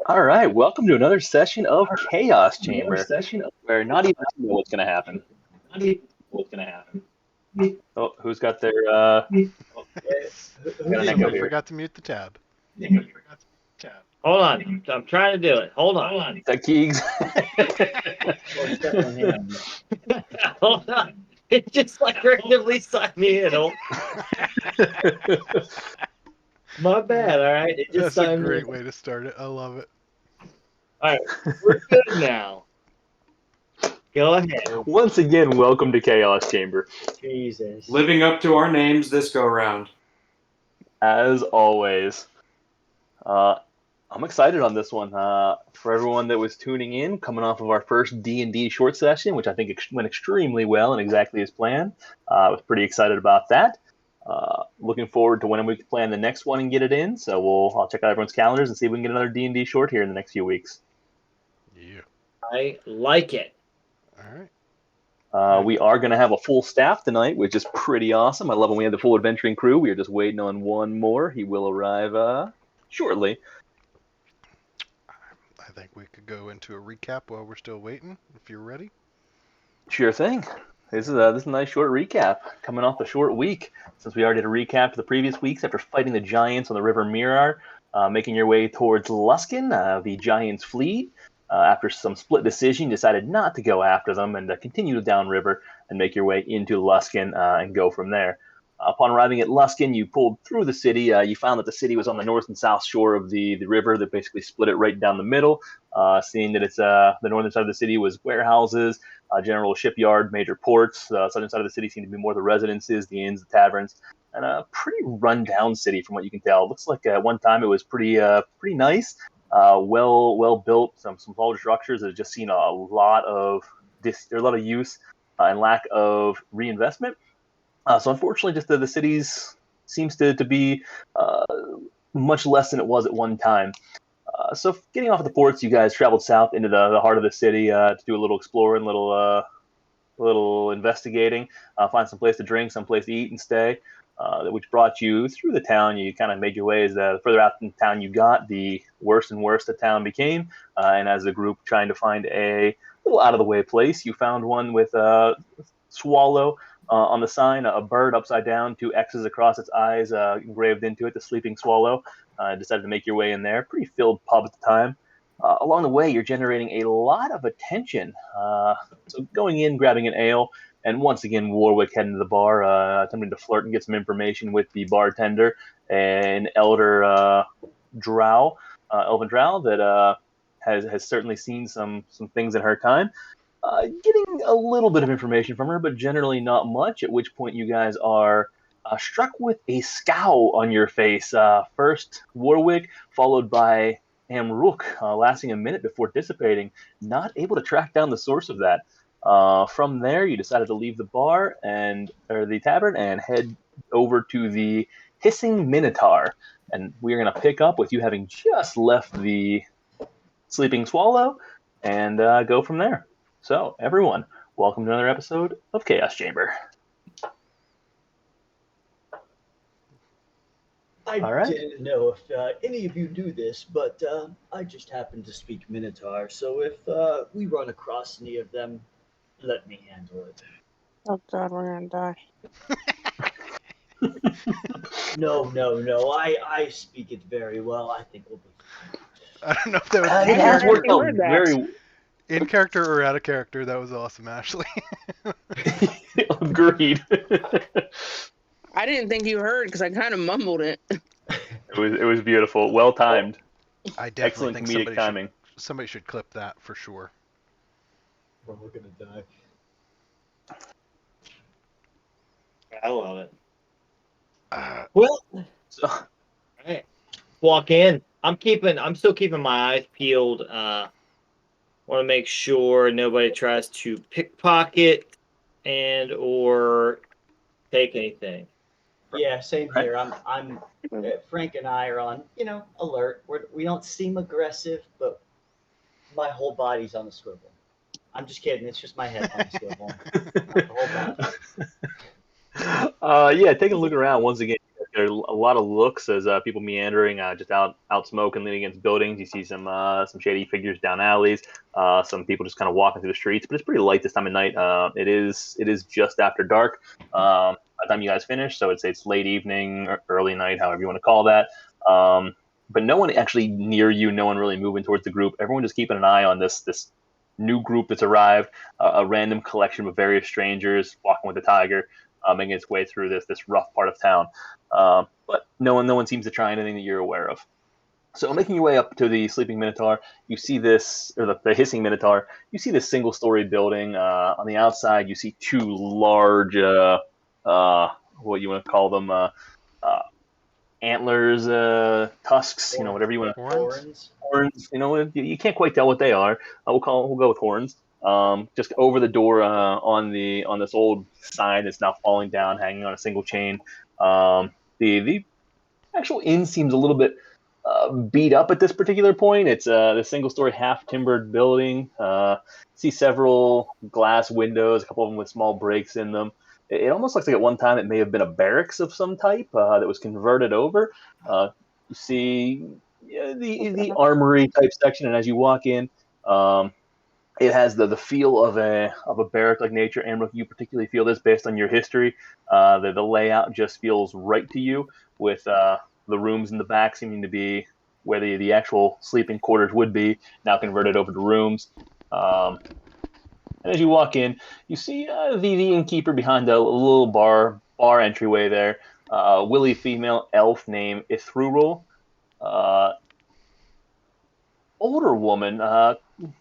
All right, welcome to another session of Chaos Chamber, where not even I know what's going to happen. Oh, who's got their got an echo Somebody here? forgot to mute the tab. Hold on. I'm trying to do it. Hold on. Is that Keegs? Hold on. It just like randomly signed me in. My bad, all right? It just That's a signed me great in. way to start it. I love it. All right. We're good now. Go ahead. Once again, welcome to Chaos Chamber. Jesus. Living up to our names this go round. As always, I'm excited on this one. For everyone that was tuning in, coming off of our first D&D short session, which I think went extremely well and exactly as planned. I was pretty excited about that. Looking forward to when we can plan the next one and get it in. So I'll check out everyone's calendars and see if we can get another D&D short here in the next few weeks. Yeah. I like it. All right. We are going to have a full staff tonight, which is pretty awesome. I love when we have the full adventuring crew. We are just waiting on one more. He will arrive shortly. I think we could go into a recap while we're still waiting, if you're ready. Sure thing. This is a nice short recap coming off a short week since we already did a recap to the previous weeks after fighting the giants on the River Mirar, making your way towards Luskan. The giants fleed. After some split decision, you decided not to go after them and continue downriver and make your way into Luskan and go from there. Upon arriving at Luskan, you pulled through the city. You found that the city was on the north and south shore of the river that basically split it right down the middle. Seeing that it's the northern side of the city was warehouses, general shipyard, major ports. The southern side of the city seemed to be more the residences, the inns, the taverns, and a pretty run-down city from what you can tell. It looks like at one time it was pretty nice, well built. Some taller structures that have just seen a lot of use and lack of reinvestment. So unfortunately, just the cities seems to be much less than it was at one time. So getting off at the ports, you guys traveled south into the heart of the city to do a little exploring, little investigating, find some place to drink, some place to eat and stay, which brought you through the town. You kind of made your way as the further out in town you got, the worse and worse the town became. And as a group trying to find a little out of the way place, you found one with a swallow on the sign, a bird upside down, two X's across its eyes engraved into it, the sleeping swallow. Decided to make your way in there. Pretty filled pub at the time. Along the way, you're generating a lot of attention. So going in, grabbing an ale, and once again, Warwick heading to the bar, attempting to flirt and get some information with the bartender, an elder drow, elven drow that has certainly seen some things in her time. Getting a little bit of information from her, but generally not much. At which point, you guys are struck with a scowl on your face. First, Warwick, followed by Amrook, lasting a minute before dissipating, not able to track down the source of that. From there, you decided to leave the bar or the tavern and head over to the Hissing Minotaur. And we're going to pick up with you having just left the Sleeping Swallow and go from there. So, everyone, welcome to another episode of Chaos Chamber. I All right. didn't know if any of you do this, but I just happen to speak Minotaur, so if we run across any of them, let me handle it. Oh god, we're gonna die. No, I speak it very well. I think we'll be fine. I don't know if that was It in has worked character, out very. in character or out of character. That was awesome, Ashley. Agreed. I didn't think you heard because I kind of mumbled it. It was beautiful, well timed, I definitely excellent think comedic timing. somebody should clip that for sure. We're all gonna die. I love it. Well, So, All right. Walk in. I'm still keeping my eyes peeled. Want to make sure nobody tries to pickpocket or take anything. Yeah, same here. I'm. Frank and I are on, alert. We don't seem aggressive, but my whole body's on the swivel. I'm just kidding. It's just my head on the swivel. Not the whole body. yeah, take a look around once again. There are a lot of looks as people meandering, just out smoke and leaning against buildings. You see some shady figures down alleys. Some people just kind of walking through the streets, but it's pretty light this time of night. It is just after dark. By the time you guys finish, so it's late evening or early night, however you want to call that. But no one actually near you. No one really moving towards the group. Everyone just keeping an eye on this new group that's arrived. A random collection of various strangers walking with a tiger, making its way through this rough part of town. But no one seems to try anything that you're aware of. So making your way up to the sleeping Minotaur, you see this, or the hissing Minotaur, you see this single-story building. On the outside, you see two large, what you want to call them, antlers, tusks, whatever you want to. Horns. Horns, you can't quite tell what they are. We'll go with horns. Just over the door on this old sign that's now falling down, hanging on a single chain. The actual inn seems a little bit beat up at this particular point. It's the single-story, half-timbered building. See several glass windows, a couple of them with small breaks in them. It almost looks like at one time it may have been a barracks of some type that was converted over. You see the armory type section, and as you walk in, it has the feel of a barrack-like nature. And you particularly feel this based on your history. The layout just feels right to you, with the rooms in the back seeming to be where the actual sleeping quarters would be, now converted over to rooms. And as you walk in, you see the innkeeper behind a little bar entryway there. Willy female elf named Ithrurul. Older woman, a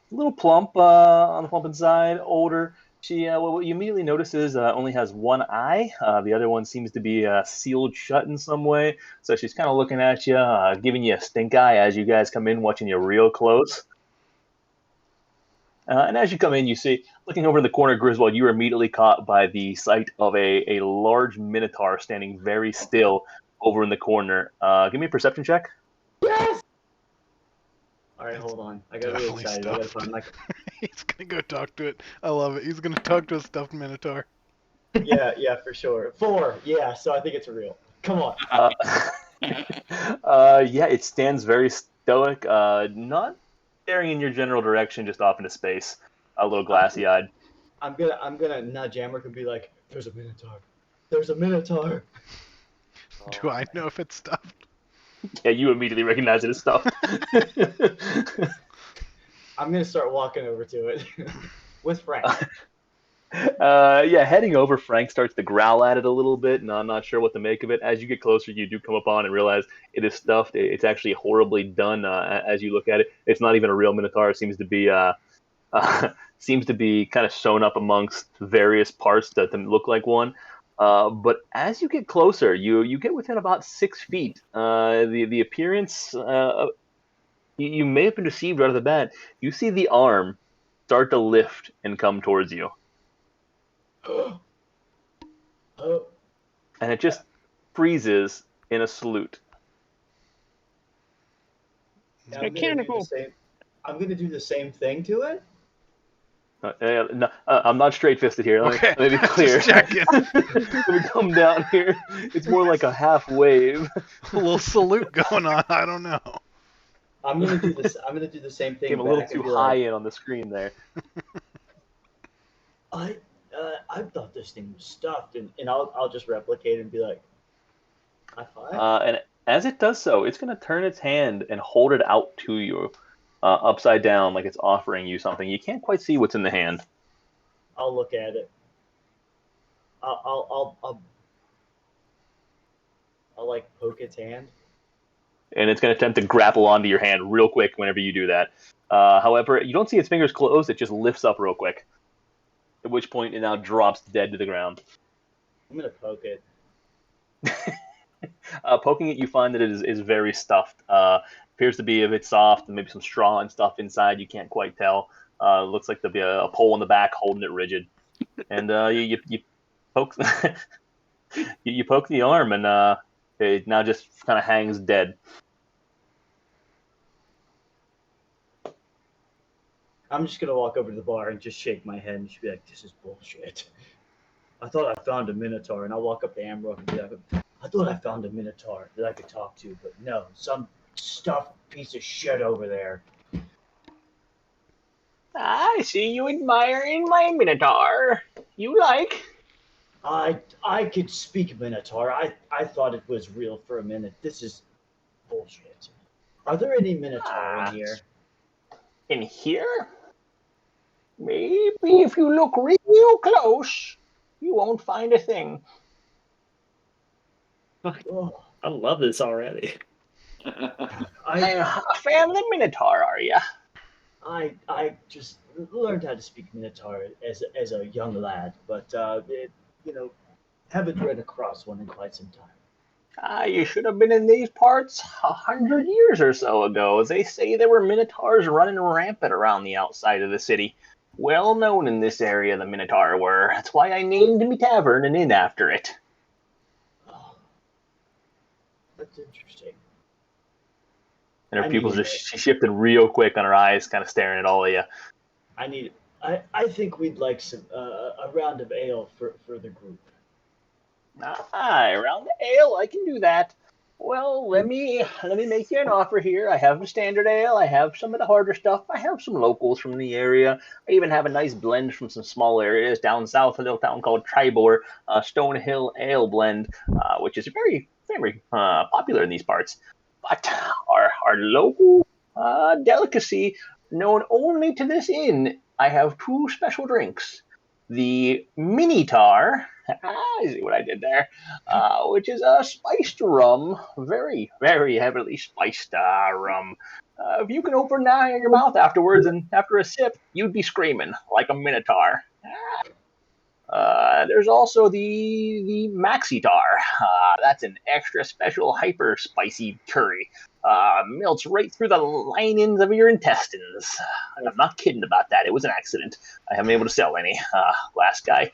little plump on the plumping side, older. She, what you immediately notice is only has one eye. The other one seems to be sealed shut in some way. So she's kind of looking at you, giving you a stink eye as you guys come in, watching you real close. And as you come in, you see, looking over in the corner, Griswold, you are immediately caught by the sight of a large Minotaur standing very still over in the corner. Give me a perception check. Yes! All right, hold on. I got really Definitely excited. I gotta stuffed. find my. He's gonna go talk to it. I love it. He's gonna talk to a stuffed Minotaur. Yeah, for sure. 4. Yeah, so I think it's real. Come on. Yeah, it stands very stoic, not staring in your general direction, just off into space, a little glassy-eyed. I'm gonna nudge Amric and be like, "There's a Minotaur. There's a Minotaur." Do I know if it's stuffed? Yeah, you immediately recognize it as stuff. I'm gonna start walking over to it with Frank. Yeah, heading over, Frank starts to growl at it a little bit, and I'm not sure what to make of it. As you get closer, you do come upon and realize it is stuffed. It's actually horribly done. As you look at it, it's not even a real Minotaur. It seems to be kind of sewn up amongst various parts that look like one. But as you get closer, you get within about 6 feet. The appearance, you may have been deceived right off the bat. You see the arm start to lift and come towards you. Oh. And it just freezes in a salute. Now Mechanical. I'm gonna do the same thing to it. No, I'm not straight-fisted here. Let me be clear. Just checking. Let me come down here. It's more like a half wave. A little salute going on. I don't know. I'm gonna do this. I'm gonna do the same thing. Came a little back and too be high like, in on the screen there. I thought this thing was stuffed, and I'll just replicate and be like, high five. And as it does so, it's going to turn its hand and hold it out to you, upside down, like it's offering you something. You can't quite see what's in the hand. I'll look at it. I'll like poke its hand. And it's going to attempt to grapple onto your hand real quick whenever you do that. However, you don't see its fingers close. It just lifts up real quick. At which point it now drops dead to the ground. I'm gonna poke it. Poking it, you find that it is very stuffed. Appears to be a bit soft, and maybe some straw and stuff inside. You can't quite tell. Looks like there'll be a pole in the back holding it rigid. And you poke you poke the arm, and it now just kind of hangs dead. I'm just gonna walk over to the bar and just shake my head and just be like, "This is bullshit. I thought I found a Minotaur," and I'll walk up to Amrock and be like, I thought I found a Minotaur that I could talk to, but no, some stuffed piece of shit over there. I see you admiring my Minotaur. You like? I could speak Minotaur. I thought it was real for a minute. This is bullshit. Are there any Minotaur in here? In here? Maybe if you look real close, you won't find a thing. Oh, I love this already. I A fan of the Minotaur, are ya? I just learned how to speak Minotaur as a young lad, but haven't read across one in quite some time. You should have been in these parts 100 years or so ago. They say there were Minotaurs running rampant around the outside of the city. Well known in this area, the Minotaur were. That's why I named me tavern and inn after it. Oh, that's interesting. And her I pupils need just she shifted real quick on her eyes, kind of staring at all of you. I think we'd like some a round of ale for the group. Aye, around the ale, I can do that. Well, let me make you an offer here. I have the standard ale. I have some of the harder stuff. I have some locals from the area. I even have a nice blend from some small areas down south, a little town called Chamb3r, Stone Hill Ale blend, which is very, very popular in these parts. But our local delicacy, known only to this inn, I have two special drinks. The Minotaur, I see what I did there, which is a spiced rum, very, very heavily spiced rum. If you can open your mouth afterwards and after a sip, you'd be screaming like a Minotaur. There's also the Maxitar. That's an extra special hyper spicy curry. Melts right through the linings of your intestines. I'm not kidding about that. It was an accident. I haven't been able to sell any. Last guy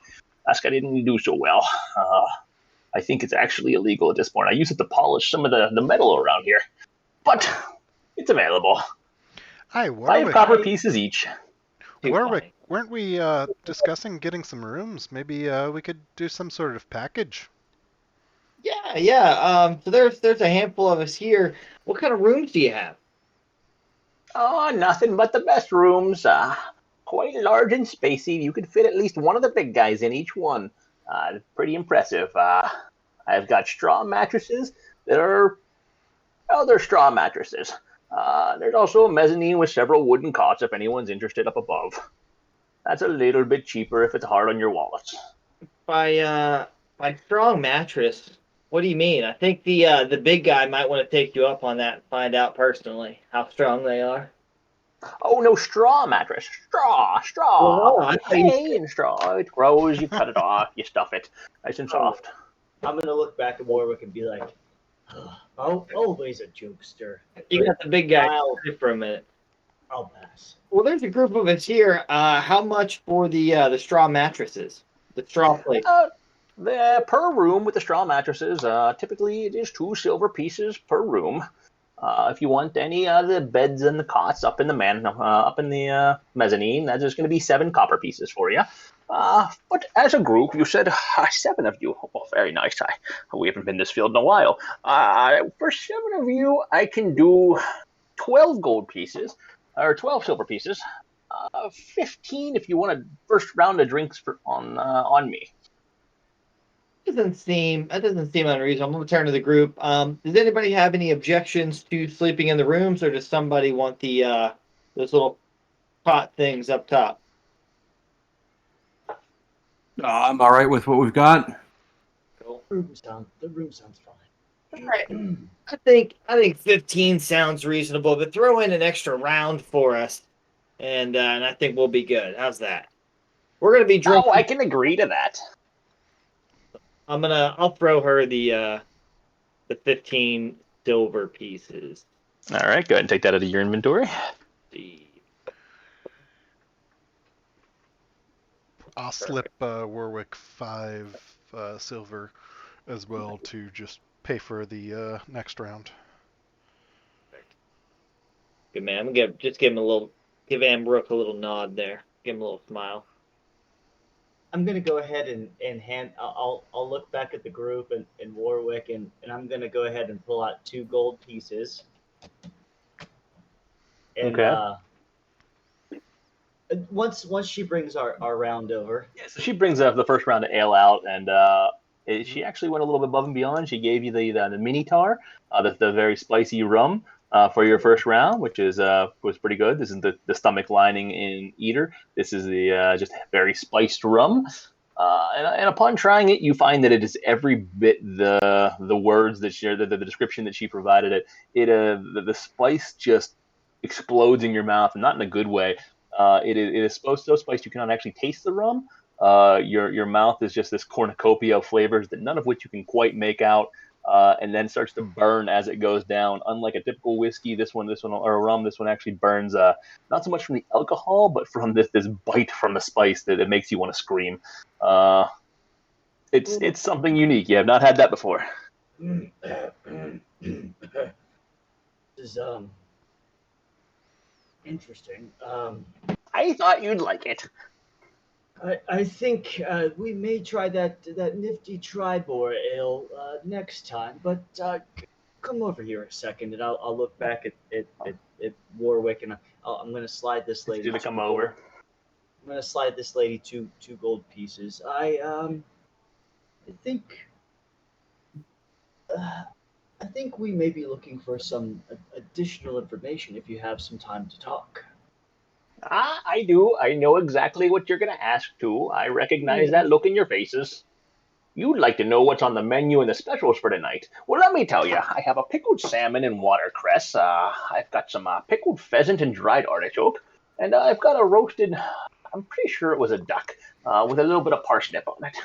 didn't do so well. I think it's actually illegal at this point. I use it to polish some of the metal around here, but it's available. Hi, 5 Warwick. copper pieces each. Warwick, weren't we discussing getting some rooms? Maybe we could do some sort of package. Yeah. So there's a handful of us here. What kind of rooms do you have? Oh, nothing but the best rooms. Quite large and spacey. You could fit at least one of the big guys in each one. Pretty impressive. I've got straw mattresses that are, well, they're straw mattresses. There's also a mezzanine with several wooden cots if anyone's interested up above. That's a little bit cheaper if it's hard on your wallets. By strong mattress, what do you mean? I think the big guy might want to take you up on that and find out personally how strong they are. Oh, no, straw mattress. Straw. Well, I thought you Hay and straw. It grows, you cut it off, you stuff it. Nice and soft. I'm gonna look back at Warwick and be like, oh, always a jokester. You got the big guy I'll for a minute. pass. Well, there's a group of us here. How much for the straw mattresses? The straw plate. Per room with the straw mattresses, typically it is 2 silver pieces per room. If you want any of the beds and the cots up in the mezzanine, that's just going to be 7 copper pieces for you. But as a group, you said 7 of you. Well, very nice. We haven't been this field in a while. For 7 of you, I can do 12 gold pieces, or 12 silver pieces. 15 if you want a first round of drinks on me. That doesn't seem unreasonable. I'm gonna turn to the group. Does anybody have any objections to sleeping in the rooms, or does somebody want those little cot things up top? I'm all right with what we've got. Cool. The room sounds fine. All right. I think 15 sounds reasonable, but throw in an extra round for us, and I think we'll be good. How's that? We're gonna be drunk. Oh, I can agree to that. I'll throw her the 15 silver pieces. All right, go ahead and take that out of your inventory. I'll slip Warwick 5 silver as well to just pay for the next round. Good man. I'm gonna give Ambrook a little nod there. Give him a little smile. I'm gonna go ahead and hand. I'll look back at the group and Warwick, and I'm gonna go ahead and pull out 2 gold pieces. And Okay. once she brings our round over. Yeah, so she brings up the first round of ale out, and she actually went a little bit above and beyond. She gave you the Minotaur, the very spicy rum for your first round, which was pretty good. This is the stomach lining in Eater. This is the just very spiced rum. And upon trying it, you find that it is every bit the words that the description that she provided it. The spice just explodes in your mouth, and not in a good way. It is so spiced you cannot actually taste the rum. Your mouth is just this cornucopia of flavors that none of which you can quite make out, and then starts to burn as it goes down. Unlike a typical whiskey, this one, or a rum, this one actually burns not so much from the alcohol, but from this bite from the spice that it makes you want to scream. It's something unique. You have not had that before. This is interesting. I thought you'd like it. I think we may try that nifty Chamb3r ale next time. But come over here a second, and I'll look back at Warwick, and I'm going to slide this lady. It's gonna come over. I'm going to slide this lady two gold pieces. I think we may be looking for some additional information if you have some time to talk. I do. I know exactly what you're going to ask too. I recognize that look in your faces. You'd like to know what's on the menu and the specials for tonight. Well, let me tell you. I have a pickled salmon and watercress. I've got some pickled pheasant and dried artichoke. And I've got a roasted, I'm pretty sure it was a duck, with a little bit of parsnip on it.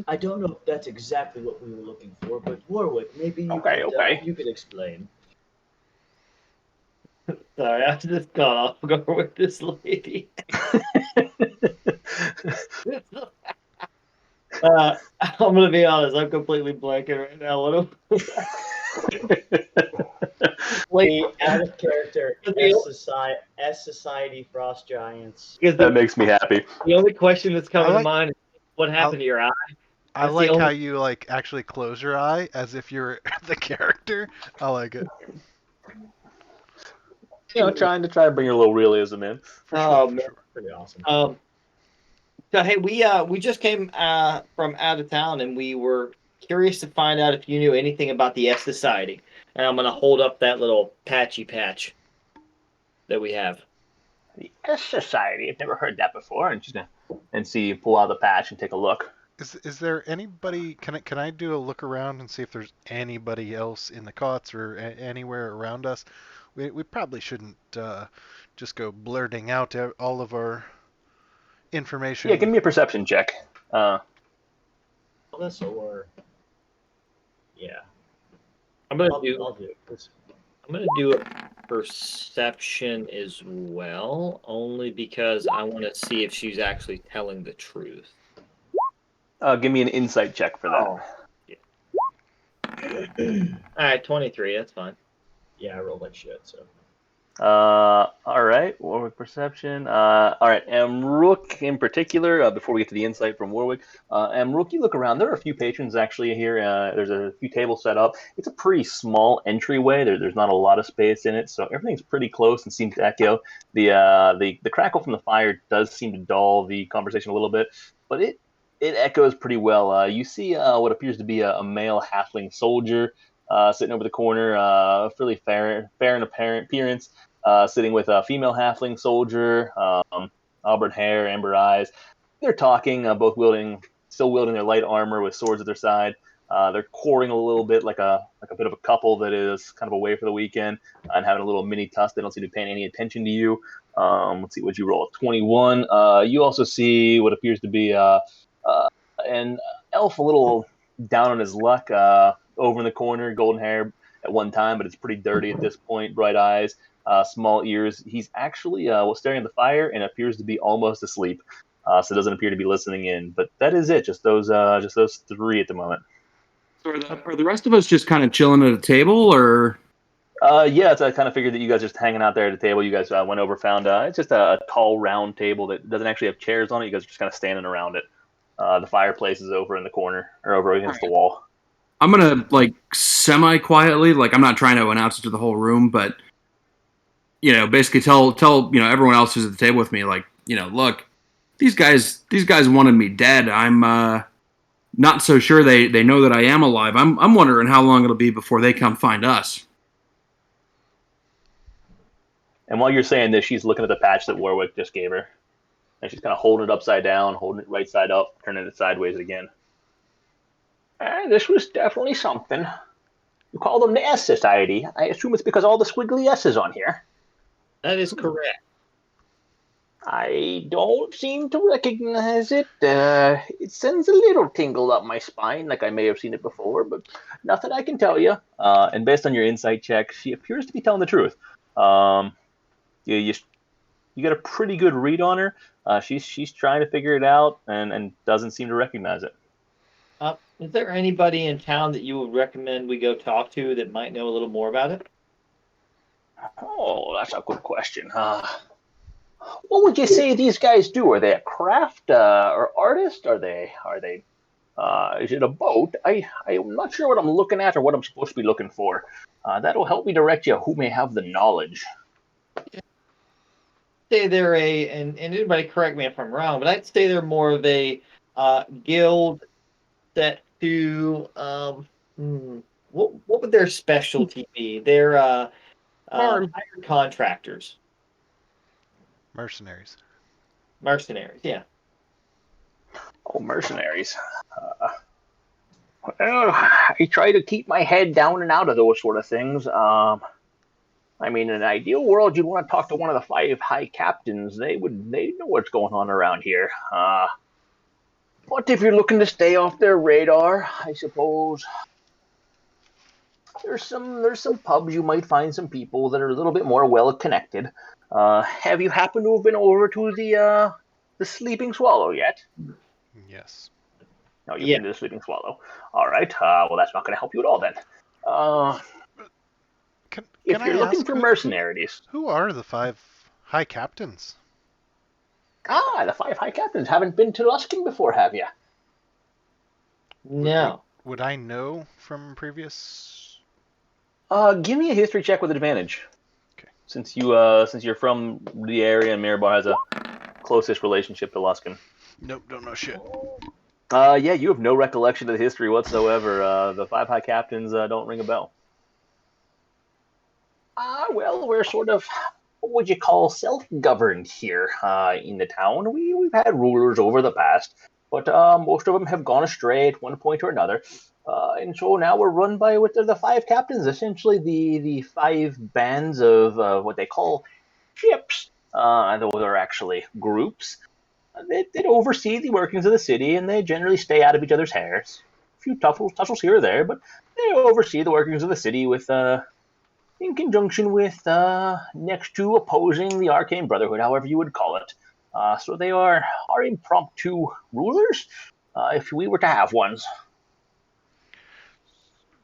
I don't know if that's exactly what we were looking for, but Warwick, maybe you could explain. Sorry, after this call, I'll go with this lady. I'm gonna be honest. I'm completely blanking right now. The out of character S Society Frost Giants. That makes me happy. The only question that's coming to mind is what happened to your eye. I like how you actually close your eye as if you're the character. I like it. Trying to bring a little realism in. Man, Pretty awesome. So hey, we just came from out of town, and we were curious to find out if you knew anything about the S Society. And I'm gonna hold up that little patchy patch that we have. The S Society. I've never heard that before. And see you pull out the patch and take a look. Is there anybody? Can I do a look around and see if there's anybody else in the cots or anywhere around us? We probably shouldn't just go blurting out all of our information. Yeah, give me a perception check. Yeah. I'm gonna I'll do it. I'm gonna do a perception as well, only because I want to see if she's actually telling the truth. Give me an insight check for that. Yeah. All right, 23. That's fine. Yeah, I rolled like shit. So. All right, Warwick perception. All right, Rook in particular. Before we get to the insight from Warwick, Rook, you look around. There are a few patrons actually here. There's a few tables set up. It's a pretty small entryway. There's not a lot of space in it, so everything's pretty close and seems to echo. The crackle from the fire does seem to dull the conversation a little bit, but it echoes pretty well. You see what appears to be a male halfling soldier sitting over the corner, fairly fair in appearance. Sitting with a female halfling soldier, auburn hair, amber eyes. They're talking, both still wielding their light armor with swords at their side. They're quarreling a little bit, like a bit of a couple that is kind of away for the weekend and having a little mini tuss. They don't seem to be paying any attention to you. Let's see what you roll. 21. You also see what appears to be an elf, a little down on his luck, over in the corner, golden hair at one time, but it's pretty dirty at this point. Bright eyes. Small ears. He's actually staring at the fire and appears to be almost asleep, so doesn't appear to be listening in. But that is it. Just those three at the moment. So are the rest of us just kind of chilling at a table, or? Yeah, so I kind of figured that you guys just hanging out there at the table. You guys went over, found it's just a tall, round table that doesn't actually have chairs on it. You guys are just kind of standing around it. The fireplace is over in the corner or over against the wall. I'm gonna like semi-quietly, like I'm not trying to announce it to the whole room, but basically tell everyone else who's at the table with me, like, look, these guys wanted me dead. I'm not so sure they know that I am alive. I'm wondering how long it'll be before they come find us. And while you're saying this, she's looking at the patch that Warwick just gave her, and she's kind of holding it upside down, holding it right side up, turning it sideways again. This was definitely something. You call them the S Society. I assume it's because all the squiggly S's on here. That is correct. I don't seem to recognize it. It sends a little tingle up my spine, like I may have seen it before, but nothing I can tell you. And based on your insight check, she appears to be telling the truth. You get a pretty good read on her. She's trying to figure it out and doesn't seem to recognize it. Is there anybody in town that you would recommend we go talk to that might know a little more about it? Oh, that's a good question. What would you say these guys do? Are they a craft or artist? Are they? Is it a boat? I'm not sure what I'm looking at or what I'm supposed to be looking for. That'll help me direct you who may have the knowledge. Say they're and anybody correct me if I'm wrong, but I'd say they're more of a guild set to what would their specialty be? They're hired contractors. Mercenaries. Mercenaries, yeah. Oh, mercenaries. Well, I try to keep my head down and out of those sort of things. I mean, in an ideal world, you'd want to talk to one of the 5 high captains. They know what's going on around here. But if you're looking to stay off their radar, I suppose there's some pubs you might find some people that are a little bit more well connected. Have you happened to have been over to the Sleeping Swallow yet? Yes. No, you've been to the Sleeping Swallow. All right. Well, that's not going to help you at all then. If you're looking for mercenaries, who are the 5 high captains? The 5 high captains haven't been to Luskin before, have you? No. Would I know from previous? Give me a history check with advantage. Okay. Since you're from the area and Mirabar has a closest relationship to Luskin. Nope, don't know shit. Yeah, you have no recollection of the history whatsoever. The 5 high captains don't ring a bell. Well, we're sort of, what would you call, self-governed here in the town. We've had rulers over the past, but most of them have gone astray at one point or another. And so now we're run by what are the 5 captains, essentially the 5 bands of what they call ships. Those are actually groups. They oversee the workings of the city, and they generally stay out of each other's hairs. A few tussles here or there, but they oversee the workings of the city with in conjunction with next to opposing the Arcane Brotherhood, however you would call it. So they are our impromptu rulers, if we were to have ones.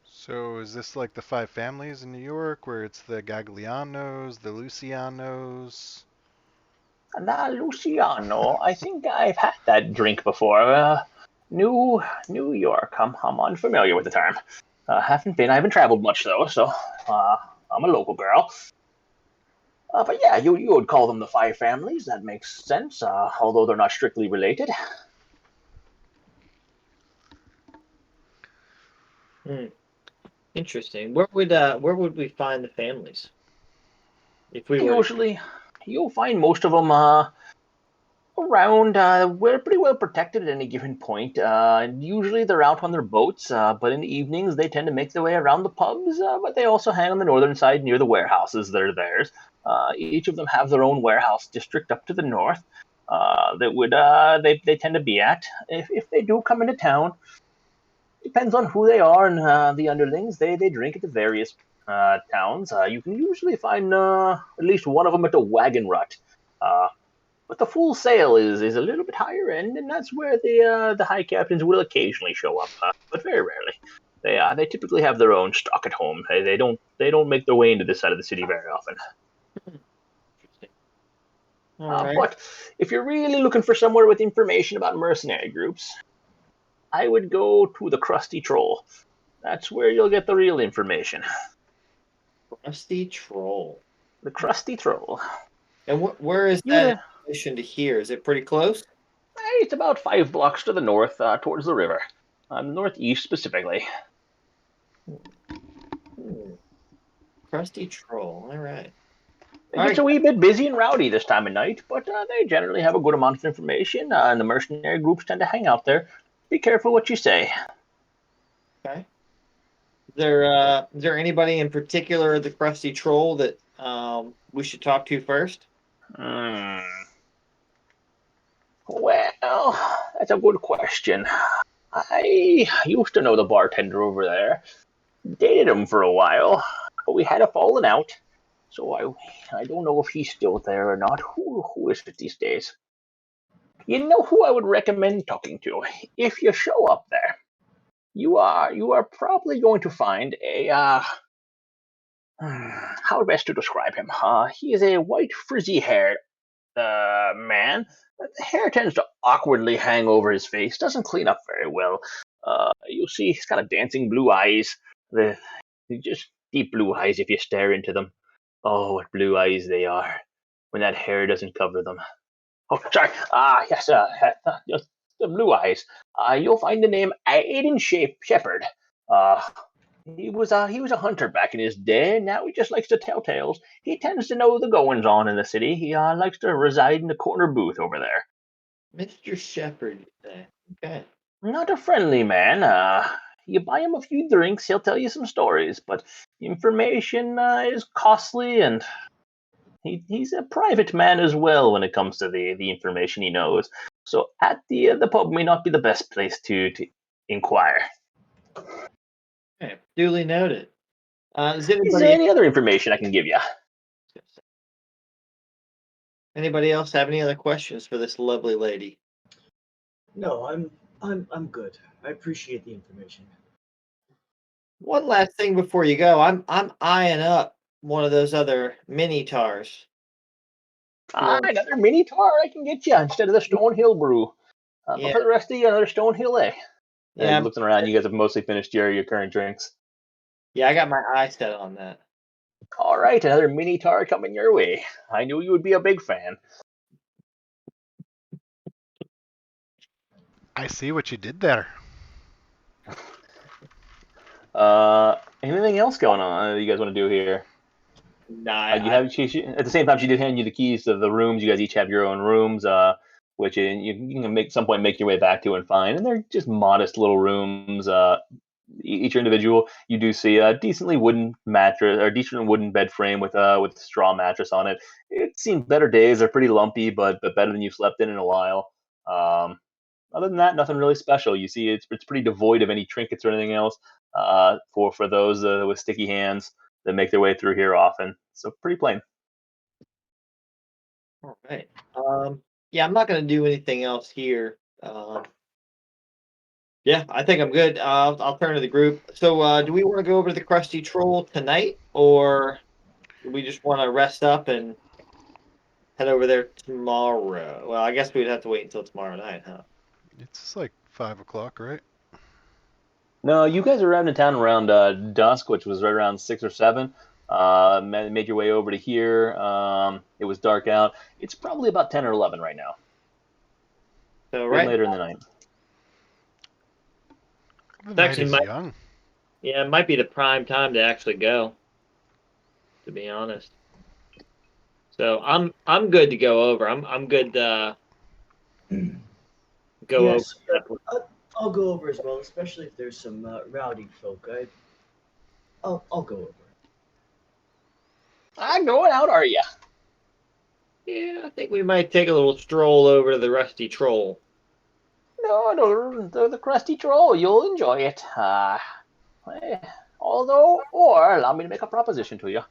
So is this like the 5 families in New York, where it's the Gaglianos, the Lucianos? Luciano, I think I've had that drink before. New York, I'm unfamiliar with the term. I haven't traveled much though, so I'm a local girl. But yeah, you would call them the 5 families. That makes sense, although they're not strictly related. Interesting. Where would we find the families? If we were Usually, you'll find most of them around. We're pretty well protected at any given point. Usually they're out on their boats, but in the evenings they tend to make their way around the pubs. But they also hang on the northern side near the warehouses that are theirs. Each of them have their own warehouse district up to the north. They tend to be at. If they do come into town, depends on who they are and the underlings. They drink at the various towns. You can usually find at least one of them at the Wagon Rut. But the Full Sail is a little bit higher end, and that's where the high captains will occasionally show up, but very rarely. They typically have their own stock at home. They don't make their way into this side of the city very often. Interesting. All right. But if you're really looking for somewhere with information about mercenary groups, I would go to the Crusty Troll. That's where you'll get the real information. Rusty Troll. The Crusty Troll. And where is that in relation to here? Is it pretty close? It's about 5 blocks to the north, towards the river. Northeast specifically. Crusty Troll. All right. It's a wee bit busy and rowdy this time of night, but they generally have a good amount of information, and the mercenary groups tend to hang out there. Be careful what you say. Okay. Is there anybody in particular at the Crusty Troll that we should talk to first? Well, that's a good question. I used to know the bartender over there. Dated him for a while, but we had a falling out. So I don't know if he's still there or not. Who is it these days? You know who I would recommend talking to if you show up there. You are probably going to find a how best to describe him? He is a white frizzy-haired man. The hair tends to awkwardly hang over his face. Doesn't clean up very well. You'll see he's got dancing blue eyes. They're just deep blue eyes if you stare into them. Oh, what blue eyes they are when that hair doesn't cover them. Oh, sorry. Yes, just the blue eyes. You'll find the name Aiden Shepherd. He was a hunter back in his day. Now he just likes to tell tales. He tends to know the goings on in the city. He likes to reside in the corner booth over there. Mr. Shepherd, you say? Okay. Not a friendly man. You buy him a few drinks, he'll tell you some stories, but information is costly, and he's a private man as well when it comes to the information he knows. So at the pub may not be the best place to inquire. Okay, duly noted. Is there any other information I can give you? Anybody else have any other questions for this lovely lady? No, I'm good. I appreciate the information. One last thing before you go. I'm eyeing up one of those other Minotaurs. Another Minotaur I can get you instead of the Stonehill brew. But for the rest of you, another Stonehill, eh? Yeah, looking around, you guys have mostly finished your current drinks. Yeah, I got my eye set on that. All right, another Minotaur coming your way. I knew you would be a big fan. I see what you did there. Anything else going on that you guys want to do here? Nah. At the same time, she did hand you the keys to the rooms. You guys each have your own rooms, which you can make some point make your way back to and find. And they're just modest little rooms. Each individual, you do see a decently wooden mattress or decent wooden bed frame with a straw mattress on it. It's seen better days. They're pretty lumpy, but better than you slept in a while. Other than that, nothing really special. You see, it's pretty devoid of any trinkets or anything else. For those with sticky hands that make their way through here often, so pretty plain. All right. Yeah, I'm not going to do anything else here. Yeah, I think I'm good. I'll turn to the group. So, do we want to go over to the Crusty Troll tonight, or do we just want to rest up and head over there tomorrow? Well, I guess we'd have to wait until tomorrow night, huh? It's like 5 o'clock, right? No, you guys arrived in town around dusk, which was right around 6 or 7. Made your way over to here. It was dark out. It's probably about 10 or 11 right now. So later in the night. The night is young. Yeah, it might be the prime time to actually go. To be honest. So I'm good to go over. I'm good to go over. I'll go over as well, especially if there's some rowdy folk. I'll go over. Going out, are you? Yeah, I think we might take a little stroll over to the Rusty Troll. No, the Crusty Troll. You'll enjoy it. Allow me to make a proposition to you.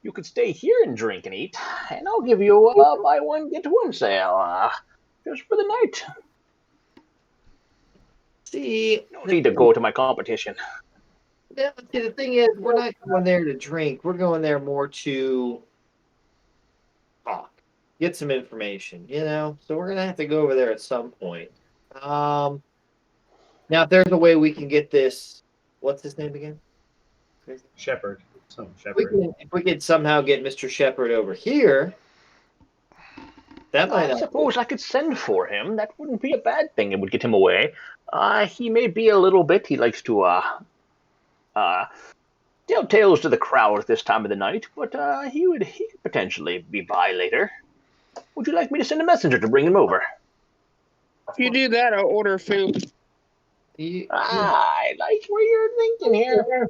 You could stay here and drink and eat, and I'll give you a buy one get one sale, just for the night. See, No need to go to my competition. Yeah, see, the thing is, we're not going there to drink. We're going there more to talk, get some information, you know? So we're going to have to go over there at some point. Now, if there's a way we can get this, what's his name again? Shepherd. Some If we could somehow get Mr. Shepherd over here, that might I not suppose I could send for him. That wouldn't be a bad thing. It would get him away. He may be a little bit. He likes to tell tales to the crowd at this time of the night, but he could potentially be by later. Would you like me to send a messenger to bring him over? If you do that, I'll order food. I like where you're thinking here.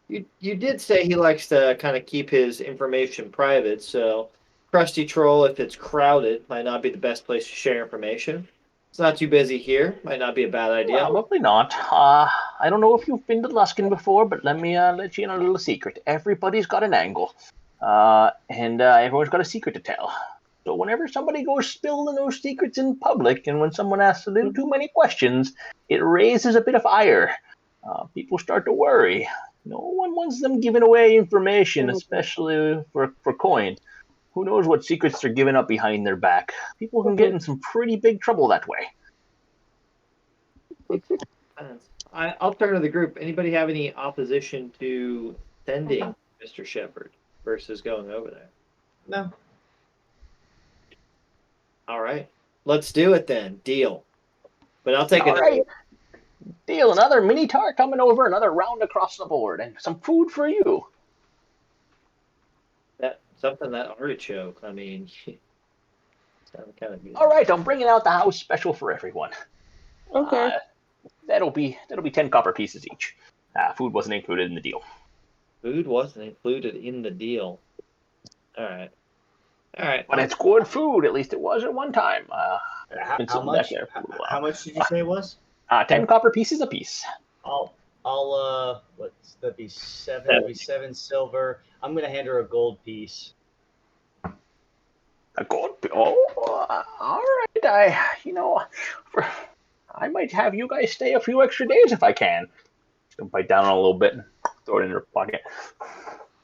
You did say he likes to kind of keep his information private, so Krusty Troll, if it's crowded, might not be the best place to share information. It's not too busy here. Might not be a bad idea. Probably not. I don't know if you've been to Luskin before, but let me let you in on a little secret. Everybody's got an angle, and everyone's got a secret to tell. So whenever somebody goes spilling those secrets in public, and when someone asks a little too many questions, it raises a bit of ire. People start to worry. No one wants them giving away information, especially for coin. Who knows what secrets they're giving up behind their back? People can get in some pretty big trouble that way. I'll turn to the group. Anybody have any opposition to sending Mr. Shepherd versus going over there? No. All right. Let's do it then. Deal. But I'll take All it. right. Deal. Another Minotaur coming over, another round across the board, and some food for you. That artichoke. I mean, sounds kind of good. All right, I'm bringing out the house special for everyone. Okay. That'll be 10 copper pieces each. Food wasn't included in the deal. Food wasn't included in the deal. All right. But it's good food. At least it was at one time. How much? How much did you say it was? 10 copper pieces apiece. I'll what's that be? 7 silver. I'm gonna hand her a gold piece. A gold? Oh, all right. I might have you guys stay a few extra days if I can. Just gonna bite down on it a little bit and throw it in her pocket.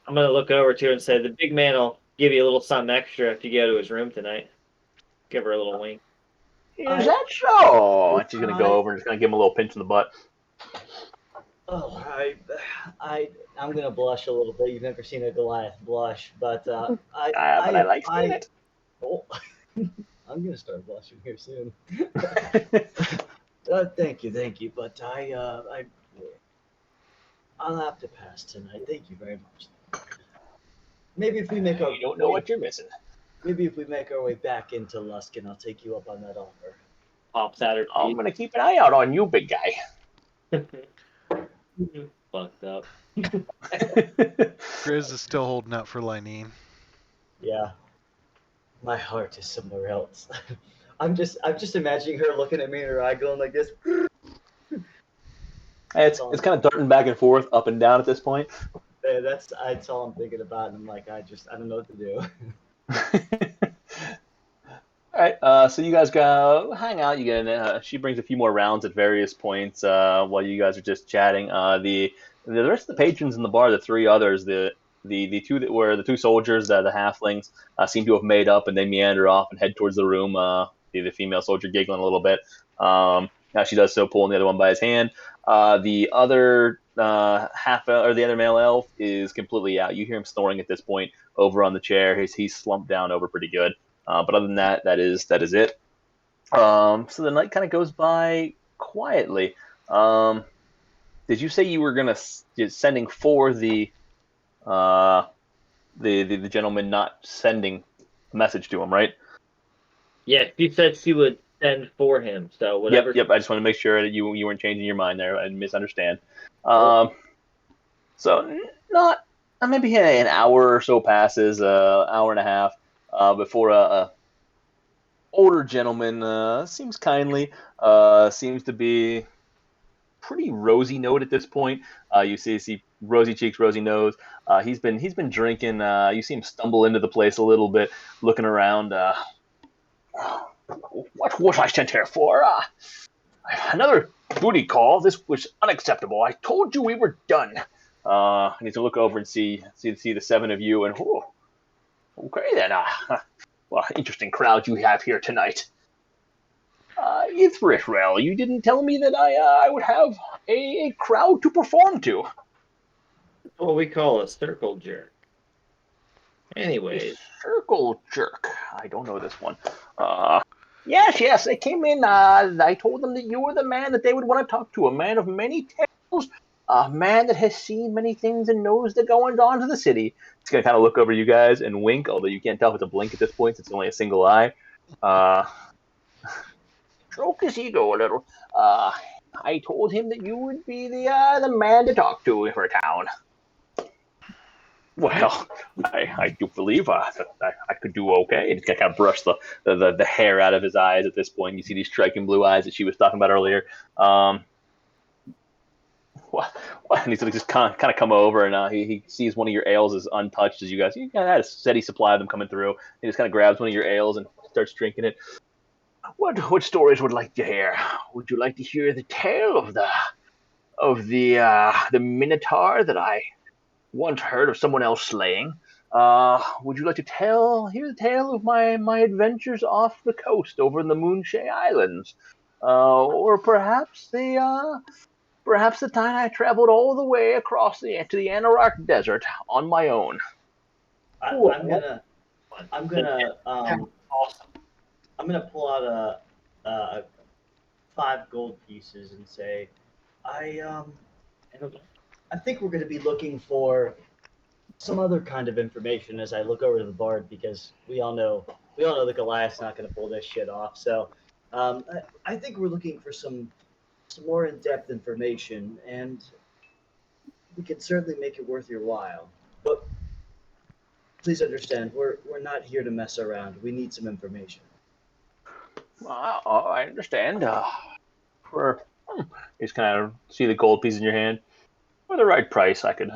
I'm gonna look over to her and say, the big man will give you a little something extra if you go to his room tonight. Give her a little wink. Is that so? And she's gonna go over and just gonna give him a little pinch in the butt. Oh, I'm gonna blush a little bit. You've never seen a Goliath blush, but I like seeing it. Oh, I'm gonna start blushing here soon. Thank you, but I'll have to pass tonight. Thank you very much. Maybe if we make our You don't know what you're missing. Maybe if we make our way back into Luskin, I'll take you up on that offer. Pops at her. I'm gonna keep an eye out on you, big guy. Fucked up. Grizz is still holding out for Linene. Yeah. My heart is somewhere else. I'm just imagining her looking at me and her eye going like this. It's kind of darting back and forth, up and down at this point. Yeah, that's all I'm thinking about, and I'm like, I don't know what to do. All right, so you guys go hang out. She brings a few more rounds at various points while you guys are just chatting. The rest of the patrons in the bar, the three others, the two that were the two soldiers, the halflings, seem to have made up, and they meander off and head towards the room. The female soldier giggling a little bit. Now she does so, pulling the other one by his hand. The other the other male elf is completely out. You hear him snoring at this point over on the chair. He's slumped down over pretty good. But other than that, that is it. So the night kind of goes by quietly. Did you say you were sending for the gentleman, not sending a message to him, right? Yeah, she said she would send for him. So whatever. Yep. I just want to make sure that you weren't changing your mind there. I didn't misunderstand. So not maybe an hour or so passes, hour and a half, before a older gentleman seems kindly, seems to be pretty rosy note at this point. You see rosy cheeks, rosy nose. He's been drinking. You see him stumble into the place a little bit, looking around. What was I sent here for? Booty call. This was unacceptable. I told you we were done. I need to look over and see the seven of you. And okay then. Well, interesting crowd you have here tonight. Israel, you didn't tell me that I would have a crowd to perform to. What we call a circle jerk. Anyways. Circle jerk. I don't know this one. Yes, they came in. I told them that you were the man that they would want to talk to. A man of many tales. A man that has seen many things and knows the goings on of the city. He's going to kind of look over you guys and wink, although you can't tell if it's a blink at this point since it's only a single eye. Stroke his ego a little. I told him that you would be the man to talk to for town. Well, I do believe that I could do okay. And he's gonna kind of brush the hair out of his eyes at this point. You see these striking blue eyes that she was talking about earlier. And he's gonna just kind of come over, and he sees one of your ales is untouched as you guys. You had a steady supply of them coming through. He just kind of grabs one of your ales and starts drinking it. What stories would you like to hear? Would you like to hear the tale of the Minotaur that I once heard of someone else slaying? Would you like to hear the tale of my adventures off the coast over in the Moonshay Islands? Or perhaps the time I traveled all the way across to the Anararch Desert on my own? I'm gonna pull out a 5 gold pieces and say, I think we're gonna be looking for some other kind of information as I look over to the bard, because we all know the Goliath's not gonna pull this shit off. So I think we're looking for some more in-depth information, and we can certainly make it worth your while. But please understand, we're not here to mess around. We need some information. I understand. Just kind of see the gold piece in your hand. For the right price, I could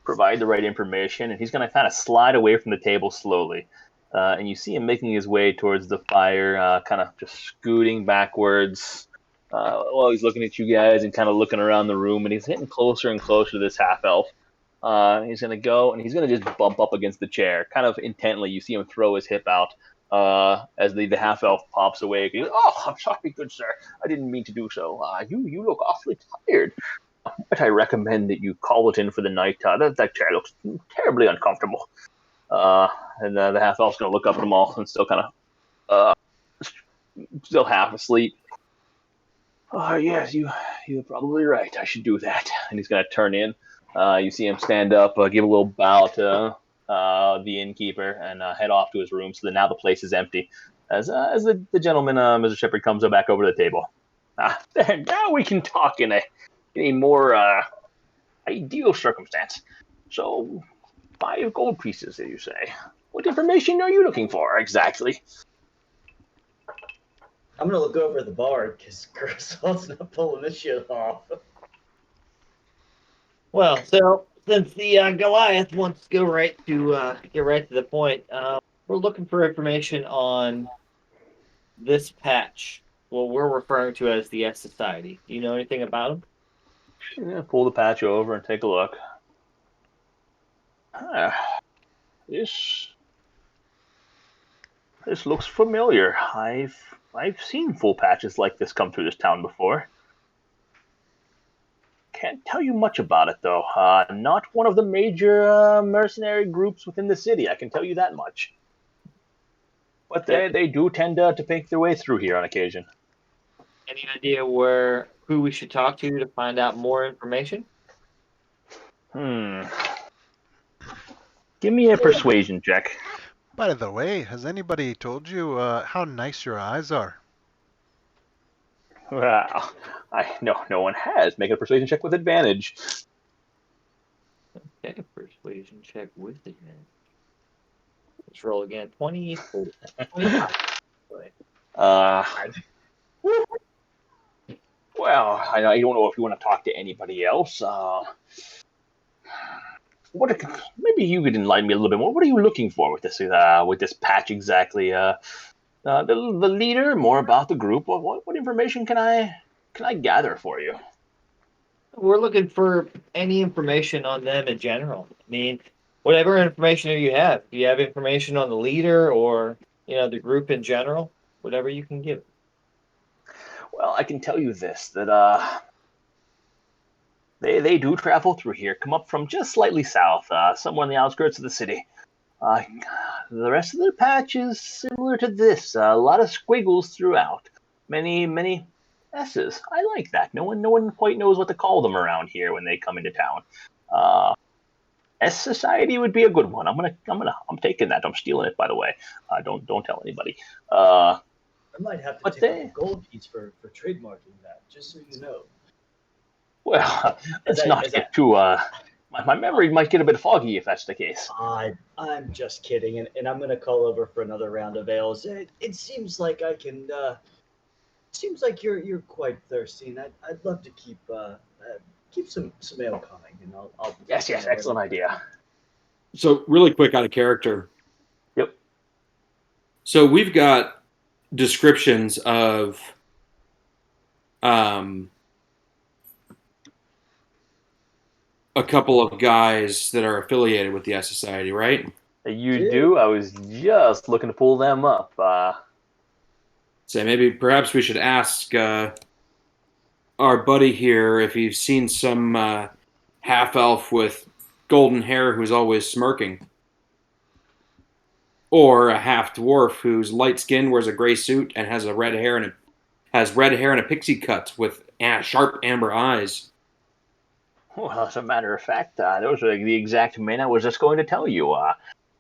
provide the right information. And he's gonna kind of slide away from the table slowly. And you see him making his way towards the fire, kind of just scooting backwards while he's looking at you guys and kind of looking around the room. And he's getting closer and closer to this half elf. He's going to go and he's going to just bump up against the chair, kind of intently. You see him throw his hip out as the half elf pops away. He goes, "Oh, I'm sorry, good sir. I didn't mean to do so. You look awfully tired. But I recommend that you call it in for the night. That chair looks terribly uncomfortable." And the half elf's going to look up at them all and still kind of still half asleep. "Oh, yes, you're probably right. I should do that." And he's going to turn in. You see him stand up, give a little bow to the innkeeper, and head off to his room. So that now the place is empty. As the gentleman, Mr. Shepherd, comes back over to the table. Now we can talk in a more ideal circumstance. So, 5 gold pieces, as you say. What information are you looking for exactly? I'm gonna look over at the bard because Griswold's not pulling this shit off. Well, so since the Goliath wants to get right to the point, we're looking for information on this patch. What we're referring to as the S Society. Do you know anything about them? Yeah, pull the patch over and take a look. This looks familiar. I've seen full patches like this come through this town before. Can't tell you much about it, though. Not one of the major mercenary groups within the city, I can tell you that much. But they do tend to make their way through here on occasion. Any idea who we should talk to find out more information? Give me a persuasion check. By the way, has anybody told you how nice your eyes are? Well, no one has. Make a persuasion check with advantage. Okay, persuasion check with advantage. Let's roll again. 24. 25. Well, I don't know if you want to talk to anybody else. Maybe you could enlighten me a little bit more. What are you looking for with this patch exactly? The leader, more about the group. What information can I gather for you? We're looking for any information on them in general. I mean, whatever information you have. Do you have information on the leader or the group in general? Whatever you can give. Well, I can tell you this, that they do travel through here, come up from just slightly south, somewhere on the outskirts of the city. Uh, the rest of the patch is similar to this. A lot of squiggles throughout. Many S's. I like that. No one quite knows what to call them around here when they come into town. S Society would be a good one. I'm taking that. I'm stealing it, by the way. Don't tell anybody. I might have to But take up a gold piece for trademarking that, just so you know. Well, let's As I- not as get too. My memory might get a bit foggy if that's the case. I'm just kidding, and I'm gonna call over for another round of ales. It seems like I can. Seems like you're quite thirsty, and I'd love to keep some ale coming, and I'll Yes, excellent idea. So really quick out of character. Yep. So we've got descriptions of a couple of guys that are affiliated with the S Society, right? You do? I was just looking to pull them up. So perhaps we should ask our buddy here if he's seen some half-elf with golden hair who's always smirking. Or a half-dwarf who's light-skinned, wears a gray suit, and has red hair and a pixie cut with sharp amber eyes. Well, as a matter of fact, those are the exact men I was just going to tell you.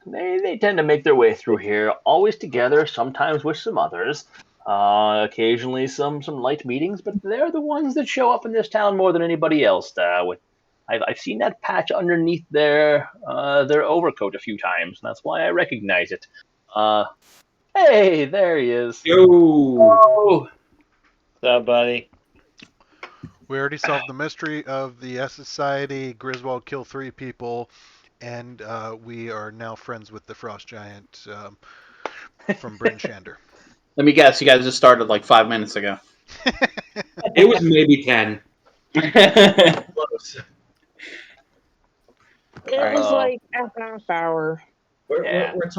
They tend to make their way through here, always together, sometimes with some others. Occasionally some light meetings, but they're the ones that show up in this town more than anybody else. I've seen that patch underneath their overcoat a few times, and that's why I recognize it. Hey, there he is. Yo! Oh, What's up, buddy? We already solved the mystery of the S Society. Griswold killed 3 people, and we are now friends with the Frost Giant from Bryn Shander. Let me guess, you guys just started like 5 minutes ago. It was maybe 10. Close. It was like a half hour. We're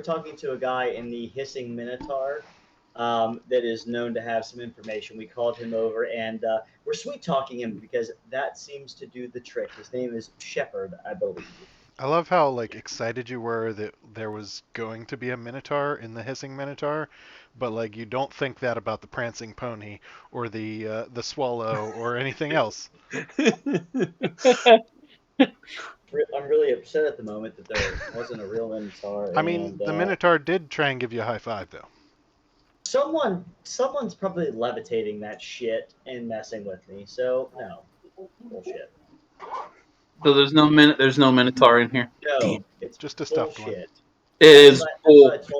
talking to a guy in the hissing Minotaur that is known to have some information. We called him over, and we're sweet talking him because that seems to do the trick. His name is Chamb3r, I believe. I love how excited you were that there was going to be a Minotaur in the hissing Minotaur, but you don't think that about the prancing pony or the swallow or anything else. I'm really upset at the moment that there wasn't a real Minotaur. I mean, the Minotaur did try and give you a high five, though. Someone's probably levitating that shit and messing with me. So no, bullshit. So there's no Minotaur in here. No, it's Just a stuffed one. bullshit. It is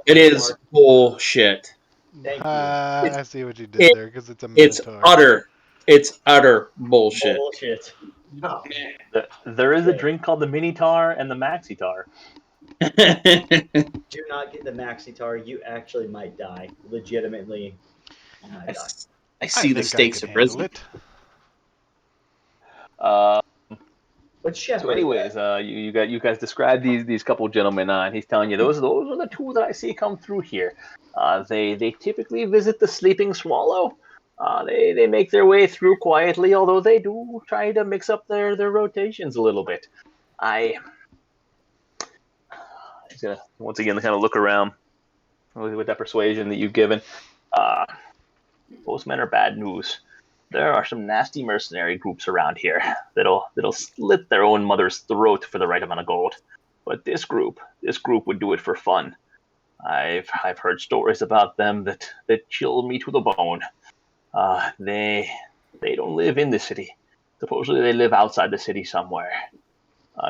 It is bullshit. Thank you. I see what you did there because it's a Minotaur. It's utter bullshit. Bullshit. there is a drink called the Minotaur and the Maxitar. Do not get the Maxitar. You actually might die. Legitimately. I see the stakes have risen. But Chef, So, anyways, you guys described these couple gentlemen, and he's telling you those are the 2 that I see come through here. They typically visit the Sleeping Swallow. They make their way through quietly, although they do try to mix up their rotations a little bit. He's gonna once again kind of look around with that persuasion that you've given. Most men are bad news. There are some nasty mercenary groups around here that'll slit their own mother's throat for the right amount of gold. But this group would do it for fun. I've heard stories about them that chill me to the bone. They don't live in the city. Supposedly they live outside the city somewhere,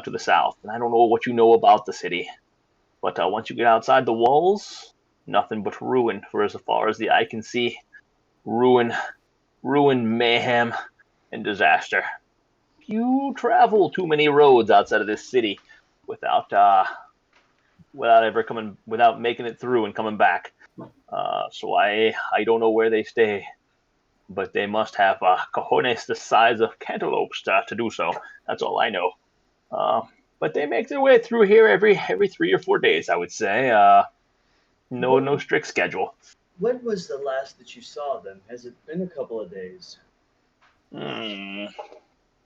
to the south. And I don't know what you know about the city, but once you get outside the walls, nothing but ruin for as far as the eye can see. Ruin, mayhem, and disaster. You travel too many roads outside of this city without making it through and coming back. So I don't know where they stay, but they must have cojones the size of cantaloupes to do so. That's all I know. But they make their way through here every 3 or 4 days, I would say. No strict schedule. When was the last that you saw them? Has it been a couple of days?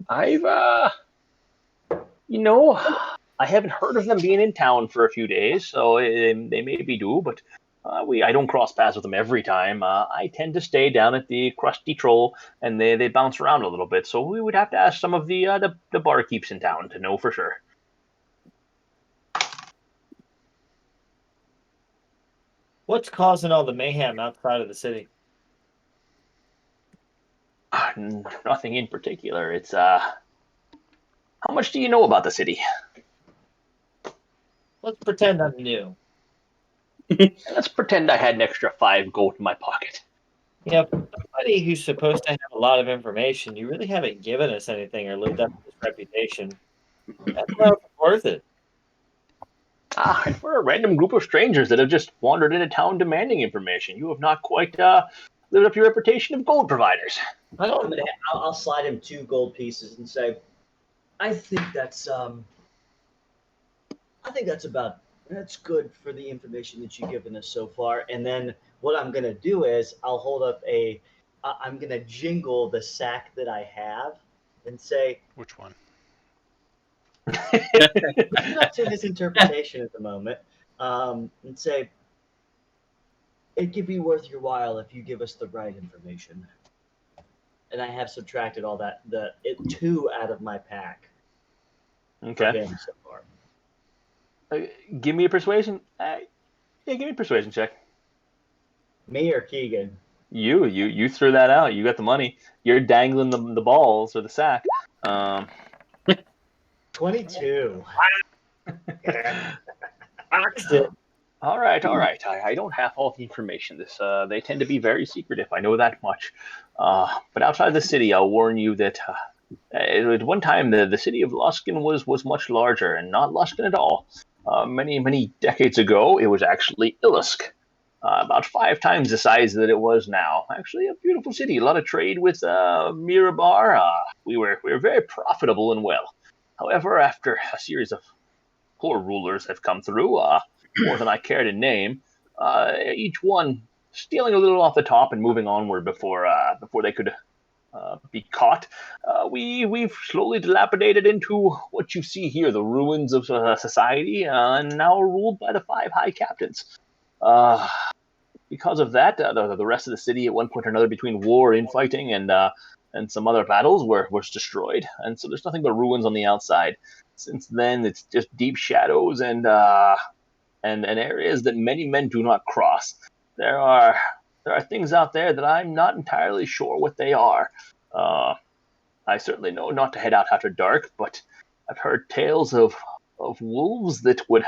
I've I haven't heard of them being in town for a few days, so they may be due, but I don't cross paths with them every time. I tend to stay down at the Crusty Troll, and they bounce around a little bit, so we would have to ask some of the barkeeps in town to know for sure. What's causing all the mayhem outside of the city? Nothing in particular. It's how much do you know about the city? Let's pretend I'm new. Let's pretend I had an extra 5 gold in my pocket. Yeah, for somebody who's supposed to have a lot of information, you really haven't given us anything or lived up to this reputation. That's not worth it. We're a random group of strangers that have just wandered into town demanding information. You have not quite lived up to your reputation of gold providers. I'll slide him 2 gold pieces and say, I think that's good for the information that you've given us so far. And then what I'm gonna do is I'll hold up I'm gonna jingle the sack that I have and say, Which one? not to his interpretation at the moment, and say, it could be worth your while if you give us the right information. And I have subtracted all that, 2 out of my pack. Okay. So far. Give me a persuasion. Give me a persuasion check. Me or Keegan? You threw that out. You got the money. You're dangling the balls or the sack. 22. All right. I don't have all the information. They tend to be very secretive. I know that much. But outside the city, I'll warn you that at one time the city of Luskin was much larger, and not Luskin at all. Many decades ago, it was actually Illusk. About 5 times the size that it was now. Actually, a beautiful city. A lot of trade with Mirabar. We were very profitable and well. However, after a series of poor rulers have come through, more than I care to name, each one stealing a little off the top and moving onward before they could be caught. We've slowly dilapidated into what you see here, the ruins of society, and now are ruled by the 5 high captains. Because of that, the rest of the city at one point or another, between war, infighting, and some other battles, was destroyed. And so there's nothing but ruins on the outside. Since then, it's just deep shadows and areas that many men do not cross. There are things out there that I'm not entirely sure what they are. I certainly know not to head out after dark, but I've heard tales of wolves that would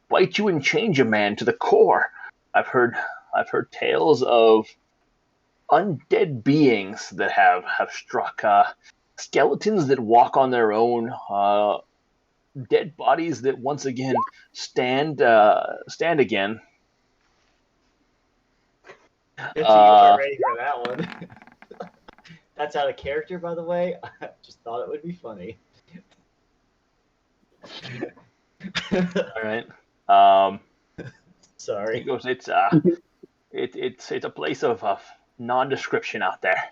bite you and change a man to the core. I've heard tales of undead beings that have struck, skeletons that walk on their own, dead bodies that once again stand again. You weren't ready for that one. That's out of character, by the way. I just thought it would be funny. All right. Sorry. He goes, it's a place of non-description out there.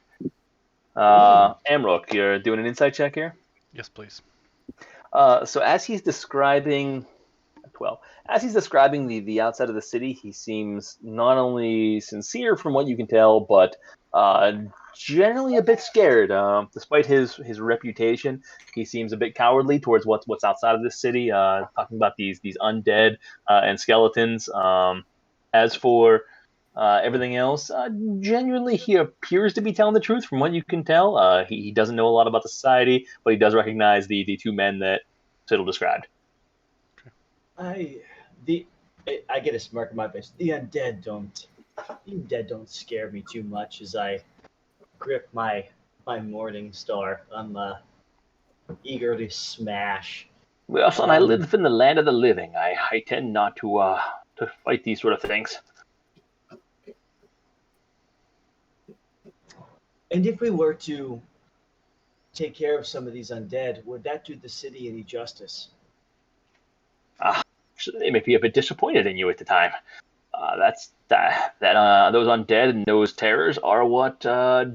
Amrook, you're doing an insight check here? Yes, please. So as he's describing the outside of the city, he seems not only sincere from what you can tell, but generally a bit scared. Despite his reputation, he seems a bit cowardly towards what's outside of this city. Talking about these undead and skeletons. As for everything else, genuinely, he appears to be telling the truth from what you can tell. He doesn't know a lot about the society, but he does recognize the 2 men that Siddle described. I get a smirk on my face. The undead don't scare me too much as I grip my morning star. I'm eager to smash. Well, son, I live in the land of the living. I tend not to fight these sort of things. And if we were to take care of some of these undead, would that do the city any justice? So they may be a bit disappointed in you at the time. Those undead and those terrors are what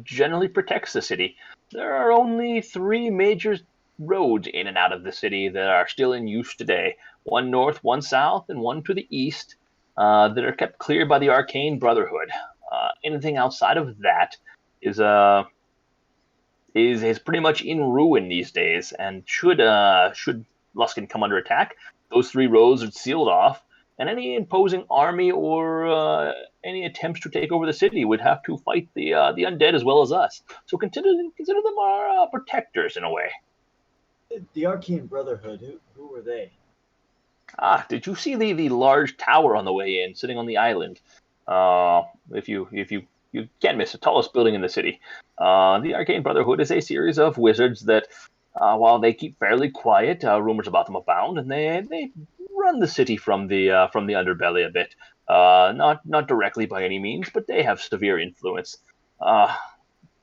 generally protects the city. There are only 3 major roads in and out of the city that are still in use today. One north, one south, and one to the east that are kept clear by the Arcane Brotherhood. Anything outside of that is is pretty much in ruin these days, and should Luskin come under attack, those 3 roads are sealed off, and any imposing army or any attempts to take over the city would have to fight the undead as well as us. So consider them our protectors in a way. The Arcane Brotherhood, who were they? Did you see the large tower on the way in, sitting on the island? If you can't miss the tallest building in the city. The Arcane Brotherhood is a series of wizards that, while they keep fairly quiet, rumors about them abound, and they run the city from the underbelly a bit. Not directly by any means, but they have severe influence.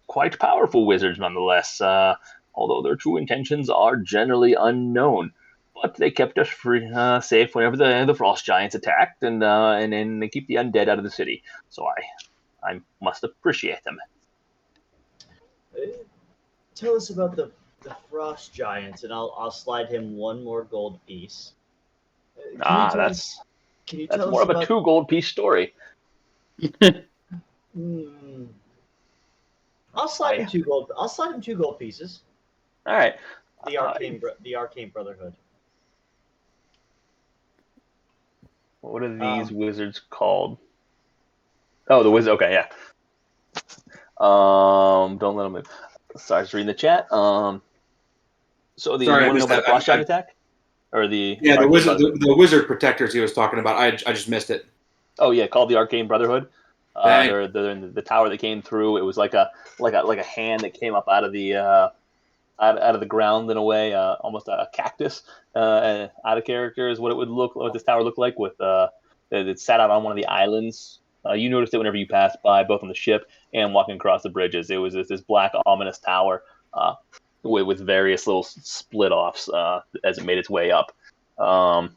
Quite powerful wizards nonetheless, although their true intentions are generally unknown. But they kept us safe whenever the frost giants attacked, and then they keep the undead out of the city. So I must appreciate them. Tell us about the frost giants, and I'll slide him 1 more gold piece. That's tell more us of a 2 gold piece story. I'll slide him 2 gold. I'll slide him 2 gold pieces. All right. The Arcane Brotherhood. What are these wizards called? Oh, the wizard. Okay, yeah. Don't let them move. Sorry, just reading the chat. So you want to know about the frost giant attack, or the wizard protectors he was talking about? I just missed it. Oh yeah, called the Arcane Brotherhood. They're in the tower that came through. It was like a hand that came up out of the out of the ground in a way, almost a cactus. Out of character is what this tower looked like. With it sat out on one of the islands. You noticed it whenever you passed by, both on the ship and walking across the bridges. It was this black ominous tower with various little split offs as it made its way up. Yeah,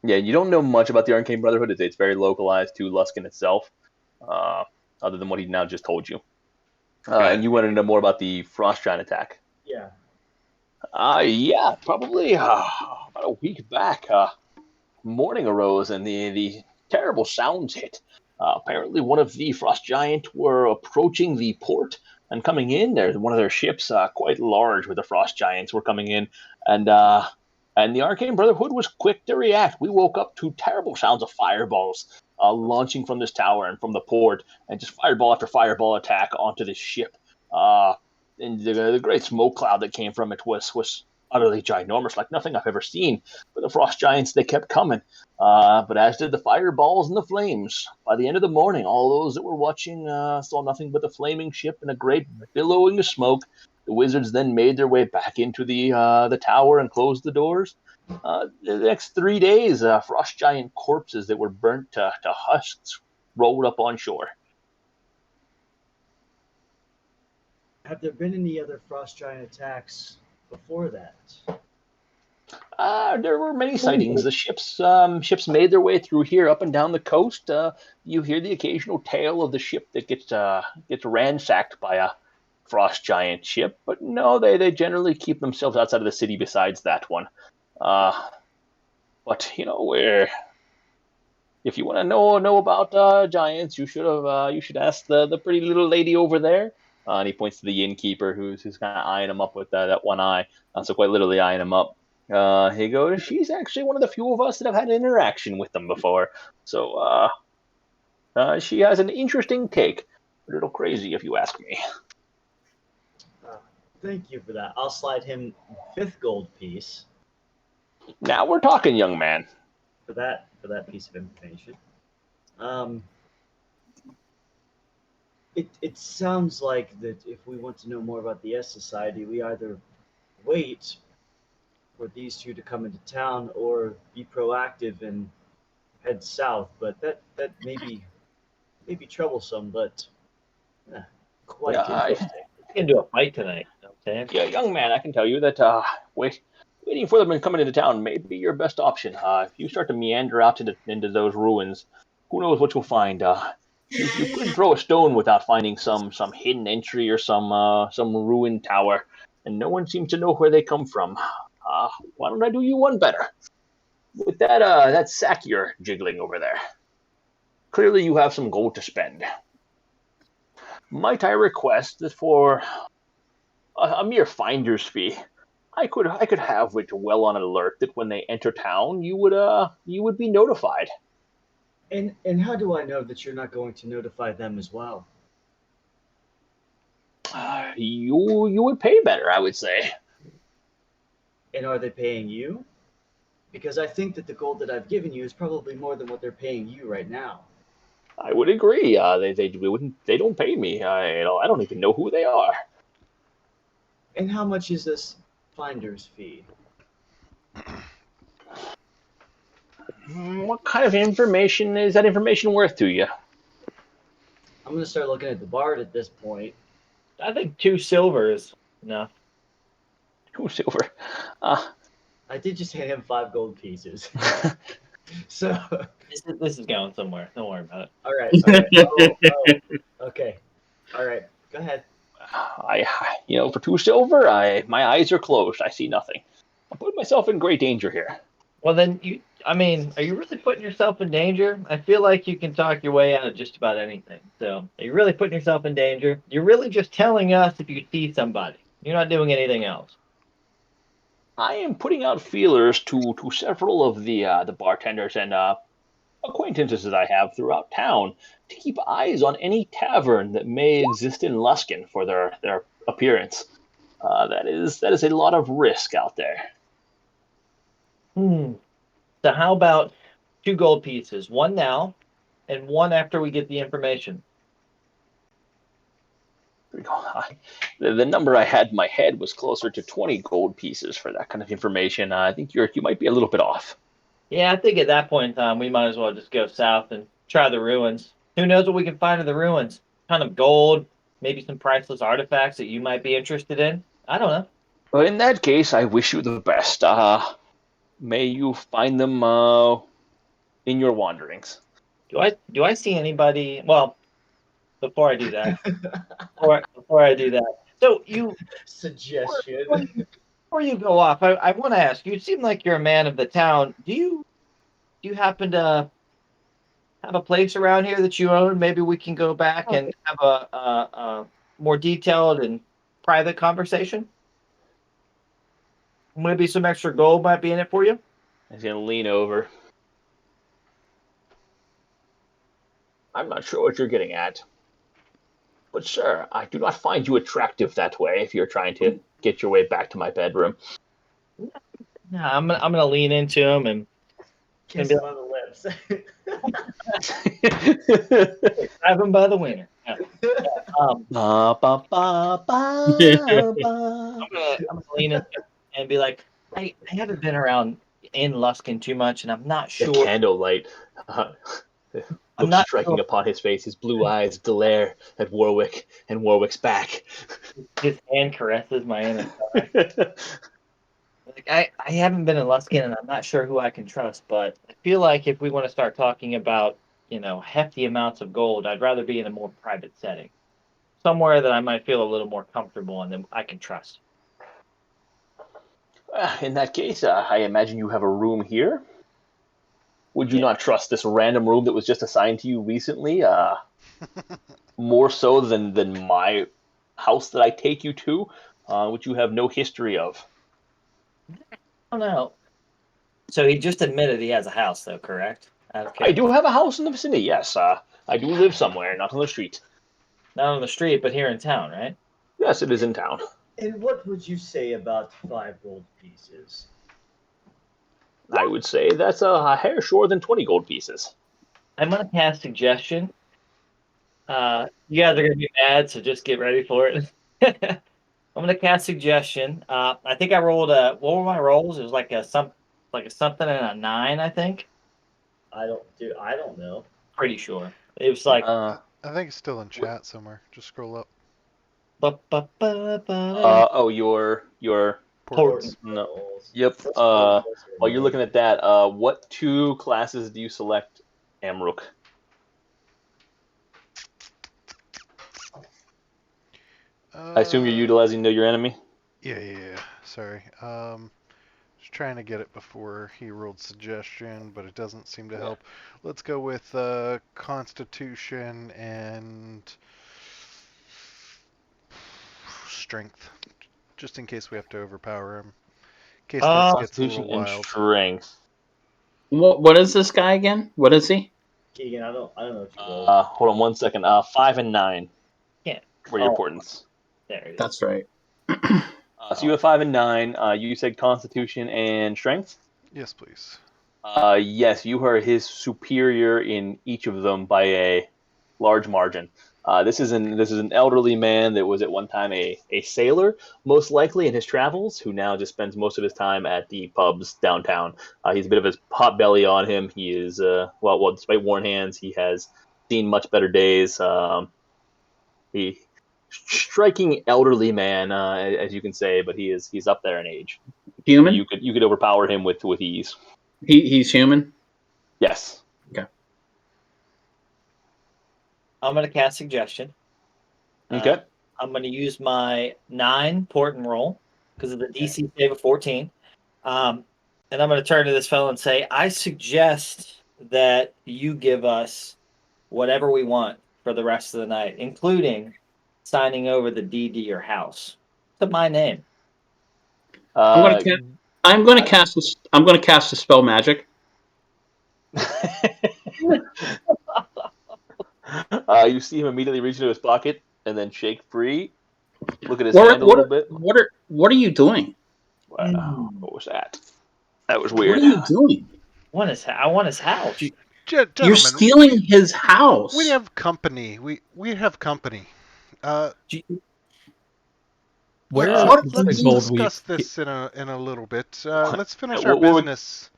you don't know much about the Arcane Brotherhood. It's very localized to Luskin itself, other than what he now just told you. And you wanted to know more about the frost giant attack. Yeah. Yeah, probably about a week back. Morning arose and the terrible sounds hit. Apparently, one of the frost giant were approaching the port and coming in. One of their ships, quite large, with the frost giants, were coming in, and the Arcane Brotherhood was quick to react. We woke up to terrible sounds of fireballs launching from this tower and from the port, and just fireball after fireball attack onto this ship. And the great smoke cloud that came from it was utterly ginormous, like nothing I've ever seen. But the frost giants, they kept coming, but as did the fireballs and the flames. By the end of the morning, all those that were watching saw nothing but the flaming ship and a great billowing of smoke. The wizards then made their way back into the tower and closed the doors. The next 3 days, frost giant corpses that were burnt to husks rolled up on shore. Have there been any other frost giant attacks before that? There were many sightings. The ships made their way through here, up and down the coast. You hear the occasional tale of the ship that gets ransacked by a frost giant ship, but no, they generally keep themselves outside of the city. Besides that one, but if you want to know about giants, you should ask the pretty little lady over there. And he points to the innkeeper who's kind of eyeing him up with that one eye. So quite literally eyeing him up. He goes, she's actually one of the few of us that have had an interaction with them before. So she has an interesting take. A little crazy, if you ask me. Thank you for that. I'll slide him 5th gold piece. Now we're talking, young man. For that piece of information. It sounds like that if we want to know more about the S Society, we either wait for these 2 to come into town or be proactive and head south. But that may be troublesome. But Quite Yeah, interesting. We can do a fight tonight. You know what I'm saying? yeah, young man, I can tell you that waiting for them and coming into town may be your best option. If you start to meander out into those ruins, who knows what you'll find. You couldn't throw a stone without finding some hidden entry or some ruined tower, and no one seems to know where they come from. Why don't I do you one better? With that sack you're jiggling over there, clearly you have some gold to spend. Might I request that for a mere finder's fee, I could have it well on alert that when they enter town, you would be notified. And how do I know that you're not going to notify them as well? You would pay better, I would say. And are they paying you? Because I think that the gold that I've given you is probably more than what they're paying you right now. I would agree. They don't pay me. I don't even know who they are. And how much is this finder's fee? What kind of information is that information worth to you? I'm gonna start looking at the bard at this point. I think 2 silver is enough. 2 silver. I did just hand him 5 gold pieces. So, This is going somewhere. Don't worry about it. all right. Okay. All right. Go ahead. For 2 silver, my eyes are closed. I see nothing. I'm putting myself in great danger here. Well, then are you really putting yourself in danger? I feel like you can talk your way out of just about anything. So, are you really putting yourself in danger? You're really just telling us if you see somebody. You're not doing anything else. I am putting out feelers to several of the bartenders and acquaintances that I have throughout town to keep eyes on any tavern that may exist in Luskin for their appearance. That is a lot of risk out there. So how about 2 gold pieces? 1 now, and 1 after we get the information. The number I had in my head was closer to 20 gold pieces for that kind of information. I think you might be a little bit off. Yeah, I think at that point in time, we might as well just go south and try the ruins. Who knows what we can find in the ruins? Kind of gold, maybe some priceless artifacts that you might be interested in. I don't know. Well, in that case, I wish you the best. May you find them in your wanderings. Do I see anybody? Well, before I do that, before I do that, so Suggestion. before you go off, I want to ask you. You seem like you're a man of the town. Do you happen to have a place around here that you own? Maybe we can go back and have a more detailed and private conversation. Maybe some extra gold might be in it for you. He's gonna lean over. I'm not sure what you're getting at, but sir, I do not find you attractive that way. If you're trying to get your way back to my bedroom, No, I'm gonna lean into him and Kiss him on the lips. grab him by the wiener. Yeah. Ba, ba, ba, ba, I'm gonna lean in and be like, I haven't been around in Luskin too much, and I'm not The sure. candlelight I'm not striking sure. upon his face. His blue eyes glare at Warwick and Warwick's back. His hand caresses my inner thigh. Like, I haven't been in Luskin, and I'm not sure who I can trust. But I feel like if we want to start talking about, hefty amounts of gold, I'd rather be in a more private setting, somewhere that I might feel a little more comfortable and that I can trust. In that case, I imagine you have a room here. Would you Yeah. not trust this random room that was just assigned to you recently? More so than my house that I take you to, which you have no history of. I don't know. So he just admitted he has a house, though, correct? Okay. I do have a house in the vicinity, yes. I do live somewhere, not on the street. Not on the street, but here in town, right? Yes, it is in town. And what would you say about 5 gold pieces? I would say that's a hair shorter than 20 gold pieces. I'm gonna cast suggestion. You guys are gonna be mad, so just get ready for it. I'm gonna cast suggestion. I think I rolled what were my rolls? It was like a something and a 9, I think. I don't know. Pretty sure. It was like I think it's still in chat somewhere. Just scroll up. Your Portents. no. Yep. While you're looking at that, what 2 classes do you select, Amrook? I assume you're utilizing Know Your Enemy? Yeah. Sorry. Just trying to get it before he rolled suggestion, but it doesn't seem to help. Let's go with Constitution and Strength, just in case we have to overpower him. In case this gets a Constitution little and wild. Strength. What is this guy again? What is he? Keegan, I don't know if you rolled. Hold on 1 second. 5 and 9. Yeah. For your portents. There it is. That's right. So you have 5 and 9. You said Constitution and Strength? Yes, please. Yes, you are his superior in each of them by a large margin. This is an elderly man that was at one time a sailor, most likely in his travels, who now just spends most of his time at the pubs downtown. He's a bit of a pot belly on him. He is well, despite worn hands, he has seen much better days. He striking elderly man, as you can say, but he's up there in age. Human? You could overpower him with ease. He's human? Yes. Okay. I'm going to cast Suggestion. Okay. I'm going to use my 9 portent roll because of the DC save of 14. And I'm going to turn to this fellow and say, I suggest that you give us whatever we want for the rest of the night, including signing over the deed to your house. To my name. I'm going to cast a spell magic. You see him immediately reach into his pocket and then shake free. Look at his hand a little bit. What are you doing? Wow, what was that? That was weird. What are you doing? I want his house. You're stealing his house. We have company. We have company. Let's discuss this in a little bit. Let's finish our business.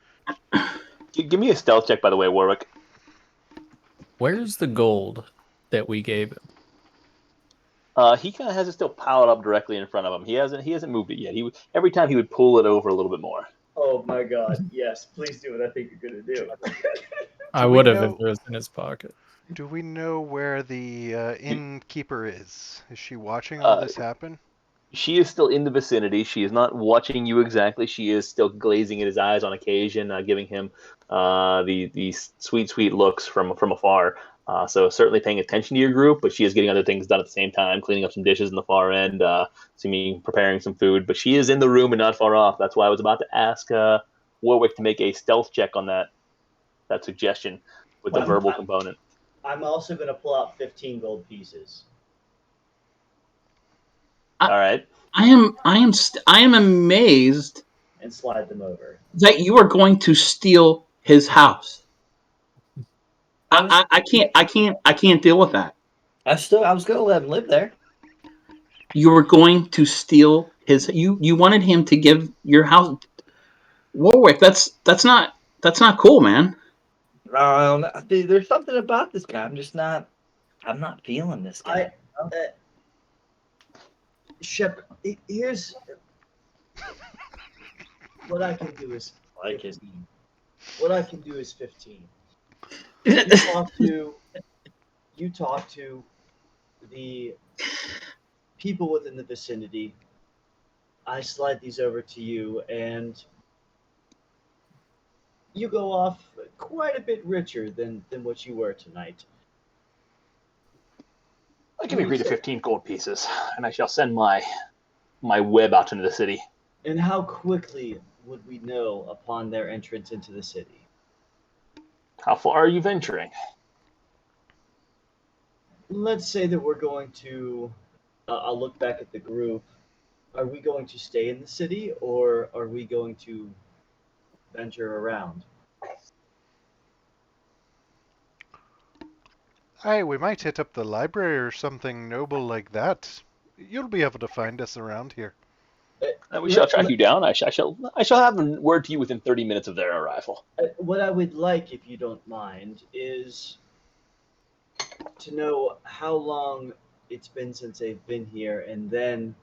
Give me a stealth check, by the way, Warwick. Where's the gold that we gave him? He kind of has it still piled up directly in front of him. He hasn't moved it yet. Every time he would pull it over a little bit more. Oh my God! Yes, please do what I think you're gonna do. I would have if it was in his pocket. Do we know where the innkeeper is? Is she watching all this happen? She is still in the vicinity. She is not watching you exactly. She is still glazing at his eyes on occasion, giving him these sweet looks from afar. So certainly paying attention to your group, but she is getting other things done at the same time, cleaning up some dishes in the far end, preparing some food. But she is in the room and not far off. That's why I was about to ask Warwick to make a stealth check on that suggestion with the verbal component. I'm also going to pull out 15 gold pieces. All right. I am amazed. And slide them over. That you are going to steal his house. I can't deal with that. I was going to let him live there. You were going to steal his. You wanted him to give your house. Warwick, that's not cool, man. There's something about this guy. I'm not feeling this guy. Shep, here's what I can do is 15. What I can do is 15. You talk to the people within the vicinity. I slide these over to you, and you go off quite a bit richer than what you were tonight. I can agree to 15 gold pieces, and I shall send my web out into the city. And how quickly would we know upon their entrance into the city? How far are you venturing? Let's say that we're going to... I'll look back at the group. Are we going to stay in the city, or are we going to venture around? Hey, we might hit up the library or something noble like that. You'll be able to find us around here. We shall track you down. I shall have a word to you within 30 minutes of their arrival. What I would like, if you don't mind, is to know how long it's been since they've been here, and then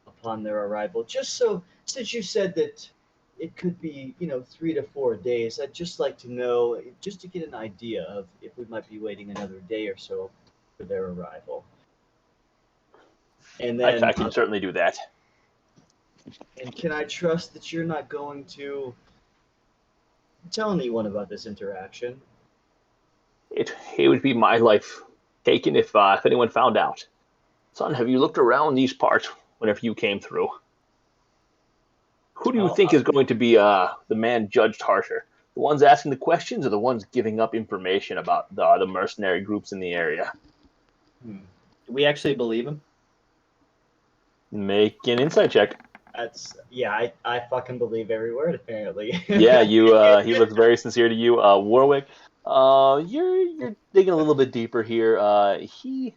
upon their arrival. Just so, since you said that it could be, 3 to 4 days, I'd just like to know, just to get an idea of if we might be waiting another day or so for their arrival. And then, I can certainly do that. and can I trust that you're not going to tell anyone about this interaction? It would be my life taken if anyone found out. Son, have you looked around these parts whenever you came through? Who do you think is going to be the man judged harsher? The ones asking the questions or the ones giving up information about the mercenary groups in the area? Do we actually believe him? Make an insight check. I fucking believe every word, apparently. Yeah, he looks very sincere to you. Warwick, you're digging a little bit deeper here. He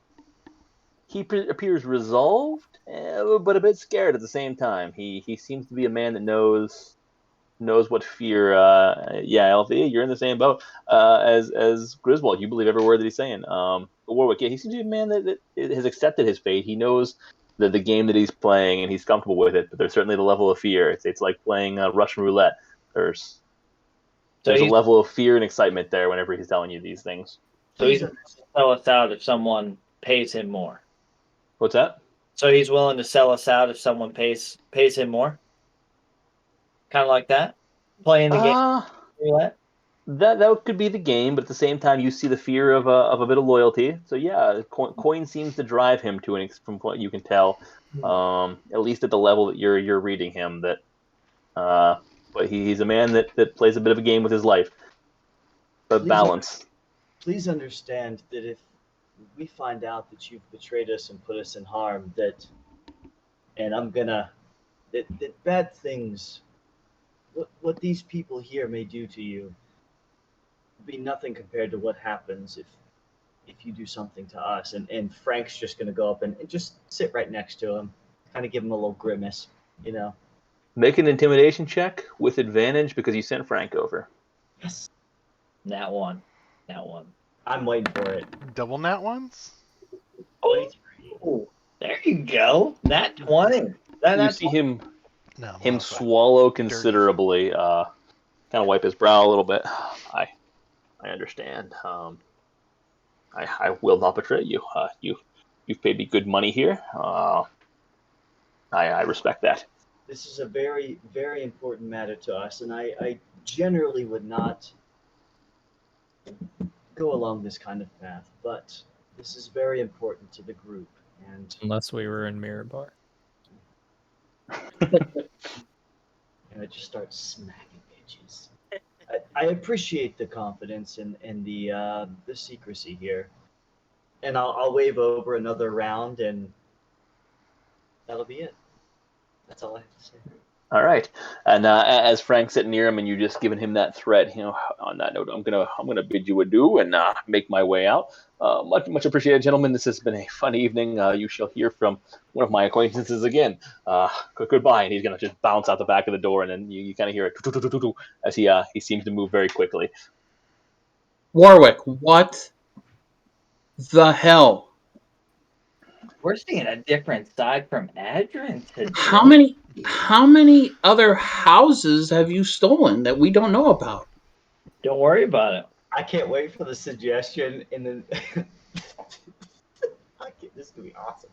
appears resolved, but a bit scared at the same time. He seems to be a man that knows what fear. Althea, you're in the same boat as Griswold. You believe every word that he's saying. But Warwick, he seems to be a man that has accepted his fate. He knows the game that he's playing, and he's comfortable with it. But there's certainly the level of fear. It's like playing Russian roulette. There's a level of fear and excitement there whenever he's telling you these things. So he's willing to sell us out if someone pays him more. What's that? So he's willing to sell us out if someone pays him more? Kind of like that? Playing the game roulette? That could be the game, but at the same time, you see the fear of a bit of loyalty. So yeah, coin seems to drive him from what you can tell, at least at the level that you're reading him. But he's a man that plays a bit of a game with his life, but balance. Please understand that if we find out that you've betrayed us and put us in harm, that bad things, what these people here may do to you, be nothing compared to what happens if you do something to us. And Frank's just going to go up and just sit right next to him, kind of give him a little grimace, Make an intimidation check with advantage because you sent Frank over. Yes. That one. I'm waiting for it. Double nat ones? Oh, there you go. That 20. You see him No, swallow considerably, kind of wipe his brow a little bit. I understand. I will not betray you. You've paid me good money here. I respect that. This is a very, very important matter to us, and I generally would not go along this kind of path, but this is very important to the group. And Unless we were in Mirror Bar. and I just start smacking bitches. I appreciate the confidence and the secrecy here, and I'll wave over another round, and that'll be it. That's all I have to say. All right, and as Frank's sitting near him, and you just giving him that threat, on that note, I'm gonna bid you adieu and make my way out. Much appreciated, gentlemen. This has been a fun evening. You shall hear from one of my acquaintances again. Goodbye, and he's gonna just bounce out the back of the door, and then you kind of hear it as he seems to move very quickly. Warwick, what the hell? We're seeing a different side from Adrian today. How many other houses have you stolen that we don't know about? Don't worry about it. I can't wait for the suggestion, and then this is gonna be awesome.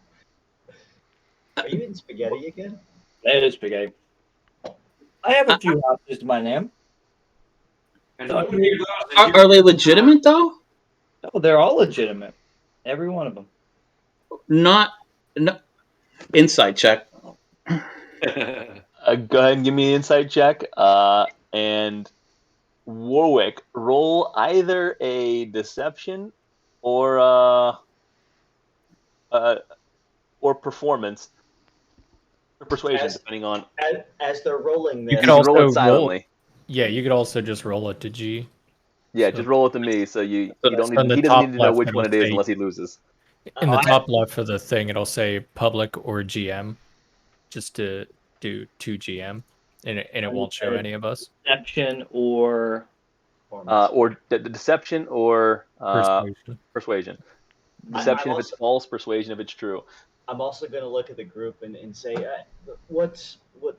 Are you eating spaghetti again? That is spaghetti. I have a few houses to my name. Are they legitimate though? Oh, they're all legitimate. Every one of them. No. Inside check. Go ahead and give me an insight check. And Warwick, roll either a deception or performance or persuasion, depending on. As they're rolling this, You can also roll it silently. You could also just roll it to G. Yeah, just roll it to me, so you don't on need. the He doesn't top need to know left, which it'll one it is say- unless he loses. In the top left of the thing, it'll say public or GM, just to do 2 GM, and it won't show any of us. Deception or Or deception or Persuasion. persuasion. Deception if it's false, persuasion if it's true. I'm also going to look at the group and say what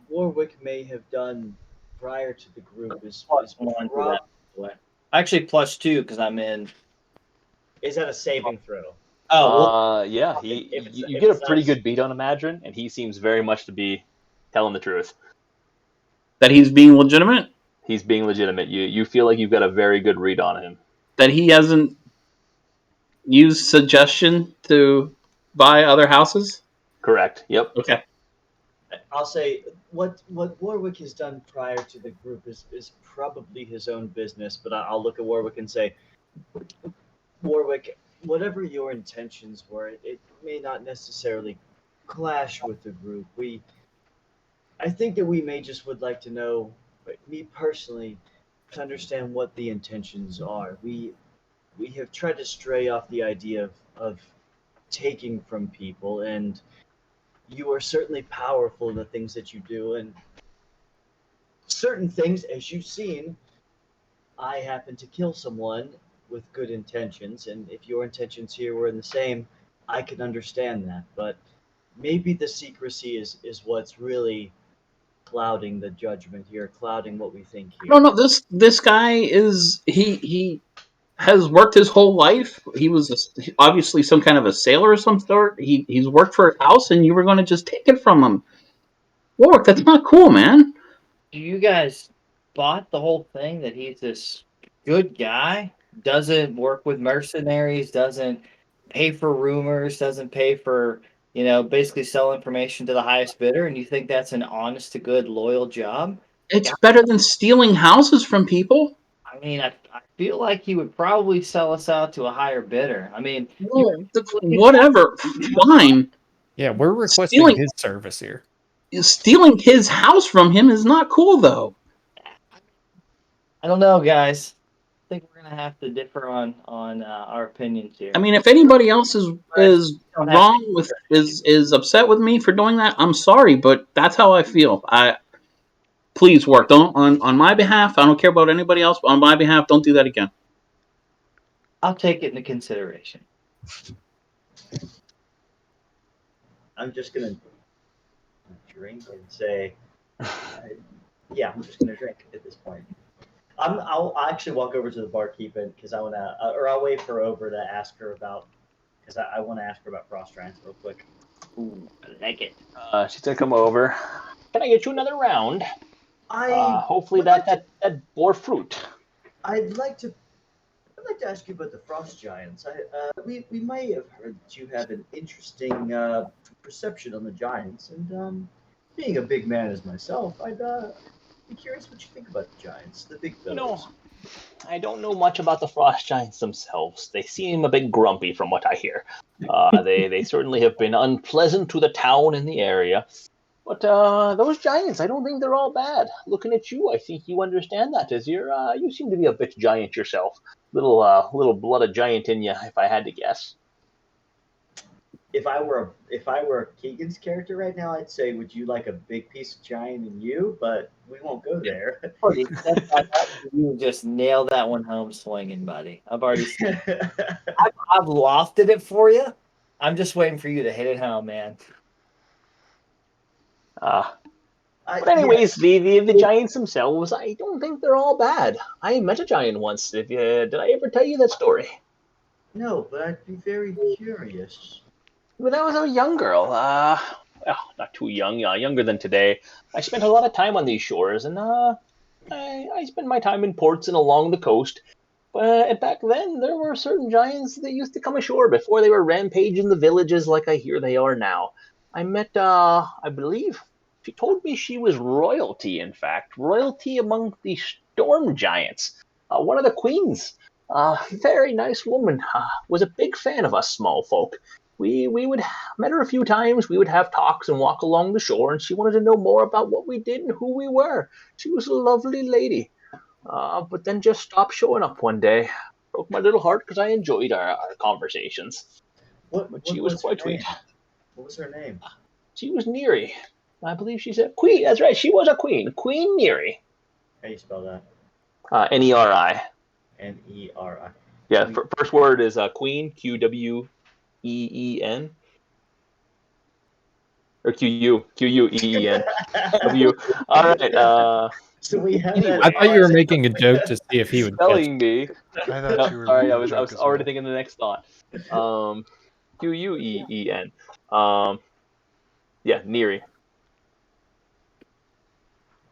Warwick may have done prior to the group is +1 to that. Actually, +2 because I'm in. Is that a saving throw? Oh, yeah. You get a pretty good beat on Imadrin, and he seems very much to be telling the truth. That he's being legitimate? He's being legitimate. You feel like you've got a very good read on him. That he hasn't used suggestion to buy other houses? Correct. Yep. Okay. I'll say what Warwick has done prior to the group is probably his own business, but I'll look at Warwick and say, Warwick, whatever your intentions were, it may not necessarily clash with the group. I think that we may just would like to know, me personally, to understand what the intentions are. We have tried to stray off the idea of taking from people, and you are certainly powerful in the things that you do, and certain things, as you've seen, I happen to kill someone with good intentions, and if your intentions here were the same, I can understand that, but maybe the secrecy is what's really clouding the judgment here, clouding what we think here. No, this guy is he has worked his whole life. He was obviously some kind of a sailor of some sort. He's worked for a house, and you were going to just take it from him. Warwick, that's not cool, man. Do you guys bought the whole thing that he's this good guy, doesn't work with mercenaries, doesn't pay for rumors, doesn't pay for, basically sell information to the highest bidder, and you think that's an honest to good, loyal job? It's better than stealing houses from people. I mean, I feel like he would probably sell us out to a higher bidder. I mean, whatever, fine. Yeah, we're requesting his service here. Stealing his house from him is not cool, though. I don't know, guys. I think we're gonna have to differ on our opinions here. I mean, if anybody else is wrong with is upset with me for doing that, I'm sorry, but that's how I feel. Please work. Don't on my behalf. I don't care about anybody else. But on my behalf, don't do that again. I'll take it into consideration. I'm just gonna drink and say, yeah, I'm just gonna drink at this point. I'll actually walk over to the barkeep because I wanna, or I'll wait for Over to ask her about, because I want to ask her about frost giants real quick. Ooh, I like it. She's gonna come over. Can I get you another round? Hopefully that bore fruit. I'd like to ask you about the frost giants. We may have heard that you have an interesting perception on the giants, and being a big man as myself, I'd be curious what you think about the giants, the big fellows. I don't know much about the frost giants themselves. They seem a bit grumpy from what I hear. They certainly have been unpleasant to the town and the area. But those giants, I don't think they're all bad. Looking at you, I think you understand that, as you seem to be a bit giant yourself. Little blood of giant in you, if I had to guess. If I were Keegan's character right now, I'd say, would you like a big piece of giant in you? But we won't go there. You just nailed that one home swinging, buddy. I've already seen it. I've lofted it for you. I'm just waiting for you to hit it home, man. But anyways, the giants themselves, I don't think they're all bad. I met a giant once. Did I ever tell you that story? No, but I'd be very curious. When I was a young girl, not too young, younger than today, I spent a lot of time on these shores, and I spent my time in ports and along the coast. But back then, there were certain giants that used to come ashore before they were rampaging the villages like I hear they are now. I met, I believe, she told me she was royalty, in fact. Royalty among the storm giants. One of the queens. Very nice woman. Was a big fan of us small folk. We would met her a few times. We would have talks and walk along the shore, and she wanted to know more about what we did and who we were. She was a lovely lady. But then just stopped showing up one day. Broke my little heart because I enjoyed our conversations. But she was quite sweet. What was her name? She was Neri. I believe she said queen. That's right. She was a queen. Queen Neri. How do you spell that? Neri. Neri. Yeah. First word is queen. QW. Q-U-E-E-N? Or Q-U-E-E-N. W. All right. So we have Anyway. that. I thought you were making a joke to see if he would catch. Spelling bee. I thought No, you were sorry, making I a was joke as already well. thinking the next thought. Q-U-E-E-N. Yeah, Neri.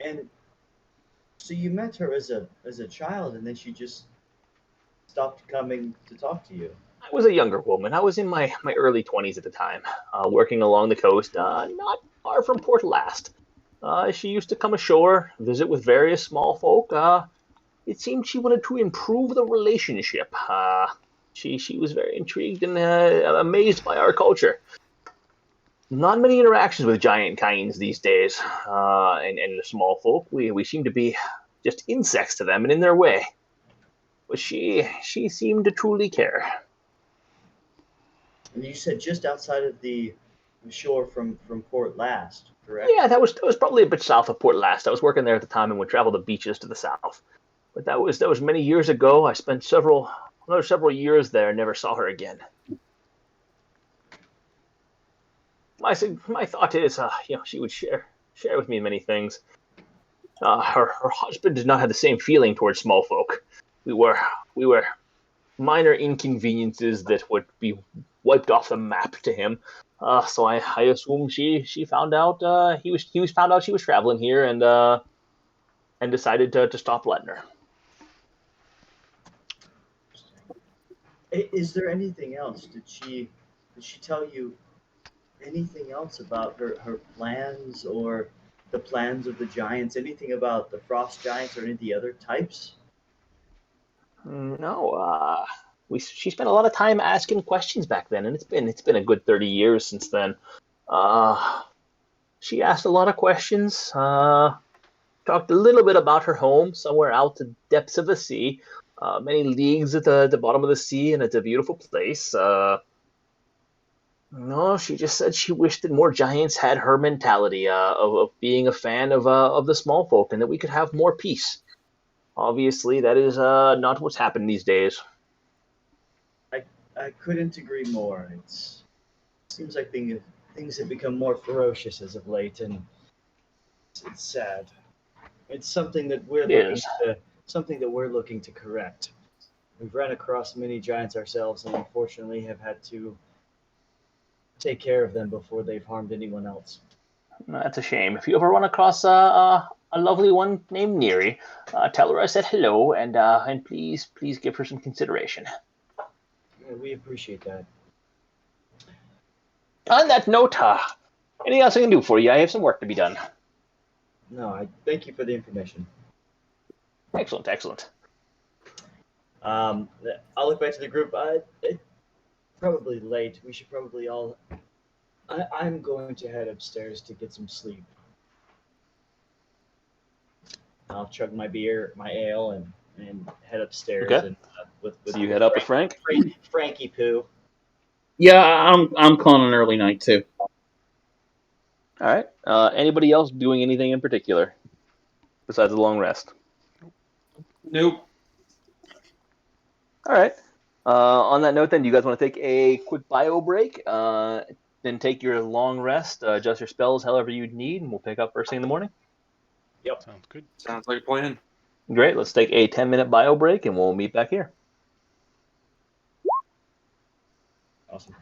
And so you met her as a child, and then she just stopped coming to talk to you. I was a younger woman. I was in my early 20s at the time, working along the coast, not far from Port Last. She used to come ashore, visit with various small folk. It seemed she wanted to improve the relationship. She was very intrigued and amazed by our culture. Not many interactions with giant kinds these days, and the small folk. We seem to be just insects to them and in their way. But she seemed to truly care. And you said just outside of the shore from Port Last, correct? Yeah, that was probably a bit south of Port Last. I was working there at the time and would travel the beaches to the south. But that was many years ago. I spent another several years there and never saw her again. My thought is, she would share with me many things. Her husband did not have the same feeling towards small folk. We were minor inconveniences that would be wiped off the map to him. So I assume she found out he found out she was traveling here and decided to stop letting her. Is there anything else? Did she tell you anything else about her plans or the plans of the giants? Anything about the frost giants or any of the other types? No, she spent a lot of time asking questions back then, and it's been a good 30 years since then. She asked a lot of questions. Talked a little bit about her home, somewhere out the depths of the sea, many leagues at the bottom of the sea, and it's a beautiful place. No, she just said she wished that more giants had her mentality of being a fan of the small folk, and that we could have more peace. Obviously, that is not what's happened these days. I couldn't agree more. It seems like things have become more ferocious as of late, and it's sad. It's something that we're looking to correct. We've run across many giants ourselves, and unfortunately have had to take care of them before they've harmed anyone else. That's a shame. If you ever run across a lovely one named Neri, tell her I said hello, and please give her some consideration. Yeah, we appreciate that. On that note, anything else I can do for you? I have some work to be done. No, I thank you for the information. Excellent. I'll look back to the group. It's probably late. We should probably all. I'm going to head upstairs to get some sleep. I'll chug my beer, my ale, and head upstairs. Okay. And with So you head up with Frank? Frankie Poo. Yeah, I'm calling an early night too. All right. Anybody else doing anything in particular besides a long rest? Nope. All right. On that note, then, do you guys want to take a quick bio break? Then take your long rest, adjust your spells however you need, and we'll pick up first thing in the morning. Yep. Sounds good. Sounds like a plan. Great. Let's take a 10-minute bio break, and we'll meet back here. Awesome.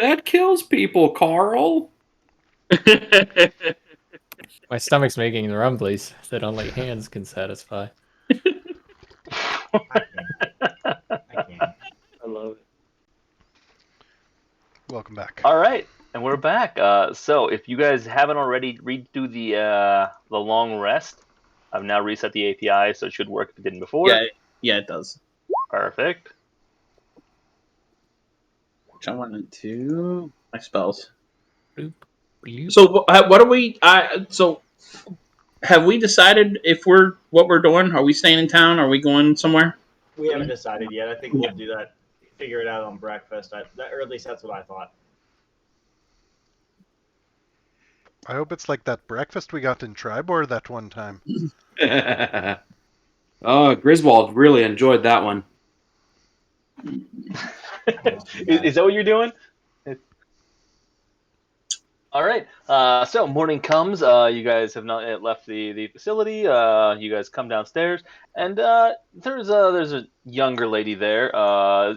That kills people, Carl. My stomach's making the rumblies that only hands can satisfy. I can't. I love it. Welcome back. All right, and we're back. So if you guys haven't already, read through the long rest. I've now reset the API, so it should work if it didn't before. Yeah, it does. Perfect. Which I went into my spells. Bloop, bloop. So what are we? So have we decided if what we're doing? Are we staying in town? Are we going somewhere? We haven't decided yet. I think we'll do that. Figure it out on breakfast. Or at least that's what I thought. I hope it's like that breakfast we got in Tribor that one time. Oh, Griswold really enjoyed that one. Is that what you're doing? All right. So morning comes. You guys have not yet left the facility. You guys come downstairs, and there's a younger lady there.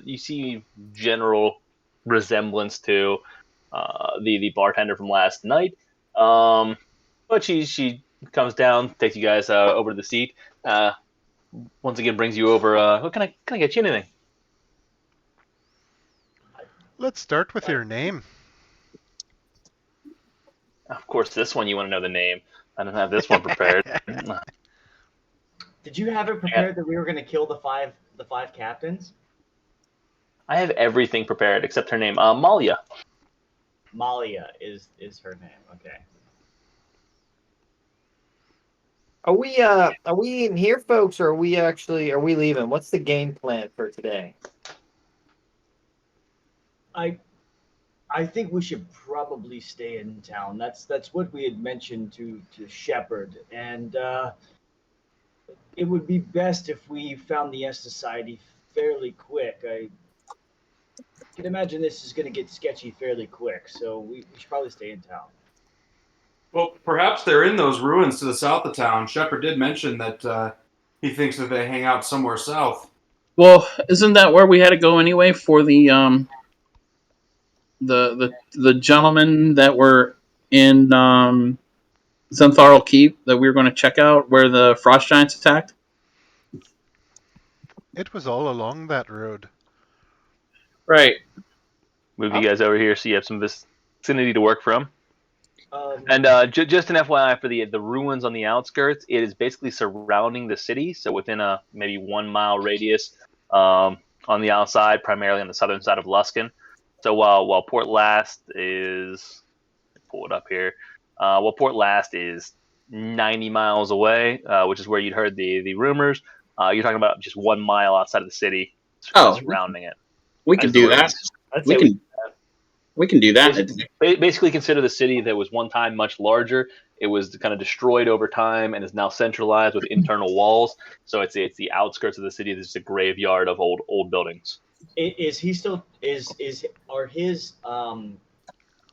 You see general resemblance to the bartender from last night. But she comes down, takes you guys over to the seat. Once again, brings you over. What can I get you anything? Let's start with your name. Of course, this one you want to know the name. I don't have this one prepared. Did you have it prepared that we were going to kill the five captains? I have everything prepared except her name. Malia. Malia is her name. Okay. Are we in here, folks, or are we leaving? What's the game plan for today? I think we should probably stay in town. That's what we had mentioned to Shepard, and it would be best if we found the S Society fairly quick. I can imagine this is going to get sketchy fairly quick, so we should probably stay in town. Well, perhaps they're in those ruins to the south of town. Shepard did mention that he thinks that they hang out somewhere south. Well, isn't that where we had to go anyway for the gentlemen that were in Zentharl Keep that we were going to check out where the frost giants attacked? It was all along that road. Right. Move you guys over here so you have some vicinity to work from. And just an FYI for the ruins on the outskirts, it is basically surrounding the city, so within a maybe 1 mile radius on the outside, primarily on the southern side of Luskin. So while Port Last is, pull it up here, while Port Last is 90 miles away, which is where you'd heard the rumors, you're talking about just 1 mile outside of the city surrounding it. We can do that. We can do that. Basically, consider the city that was one time much larger. It was kind of destroyed over time and is now centralized with internal walls. So it's the outskirts of the city. This is a graveyard of old buildings. Is he still are his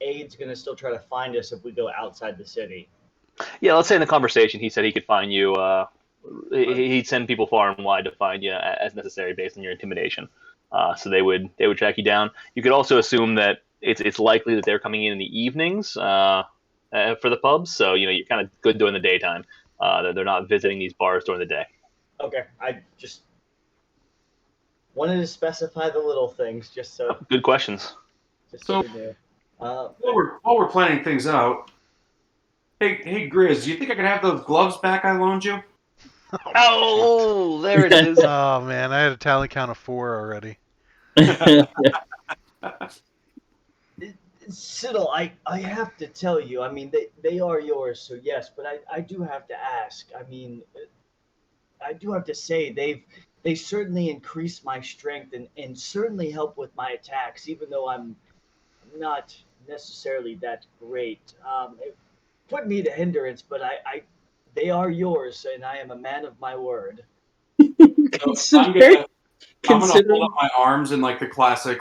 aides going to still try to find us if we go outside the city? Yeah, let's say in the conversation he said he could find you. He'd send people far and wide to find you as necessary based on your intimidation. So they would track you down. You could also assume that it's likely that they're coming in the evenings for the pubs. So you're kind of good during the daytime. They're not visiting these bars during the day. Okay, I just wanted to specify the little things just so. Good questions. Just so we knew. While we're planning things out, hey Grizz, do you think I could have those gloves back I loaned you? Oh, there it is. Oh man, I had a tally count of 4 already. Siddle, I have to tell you, I mean, they are yours, so yes, but I do have to ask. I mean, I do have to say they certainly increase my strength and certainly help with my attacks, even though I'm not necessarily that great. It put me to hindrance, but they are yours, and I am a man of my word. So I'm gonna hold up my arms in like the classic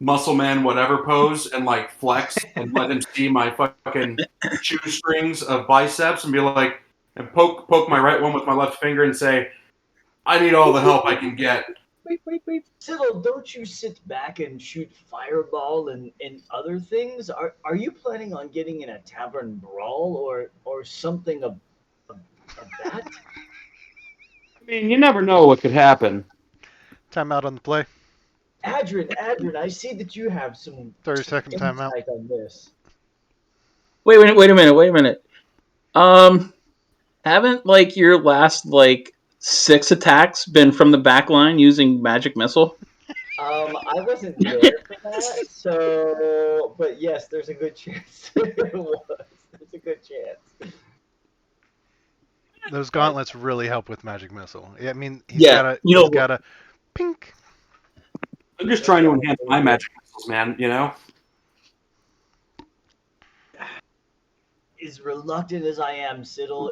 muscle man whatever pose and like flex and let him see my fucking shoestrings of biceps and be like, and poke my right one with my left finger and say, I need all the help I can get. Siddle, don't you sit back and shoot fireball and other things? Are you planning on getting in a tavern brawl or something of that? I mean, you never know what could happen. Time out on the play. Adrian, I see that you have some 30-second timeout. insight on this. Wait a minute. Haven't like your last like 6 attacks been from the back line using magic missile? I wasn't there for that, so but yes, there's a good chance it was. There's a good chance. Those gauntlets really help with magic missile. I mean, he's Yeah, got a pink. I'm just trying to enhance my magic missiles, man. You know. As reluctant as I am, Siddle,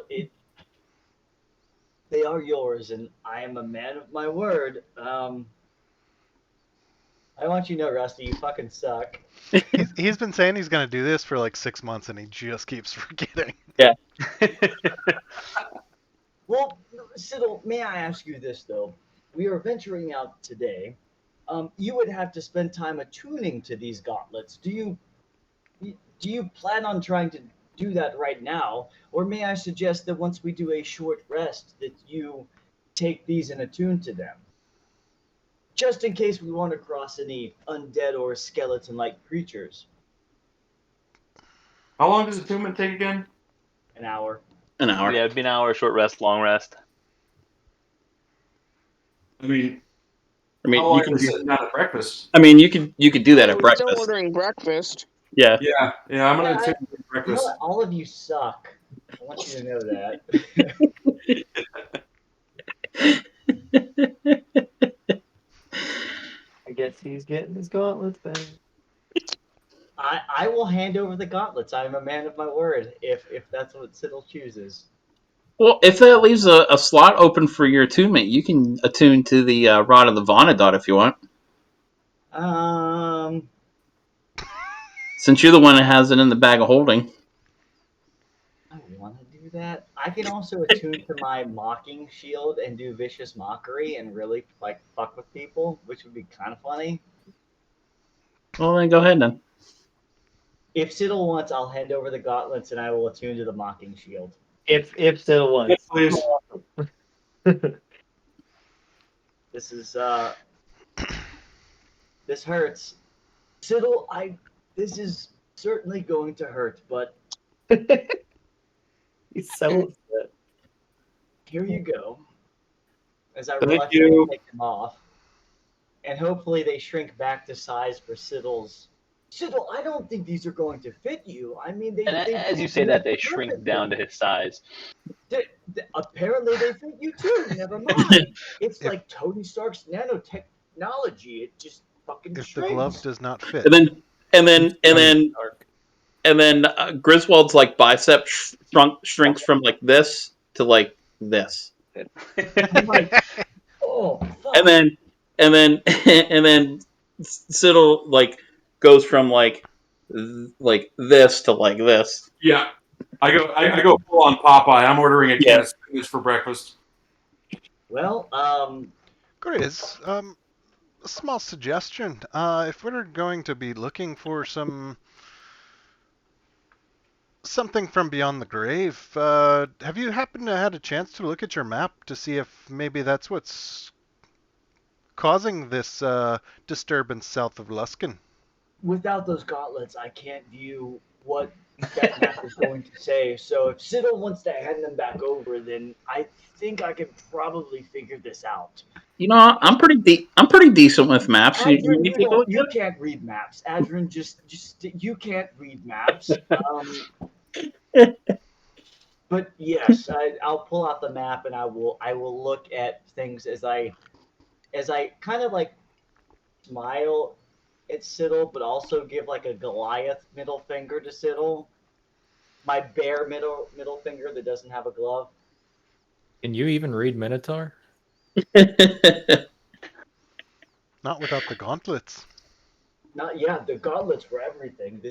they are yours, and I am a man of my word. I want you to know, Rusty, you fucking suck. He's been saying he's going to do this for like 6 months, and he just keeps forgetting. Yeah. Well, Siddle, may I ask you this, though? We are venturing out today. You would have to spend time attuning to these gauntlets. Do you plan on trying to do that right now? Or may I suggest that once we do a short rest, that you take these and attune to them? Just in case we run across any undead or skeleton-like creatures. How long does attunement take again? An hour. An hour. Yeah, it'd be an hour, short rest, long rest. I mean, I mean, how long you can. is it not at breakfast? I mean, you could do that at We're still breakfast. ordering breakfast. Yeah. Yeah, I'm gonna attune at You know breakfast. what? All of you suck. I want you to know that. I guess he's getting his gauntlets back. I will hand over the gauntlets. I am a man of my word. If that's what Siddle chooses. Well, if that leaves a slot open for your attunement, you can attune to the Rod of the Vonadot if you want. Since you're the one that has it in the bag of holding. I want to do that. I can also attune to my mocking shield and do vicious mockery and really like fuck with people, which would be kind of funny. Well, then go ahead then. If Siddle wants, I'll hand over the gauntlets and I will attune to the mocking shield. If still once. Yes, please. This is this hurts. Siddle, this is certainly going to hurt, but He's so upset. here you go. As I Thank reluctantly you. take them off. And hopefully they shrink back to size for Siddle's. Siddle, I don't think these are going to fit you. I mean, they As you say that, they shrink down to his size. Apparently they fit you too. Never mind. It's like Tony Stark's nanotechnology. It just fucking If the shrinks. glove does not fit. And then Griswold's like bicep shrinks from like this to like this. I'm like, oh, fuck. And then Siddle like goes from like this to like this. Yeah, I go full on Popeye. I'm ordering a can of spinach for breakfast. Well, Grizz, a small suggestion. If we're going to be looking for something from beyond the grave, have you happened to had a chance to look at your map to see if maybe that's what's causing this disturbance south of Luskin? without those gauntlets, I can't view what that map is going to say. So if Siddle wants to hand them back over, then I think I can probably figure this out. You know, I'm pretty decent with maps. Adrian, you can't read maps. Adrian, just you can't read maps. But yes, I'll pull out the map and I will look at things as I kind of like smile at Siddle, but also give like a Goliath middle finger to Siddle. My bare middle finger that doesn't have a glove. Can you even read Minotaur? Not without the gauntlets. The gauntlets for everything.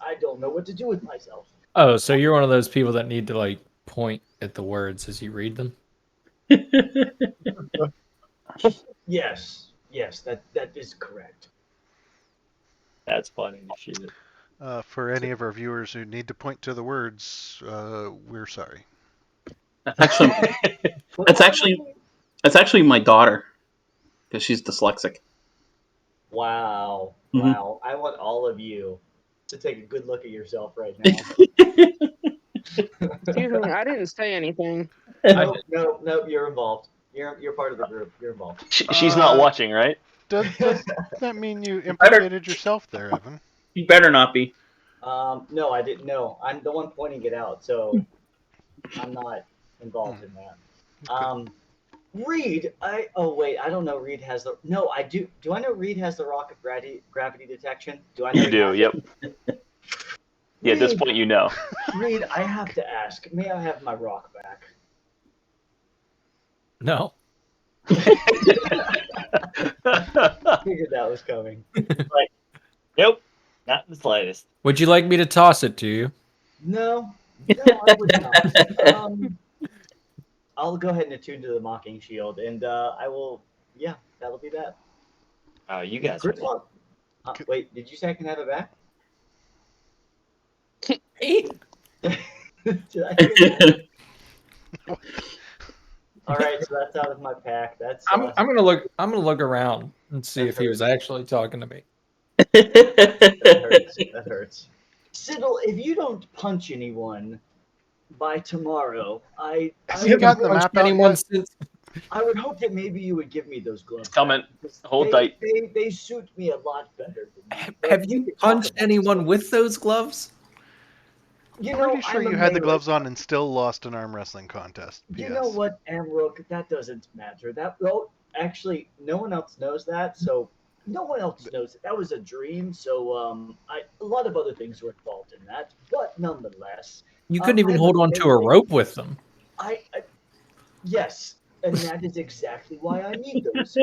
I don't know what to do with myself. Oh, so you're one of those people that need to like point at the words as you read them? Yes. Yes, that is correct. That's funny. Shit. For any of our viewers who need to point to the words, we're sorry. Actually, that's actually my daughter, because she's dyslexic. Wow. Mhm. Wow. I want all of you to take a good look at yourself right now. Excuse me, I didn't say anything. No, you're involved. You're part of the group. You're involved. She's not watching, right? Does that mean you implicated yourself there, Evan? You better not be. No, I didn't. No, I'm the one pointing it out, so I'm not involved in that. Reed, oh wait, I don't know. Reed has the no. I do. Do I know Reed has the rock of gravity detection? Do I know? You do. Yep. Yeah, at this point, you know. Reed, I have to ask. May I have my rock back? No. I figured that was coming. Like, nope, not the slightest. Would you like me to toss it to you? No, I would not. I'll go ahead and attune to the mocking shield, and I will. Yeah, that'll be that. Oh, you guys. Griswold. Wait, did you say I can have it back? Did I hear that? All right, so that's out of my pack. That's. I'm gonna look around and see if he was actually talking to me. That hurts. Siddle, if you don't punch anyone by tomorrow, I You got the map out anyone yet? since I would hope that maybe you would give me those gloves. Coming. Because Hold tight. They suit me a lot better. Than have you punched anyone with those gloves? You know, Pretty sure I'm a you had the melee gloves on and still lost an arm wrestling contest. You P.S. know what, Amrook? That doesn't matter. Well, actually, no one else knows that, so no one else knows it. That was a dream, so a lot of other things were involved in that, but nonetheless, You couldn't even I hold would on to a rope with them. Yes, and that is exactly why I need those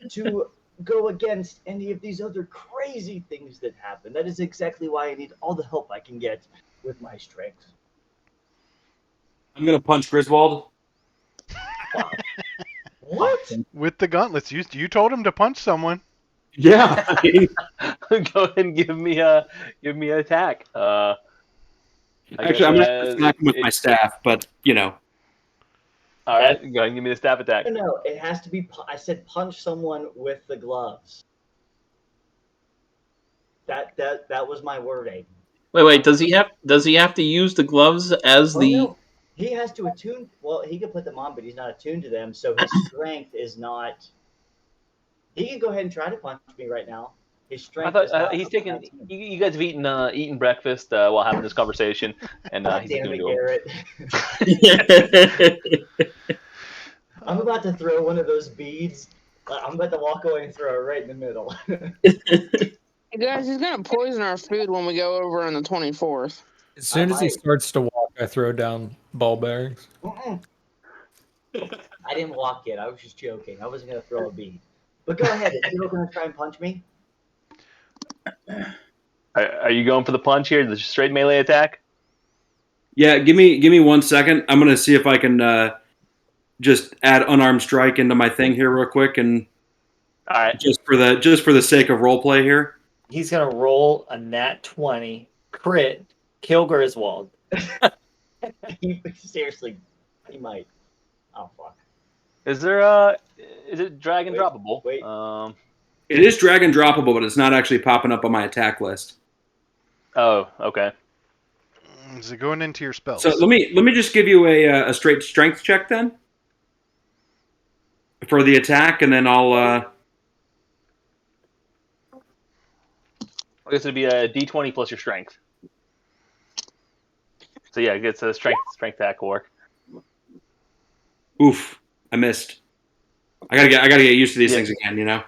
to go against any of these other crazy things that happen. That is exactly why I need all the help I can get with my strength. I'm gonna punch Griswold. What? With the gauntlets, you told him to punch someone. Yeah. Go ahead and give me an attack. Actually, I'm gonna smack him with my staff, but you know. All right, go ahead and give me the staff attack. No, it has to be. I said punch someone with the gloves. That was my wording. Wait. Does he have to use the gloves as the? No. He has to attune. Well, he can put them on, but he's not attuned to them, so his strength is not. He can go ahead and try to punch me right now. His strength. I is thought not he's up taking. to 19. You guys have eaten breakfast while having this conversation, and God he's damn doing it, Garrett. I'm about to throw one of those beads. I'm about to walk away and throw it right in the middle. Hey guys, he's gonna poison our food when we go over on the 24th. As soon as he might. starts to walk, I throw down ball bearings. I didn't walk yet. I was just joking. I wasn't gonna throw a bead. But go ahead. Is you gonna try and punch me? Are you going for the punch here? The straight melee attack? Yeah, give me 1 second. I'm gonna see if I can just add unarmed strike into my thing here real quick, and all right, just for the sake of role play here. He's gonna roll a nat 20 crit, kill Griswold. Seriously, he might. Oh fuck. Is it drag and droppable? Wait. It is drag and droppable, but it's not actually popping up on my attack list. Oh, okay. Is it going into your spells? So let me just give you a straight strength check then for the attack, and then I'll. I guess it'd be a D20 plus your strength. So yeah, it gets a strength attack work. Oof! I missed. I gotta get used to these things again. You know.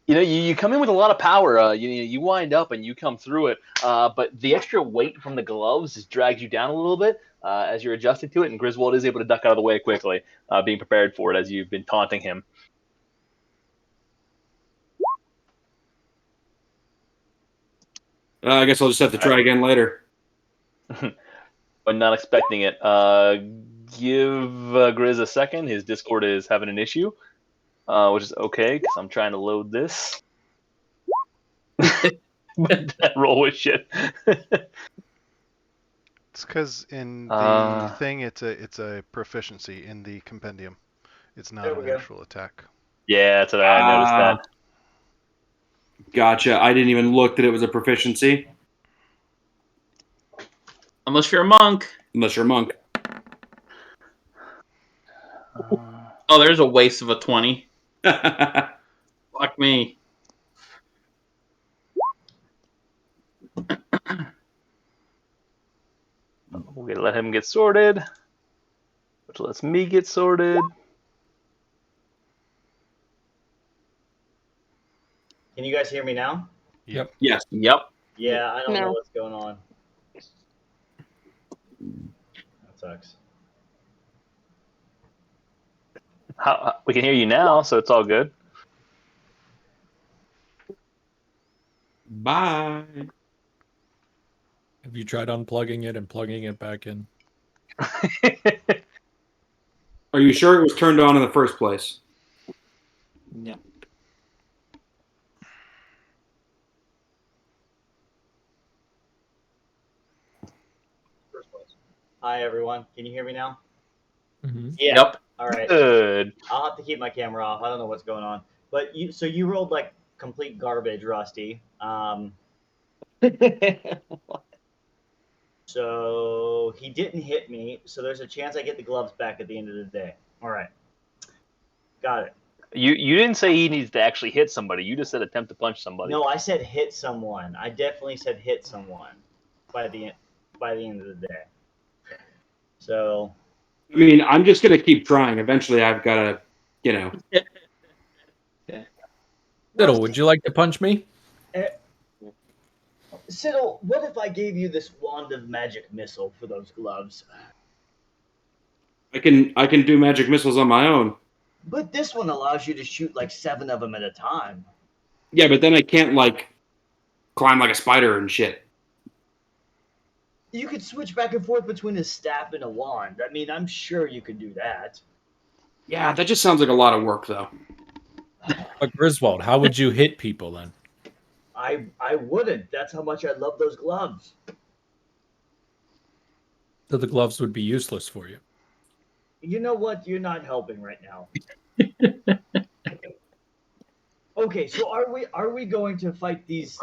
You know, you come in with a lot of power. You wind up and you come through it. But the extra weight from the gloves just drags you down a little bit as you're adjusting to it. And Griswold is able to duck out of the way quickly, being prepared for it as you've been taunting him. I guess I'll just have to try again later. But not expecting it. Give Grizz a second. His Discord is having an issue. which is okay because I'm trying to load this. But that roll was shit. It's because in the thing, it's a proficiency in the compendium. It's not There an we go. actual attack. Yeah, that's what I noticed that. Gotcha. I didn't even look that it was a proficiency. Unless you're a monk. Unless you're a monk. Oh, there's a waste of a 20. Fuck me. We're gonna let him get sorted, which lets me get sorted. Can you guys hear me now? Yep. Yes. Yep. Yeah, I don't know No. what's going on. That sucks. We can hear you now, so it's all good. Bye. Have you tried unplugging it and plugging it back in? Are you sure it was turned on in the first place? Yeah. Hi, everyone. Can you hear me now? Mm-hmm. Yeah. Yep. All right. Good. I'll have to keep my camera off. I don't know what's going on. But you rolled like complete garbage, Rusty. So he didn't hit me. So there's a chance I get the gloves back at the end of the day. All right. Got it. You didn't say he needs to actually hit somebody. You just said attempt to punch somebody. No, I said hit someone. I definitely said hit someone by the end of the day. So I mean, I'm just gonna keep trying. Eventually, I've got to, you know. Fiddle, would you like to punch me? Siddle, what if I gave you this wand of magic missile for those gloves? I can do magic missiles on my own. But this one allows you to shoot like 7 of them at a time. Yeah, but then I can't like climb like a spider and shit. You could switch back and forth between a staff and a wand. I mean, I'm sure you could do that. Yeah, that just sounds like a lot of work, though. But Griswold, how would you hit people then? I wouldn't. That's how much I love those gloves. So the gloves would be useless for you. You know what? You're not helping right now. Okay, so are we going to fight these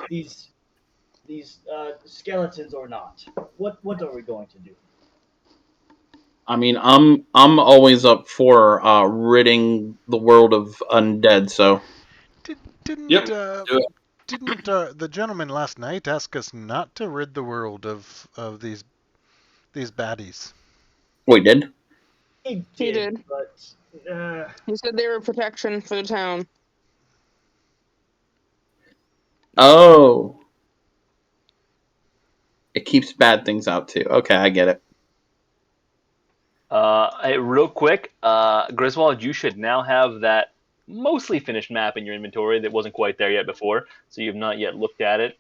skeletons or not? What are we going to do? I mean, I'm always up for ridding the world of undead. So Didn't Yep. Do it. didn't the gentleman last night ask us not to rid the world of these baddies? we did. He He did, did. but He said they were protection for the town. Oh, it keeps bad things out too. Okay, I get it. Real quick, Griswold, you should now have that mostly finished map in your inventory that wasn't quite there yet before, so you've not yet looked at it.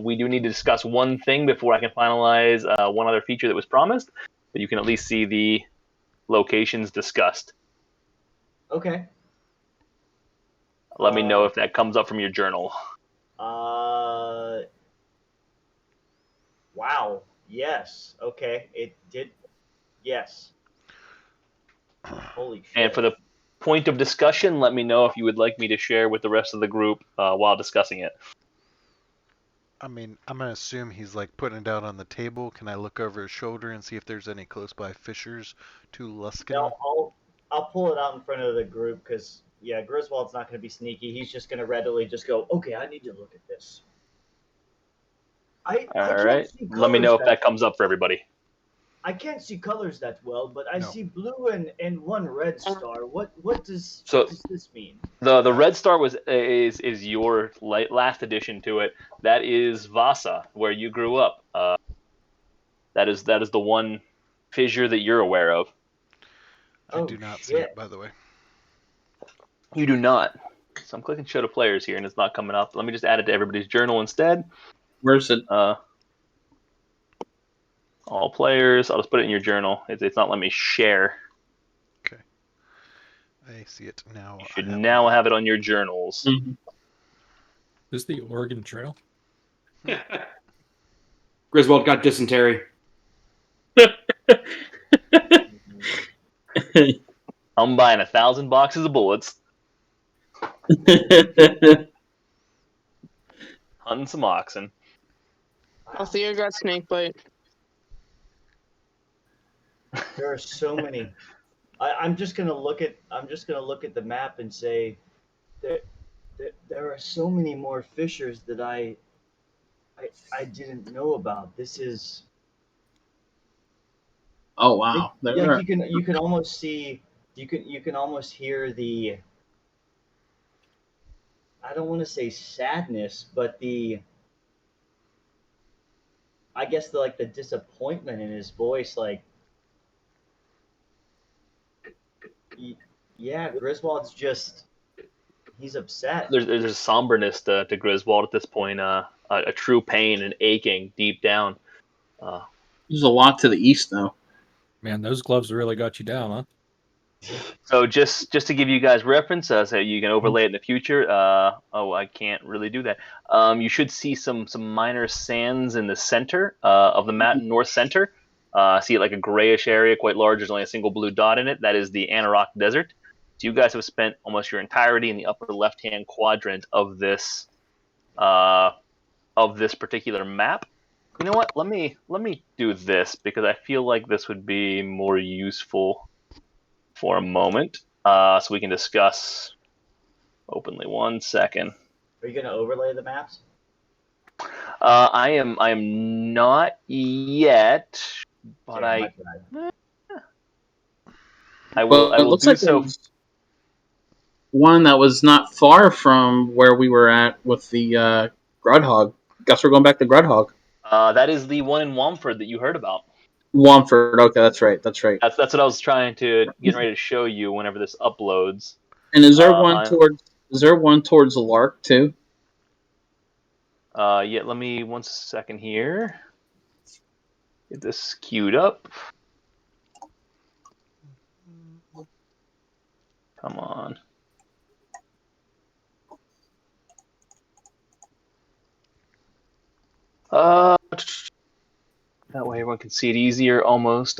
We do need to discuss one thing before I can finalize one other feature that was promised, but you can at least see the locations discussed. okay. Let me know if that comes up from your journal. Wow. Yes. Okay. It did. Yes. Holy shit. And for the point of discussion, let me know if you would like me to share with the rest of the group while discussing it. I mean, I'm gonna assume he's like putting it out on the table. Can I look over his shoulder and see if there's any close by fissures to Luskin? No, I'll pull it out in front of the group because yeah, Griswold's not going to be sneaky. He's just going to readily just go. Okay, I need to look at this. I All can't right. see Let me know if colors that comes up for everybody. I can't see colors that well, but I No. see blue and one red star. What does this mean? The red star is your last addition to it. That is Vasa, where you grew up. That is the one fissure that you're aware of. I Oh, do not see shit. it, by the way. You do not. So I'm clicking show to players here, and it's not coming up. Let me just add it to everybody's journal instead. Where's it? All players. I'll just put it in your journal. It's not letting me share. Okay. I see it now. You should now have it on your journals. Mhm. This is the Oregon Trail. Griswold got dysentery. I'm buying 1,000 boxes of bullets, hunting some oxen. Althea got snake bite. There are so many. I'm just gonna look at the map and say that there are so many more fissures that I didn't know about. This is Oh wow! like There are- you can almost see you can almost hear the, I don't want to say sadness, but I guess the disappointment in his voice, like, yeah, Griswold's just, he's upset. There's a somberness to Griswold at this point, a true pain and aching deep down. There's a lot to the east, though. Man, those gloves really got you down, huh? So just to give you guys reference, so you can overlay it in the future. I can't really do that. You should see some minor sands in the center of the map, north center. See it like a grayish area, quite large. There's only a single blue dot in it. That is the Anarok Desert. So you guys have spent almost your entirety in the upper left-hand quadrant of this particular map. You know what? Let me do this because I feel like this would be more useful for a moment, so we can discuss openly. 1 second. Are you gonna overlay the maps? I am not yet, but Sorry, I my bad. will. Well, I it will looks do like so. there's one that was not far from where we were at with the Grudhog. Guess we're going back to Grudhog. That is the one in Wamford that you heard about. Wamford. Okay, that's right. That's right. That's what I was trying to get ready to show you whenever this uploads. And is there I'm- is there one towards Lark too? Yeah, let me 1 second here. Get this queued up. Come on. That way everyone can see it easier. Almost.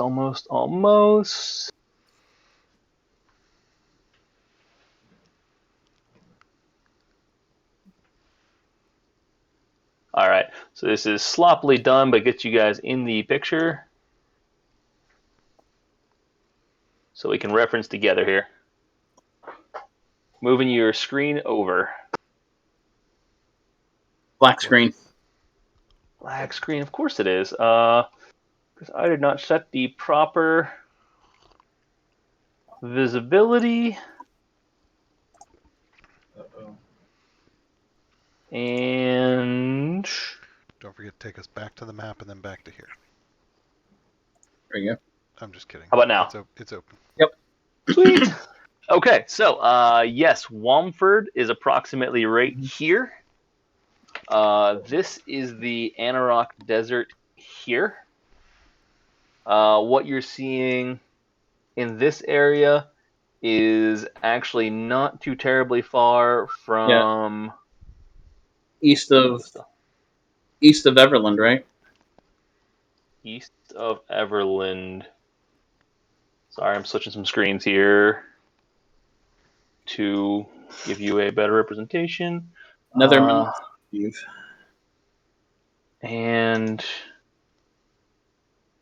All right, so this is sloppily done, but gets you guys in the picture so we can reference together here. Moving your screen over. Black screen. Black screen, of course it is. Because I did not set the proper visibility. Uh-oh. And Don't forget to take us back to the map and then back to here. There you go. I'm just kidding. How about now? It's open. sweet. Okay, so yes, Wamford is approximately right here. This is the Anarok Desert here. What you're seeing in this area is actually not too terribly far from East of Everland, right? east of Everland. Sorry, I'm switching some screens here to give you a better representation. Another Phive. And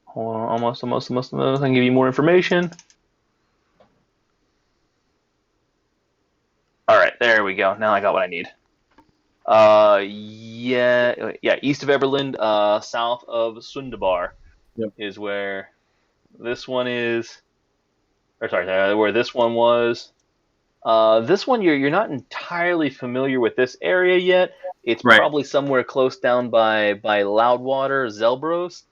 hold on, almost. I can give you more information. All right, there we go. Now I got what I need. Yeah, east of Everland, south of Sundabar, is where this one is. Or sorry, where this one was. This one you're not entirely familiar with this area yet. It's probably somewhere close down by Loudwater, Zelbros.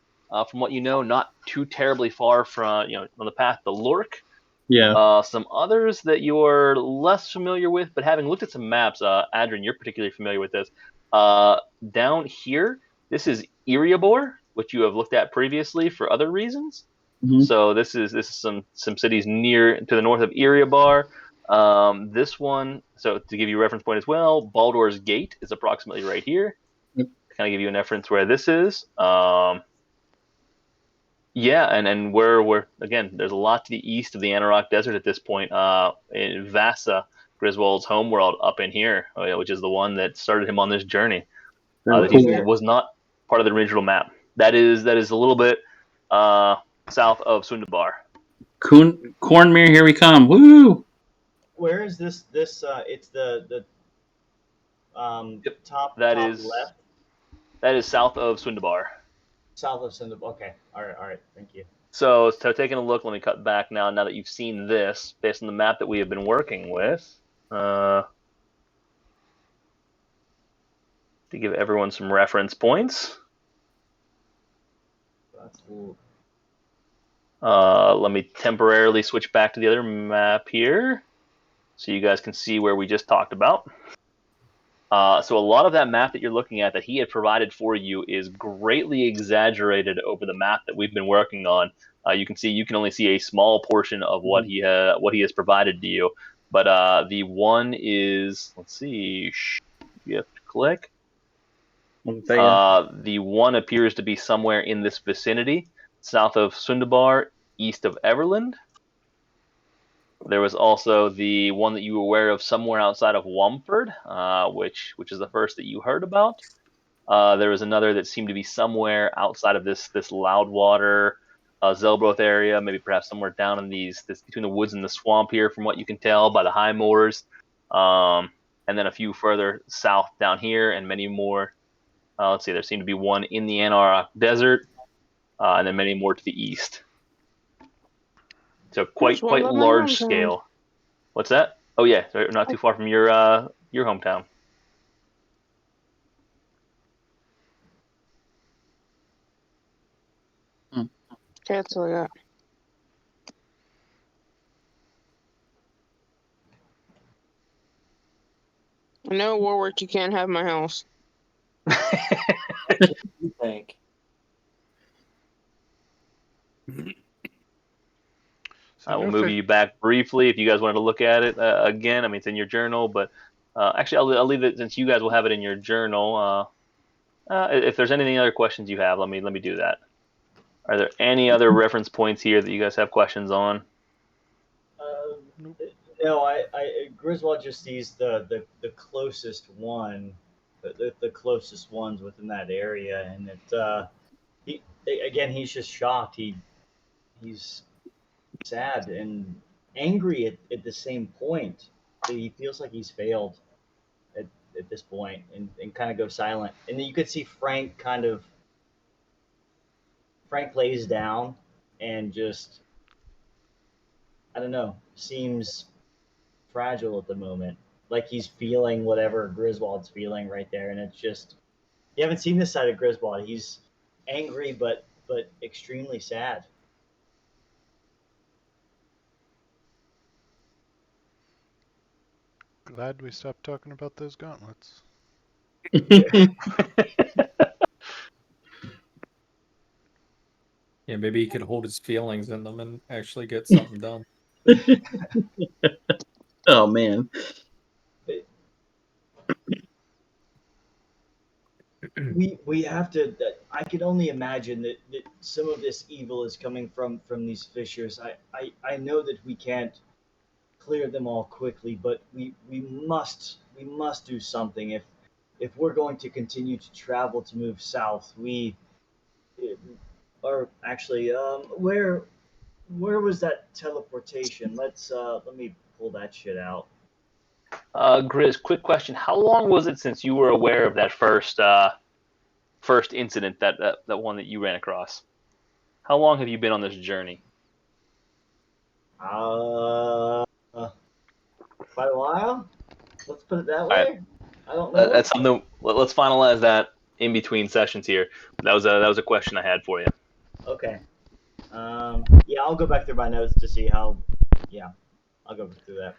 From what you know, not too terribly far from on the path to Lork. Yeah. Some others that you're less familiar with, but having looked at some maps, Adrian, you're particularly familiar with this. Down here, this is Iriabor, which you have looked at previously for other reasons. Mm-hmm. So this is some cities near to the north of Iriabar. This one, so to give you a reference point as well, Baldur's Gate is approximately right here. Yep. Kind of give you a reference where this is. Yeah, and we're again, there's a lot to the east of the Anarok Desert at this point. In Vasa, Griswold's homeworld up in here, which is the one that started him on this journey. Very That he cool. was not part of the original map. That is a little bit south of Sundabar. Cornmere, here we come. Woo! Where is this? It's the Yep. top That top is- left, That is south of Sundabar. south of Cinder. Okay, all right. Thank you. So taking a look, let me cut back now that you've seen this, based on the map that we have been working with. To give everyone some reference points. That's cool. Let me temporarily switch back to the other map here, so you guys can see where we just talked about. So a lot of that map that you're looking at that he had provided for you is greatly exaggerated over the map that we've been working on. You can only see a small portion of what he has provided to you. But the one is, let's see, you have to click. The one appears to be somewhere in this vicinity, south of Sundabar, east of Everland. There was also the one that you were aware of somewhere outside of Womford, which is the first that you heard about. There was another that seemed to be somewhere outside of this Loudwater, Zelbroth area, maybe perhaps somewhere down in this between the woods and the swamp here, from what you can tell by the high moors. And then a few further south down here, and many more. Let's see, there seemed to be one in the Anarok Desert, and then many more to the east. So quite large scale. What's that? Oh yeah, so not too far from your hometown. Okay, that's all I got. No, Warwick, you can't have my house. You think? So I will no move you back briefly if you guys wanted to look at it again. I mean, it's in your journal, but actually, I'll leave it since you guys will have it in your journal. If there's any other questions you have, let me do that. Are there any other reference points here that you guys have questions on? No, I Griswold just sees the closest one, the closest ones within that area, and he's just shocked. He's sad and angry at the same point. He feels like he's failed at this point, and kind of goes silent. And then you could see Frank lays down and just, I don't know, seems fragile at the moment. Like he's feeling whatever Griswold's feeling right there, and it's just, you haven't seen this side of Griswold. He's angry but extremely sad. Glad we stopped talking about those gauntlets. Yeah, maybe he could hold his feelings in them and actually get something done. Oh man. We have to. I can only imagine that some of this evil is coming from these fissures. I know that we can't clear them all quickly, but we must do something if we're going to continue to travel to move south. We are actually where was that teleportation? Let me pull that shit out. Grizz, quick question: how long was it since you were aware of that first incident, that one that you ran across? How long have you been on this journey? Quite a while. Let's put it that way. Right. I don't know. That's something. Let's finalize that in between sessions here. That was a question I had for you. Okay. Yeah, I'll go back through my notes to see how. Yeah, I'll go through that.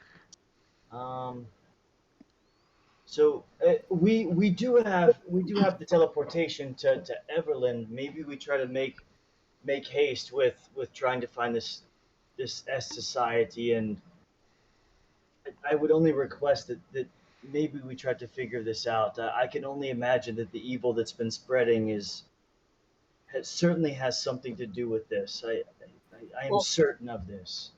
So we do have the teleportation to Everland. Maybe we try to make haste with trying to find this S Society, and I would only request that maybe we try to figure this out. I can only imagine that the evil that's been spreading certainly has something to do with this. I am Well, certain of this.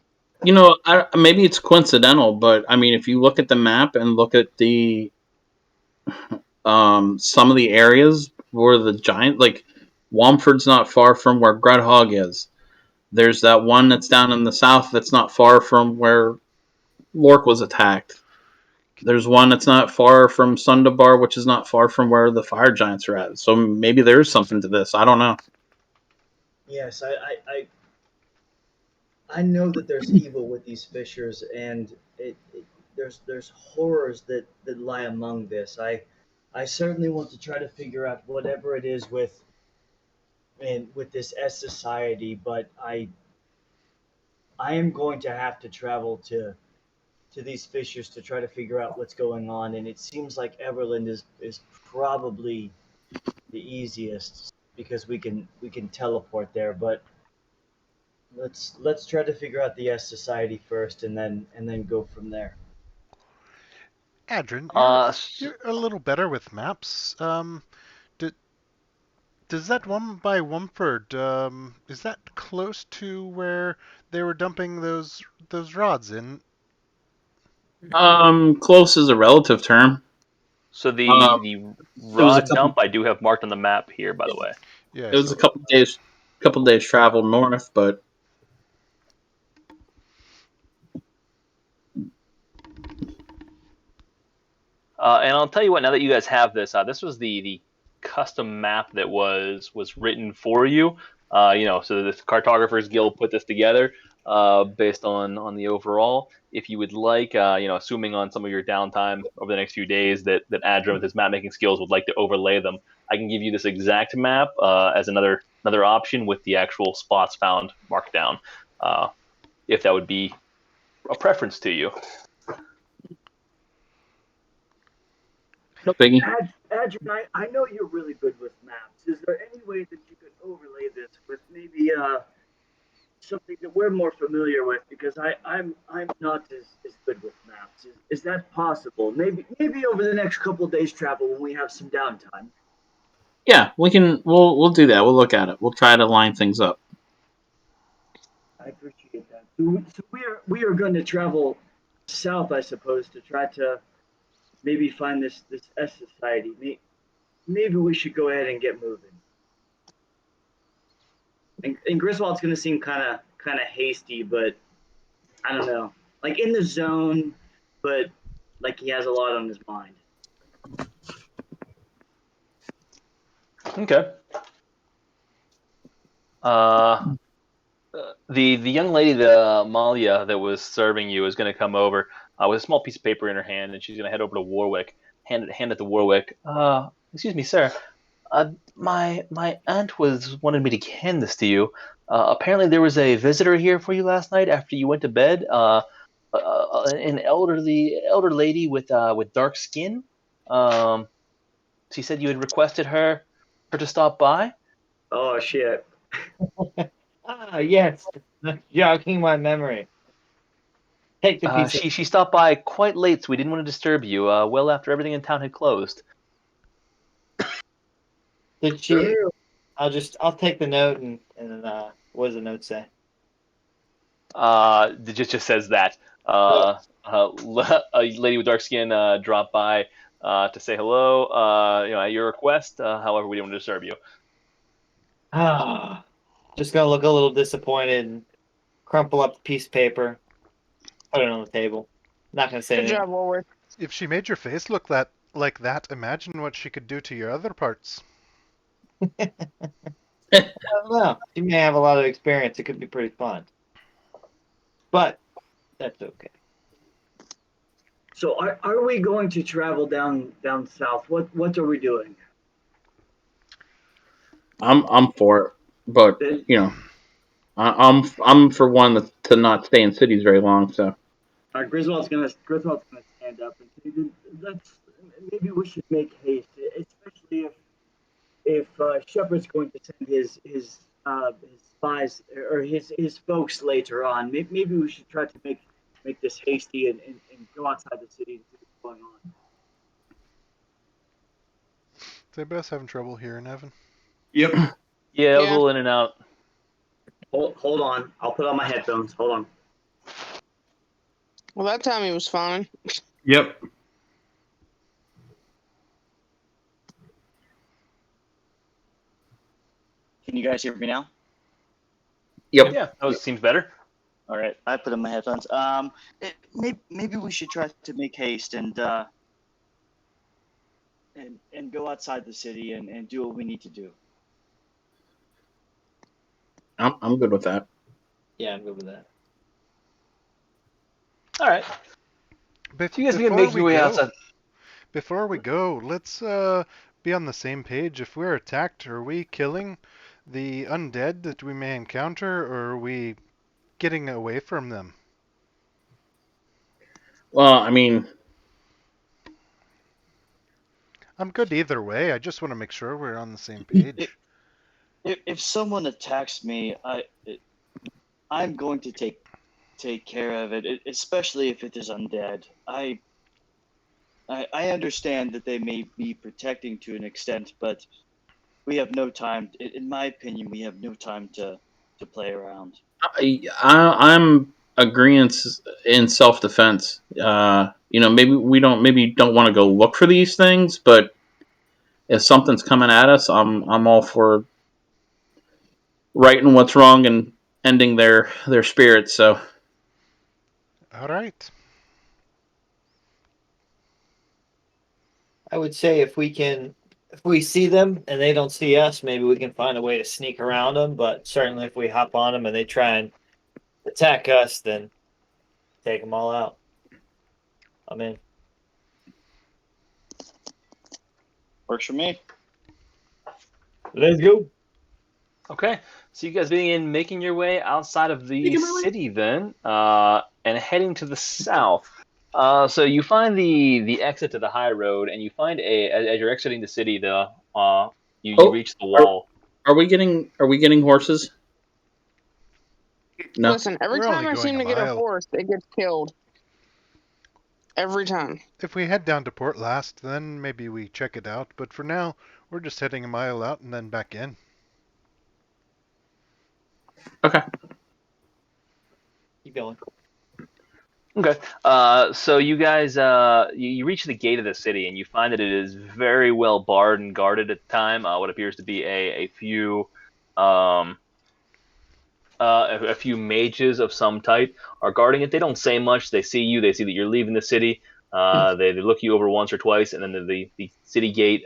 maybe it's coincidental, but I mean, if you look at the map and look at the some of the areas where the giant, like Womford's not far from where Grudhog is. There's that one that's down in the south that's not far from where Lork was attacked. There's one that's not far from Sundabar, which is not far from where the fire giants are at. So maybe there is something to this. I don't know. Yes, I know that there's evil with these fishers, and there's horrors that lie among this. I certainly want to try to figure out whatever it is with this S society, but I am going to have to travel to these fishers to try to figure out what's going on, and it seems like Everland is probably the easiest because we can teleport there, but let's try to figure out the S society first, and then go from there. Adrian, Uh, you're a little better with maps. D- does that one by Wumford, is that close to where they were dumping those rods in? Close is a relative term. so Um, the it was a rod couple. dump I do have marked on the map here, by the way. Yeah, It was a so couple days travel north, but And I'll tell you what. Now that you guys have this, this was the custom map that was written for you. So the Cartographers Guild put this together based on the overall. If you would like, assuming on some of your downtime over the next few days that Adrian with his map making skills would like to overlay them, I can give you this exact map as another option with the actual spots found marked down, if that would be a preference to you. no biggie. Adrian, I know you're really good with maps. Is there any way that you could overlay this with maybe something that we're more familiar with? Because I'm not as good with maps. Is that possible? Maybe over the next couple of days travel when we have some downtime. Yeah, we can. We'll do that. We'll look at it. We'll try to line things up. I appreciate that. So we are going to travel south, I suppose, to try to maybe find this S society. Maybe we should go ahead and get moving. And Griswold's going to seem kind of hasty, but I don't know, like in the zone, but like he has a lot on his mind. Okay. The young lady, the Malia, that was serving you, is going to come over with a small piece of paper in her hand, and she's going to head over to Warwick. Hand it to Warwick. Excuse me, sir. My aunt wanted me to hand this to you. Apparently, there was a visitor here for you last night after you went to bed. An elder lady with dark skin. She said you had requested her to stop by. Oh shit! Yes. Jogging my memory. Take the piece. She stopped by quite late, so we didn't want to disturb you. Well after everything in town had closed. Did she? I'll take the note and what does the note say? It just says that. A lady with dark skin dropped by to say hello. At your request. However, we didn't want to disturb you. Just gonna look a little disappointed and crumple up the piece of paper, put it on the table. Not gonna say Good anything. job, Warwick. if she made your face look like that, imagine what she could do to your other parts. I don't know. She may have a lot of experience. It could be pretty fun. But that's okay. So are we going to travel down south? What are we doing? I'm for it, but I'm for one to not stay in cities very long. So Griswold's gonna stand up and say, let's maybe we should make haste, especially if Shepard's going to send his spies or his folks later on. Maybe we should try to make this hasty and go outside the city and see what's going on. Is anybody else having trouble hearing Evan? Yep. Yeah, it was a Yeah. little in and out. Hold on. I'll put on my headphones. Hold on. Well, that time he was fine. Yep. Can you guys hear me now? Yep. Yeah, that seems better. All right, I put on my headphones. Maybe we should try to make haste and go outside the city and do what we need to do. I'm good with that. Yeah, I'm good with that. All right. Bef- So you guys begin before making your we way go- outside. Before we go, let's be on the same page. If we're attacked, are we killing the undead that we may encounter, or are we getting away from them? Well, I mean, I'm good either way. I just want to make sure we're on the same page. If someone attacks me, I'm going to take care of it, especially if it is undead. I understand that they may be protecting to an extent, but we have no time. In my opinion, we have no time to play around. I'm agreeing in self-defense. Maybe we don't want to go look for these things, but if something's coming at us, I'm all for righting what's wrong and ending their spirits. So All right. I would say if we see them and they don't see us, maybe we can find a way to sneak around them. But certainly, if we hop on them and they try and attack us, then take them all out. I'm in. Works for me. Let's go. Okay, so you guys begin making your way outside of the city then, and heading to the south. So you find the exit to the high road, and you find as you're exiting the city, you reach the wall. Are we getting horses? No. Listen, every We're time only I going seem a to get a mile. horse, it gets killed. Every time. If we head down to Port Last, then maybe we check it out. But for now, we're just heading a mile out and then back in. Okay. Keep going. Okay, so you guys you reach the gate of the city, and you find that it is very well barred and guarded at the time. What appears to be a few a few mages of some type are guarding it. They don't say much. They see you. They see that you're leaving the city. They look you over once or twice, and then the city gate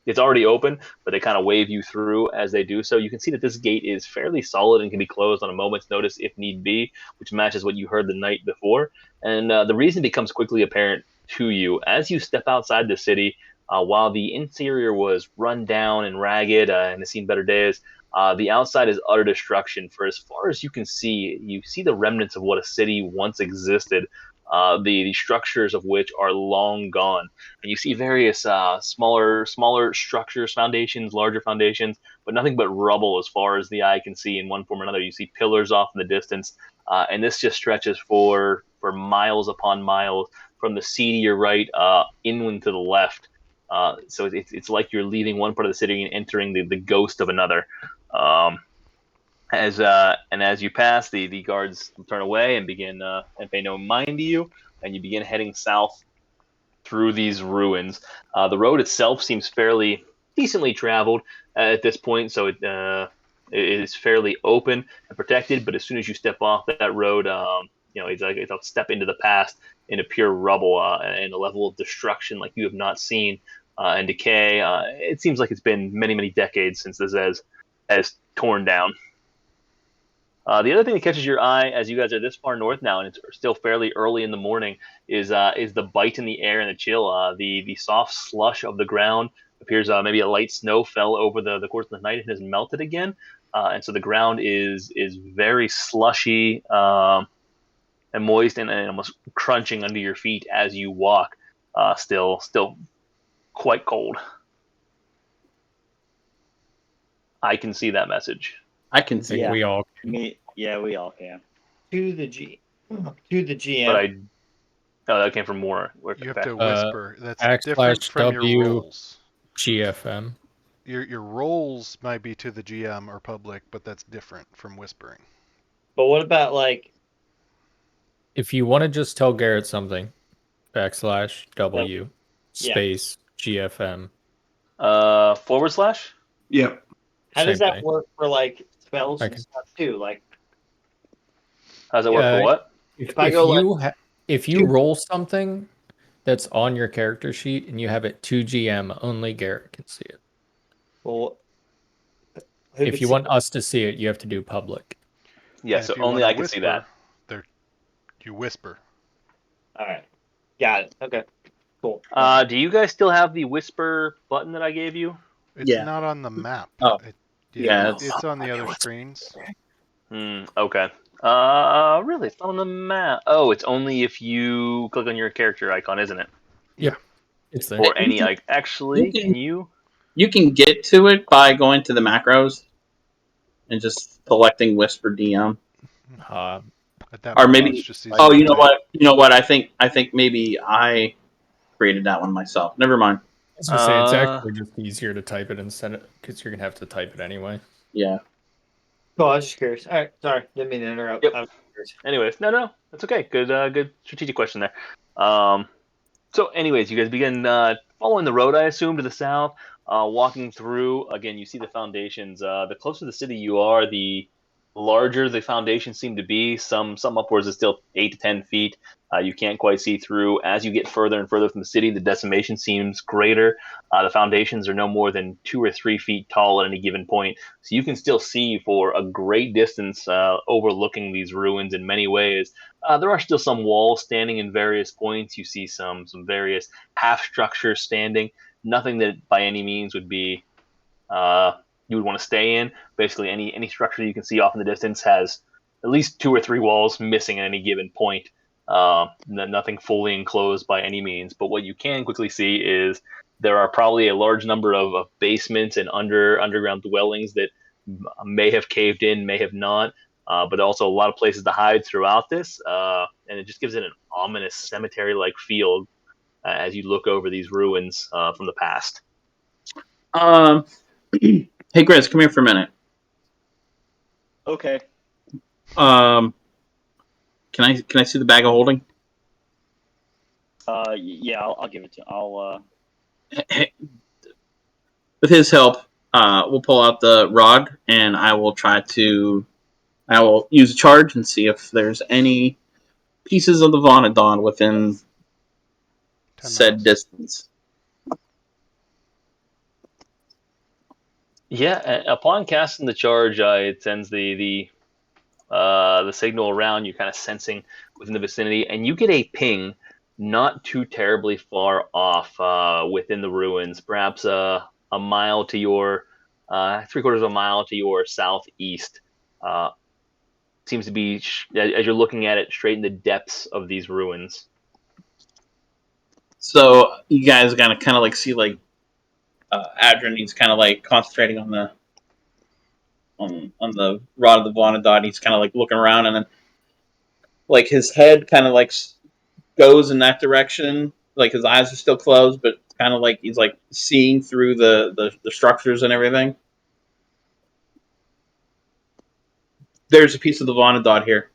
it's already open, but they kind of wave you through as they do so. You can see that this gate is fairly solid and can be closed on a moment's notice if need be, which matches what you heard the night before. And the reason becomes quickly apparent to you as you step outside the city. While the interior was run down and ragged and has seen better days, the outside is utter destruction. For as far as you can see, you see the remnants of what a city once existed, the structures of which are long gone. And you see various smaller structures, foundations, larger foundations, but nothing but rubble as far as the eye can see in one form or another. You see pillars off in the distance, and this just stretches for miles upon miles from the sea to your right, inland to the left. So it's like you're leaving one part of the city and entering the ghost of another. As you pass, the guards turn away and begin and pay no mind to you, and you begin heading south through these ruins. The road itself seems fairly decently traveled at this point, so it is fairly open and protected. But as soon as you step off that road, it's a step into the past, into pure rubble and a level of destruction like you have not seen and decay. It seems like it's been many, many decades since this has torn down. The other thing that catches your eye as you guys are this far north now, and it's still fairly early in the morning, is the bite in the air and the chill. The soft slush of the ground appears maybe a light snow fell over the course of the night and has melted again, and so the ground is very slushy and moist and almost crunching under your feet as you walk. Still quite cold. I can see that message. I can I see think that. we all We all can. To the G. To the GM. But that came from more. You have to Uh, whisper. That's different from your /W rolls. GFM. Your rolls might be to the GM or public, but that's different from whispering. But what about like If you want to just tell Garrett something, /W space GFM. /? Yep. how does Same that thing. work for like spells and Okay. stuff too? Like How does it work for what? If I go if you roll something that's on your character sheet and you have it to GM, only Garrett can see it. well, If you want us to see it, you have to do public. Yeah, And so if you only wanna I can see that. You whisper. All right, got it. Okay, cool. Do you guys still have the whisper button that I gave you? It's not on the map. Oh. Yeah, it's on the other screens. Okay. Really? It's not on the map. Oh, it's only if you click on your character icon, isn't it? Yep. It's there. Or any like. Actually, can you? You can get to it by going to the macros and just selecting Whisper DM. At that Or point, maybe. it's just easy Oh, to you know type. what? You know what? I think maybe I created that one myself. Never mind. I was gonna say it's actually just easier to type it instead of because you're gonna have to type it anyway. Yeah. Oh, I was just curious. All right, sorry, didn't mean to interrupt. Yep. Anyways, no, that's okay. Good strategic question there. So, anyways, you guys begin following the road, I assume, to the south. Walking through, again, you see the foundations. The closer to the city you are, the larger the foundations seem to be. Some upwards is still 8 to 10 feet. You can't quite see through. As you get further and further from the city, the decimation seems greater. The foundations are no more than 2 or 3 feet tall at any given point, so you can still see for a great distance, overlooking these ruins in many ways. There are still some walls standing in various points. You see some various half structures standing. Nothing that by any means would be you would want to stay in. Basically, any structure you can see off in the distance has at least 2 or 3 walls missing at any given point. Nothing fully enclosed by any means. But what you can quickly see is there are probably a large number of basements and underground dwellings that may have caved in, may have not. But also a lot of places to hide throughout this, and it just gives it an ominous cemetery-like feel as you look over these ruins from the past. Hey, Grizz, come here for a minute. Okay. Can I see the bag of holding? Yeah, I'll give it to. I'll. With his help, we'll pull out the rod, and I will use a charge and see if there's any pieces of the Vonadon within said distance. Yeah, upon casting the charge, it sends the signal around. You're kind of sensing within the vicinity, and you get a ping not too terribly far off within the ruins, perhaps a mile to your 3/4 of a mile to your southeast. Seems to be, as you're looking at it, straight in the depths of these ruins. So you guys gotta kind of like see like Adrian. He's kind of like concentrating on the rod of the Vonadon. He's kind of like looking around, and then like his head kind of like goes in that direction. Like his eyes are still closed, but kind of like he's like seeing through the structures and everything. There's a piece of the Vonadon here.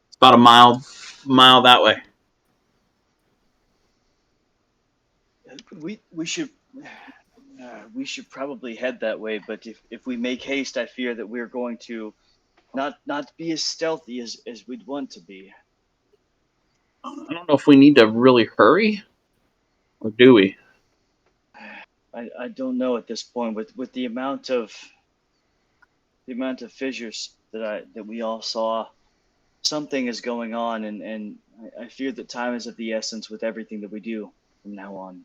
It's about a mile that way. We should probably head that way, but if we make haste, I fear that we're going to not be as stealthy as we'd want to be. I don't know if we need to really hurry, or do we? I don't know at this point with the amount of fissures that we all saw. Something is going on, and I fear that time is of the essence with everything that we do from now on.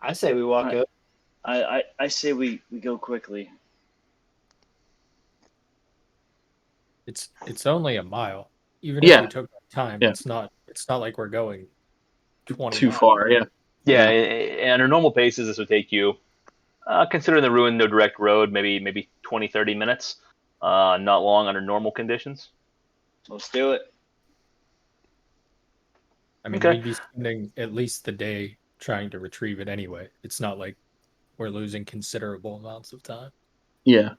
I say we walk up. I say we go quickly. It's only a mile. Even Yeah. if we took time, Yeah. it's not like we're going 20 Too miles. far, yeah. Yeah, and under normal paces, this would take you Considering the ruin, no direct road, maybe 20, 30 minutes. Not long under normal conditions. Let's do it. I mean, Okay. we'd be spending at least the day trying to retrieve it anyway. It's not like we're losing considerable amounts of time. Yeah.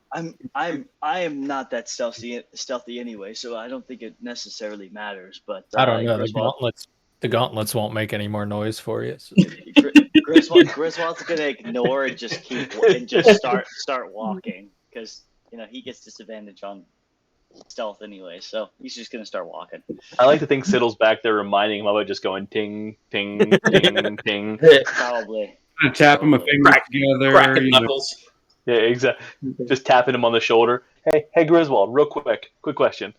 I am not that stealthy anyway, so I don't think it necessarily matters. But I don't know. Griswold, The gauntlets won't make any more noise for you. So. Griswold's gonna ignore and just start walking because he gets disadvantage on stealth anyway, so he's just gonna start walking. I like to think Siddle's back there reminding him about just going ting, ting, ting, ting. Probably. Tap him a finger together. Cracking knuckles. Yeah, exactly. Just tapping him on the shoulder. Hey, Griswold, real quick question.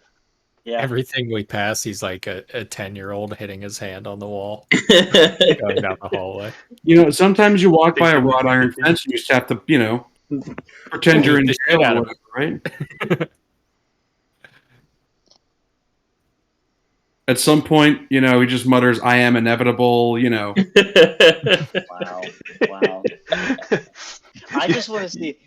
Yeah. Everything we pass, he's like a 10-year-old hitting his hand on the wall, going down the hallway. Sometimes you walk by a wrought iron fence and you just have to, pretend you're in jail or whatever, right? At some point, he just mutters, "I am inevitable," Wow. I just want to see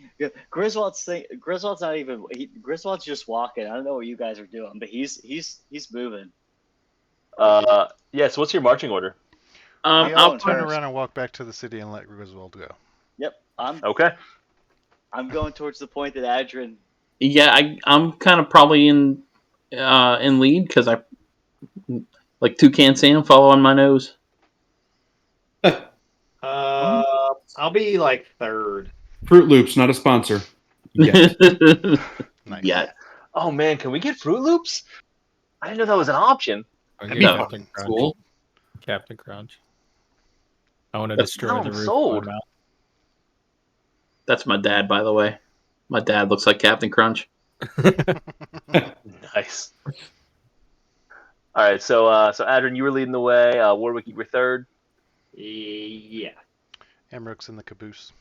Griswold's not even. Griswold's just walking. I don't know what you guys are doing, but he's moving. Yeah. So what's your marching order? I'll turn around and walk back to the city and let Griswold go. Yep. Okay. I'm going towards the point that Adrian. Yeah, I'm kind of probably in lead because I like Toucan Sam follow on my nose. I'll be like third. Fruit Loops, not a sponsor. Yes. Nice. Yeah. Oh man, can we get Fruit Loops? I didn't know that was an option. I'll That'd get be Captain Crunch. cool. Captain Crunch. I want to destroy now the I'm roof. sold. That's my dad, by the way. My dad looks like Captain Crunch. Nice. All right, so Adrian, you were leading the way. Warwick, you were third. Yeah. Emrook's in the caboose.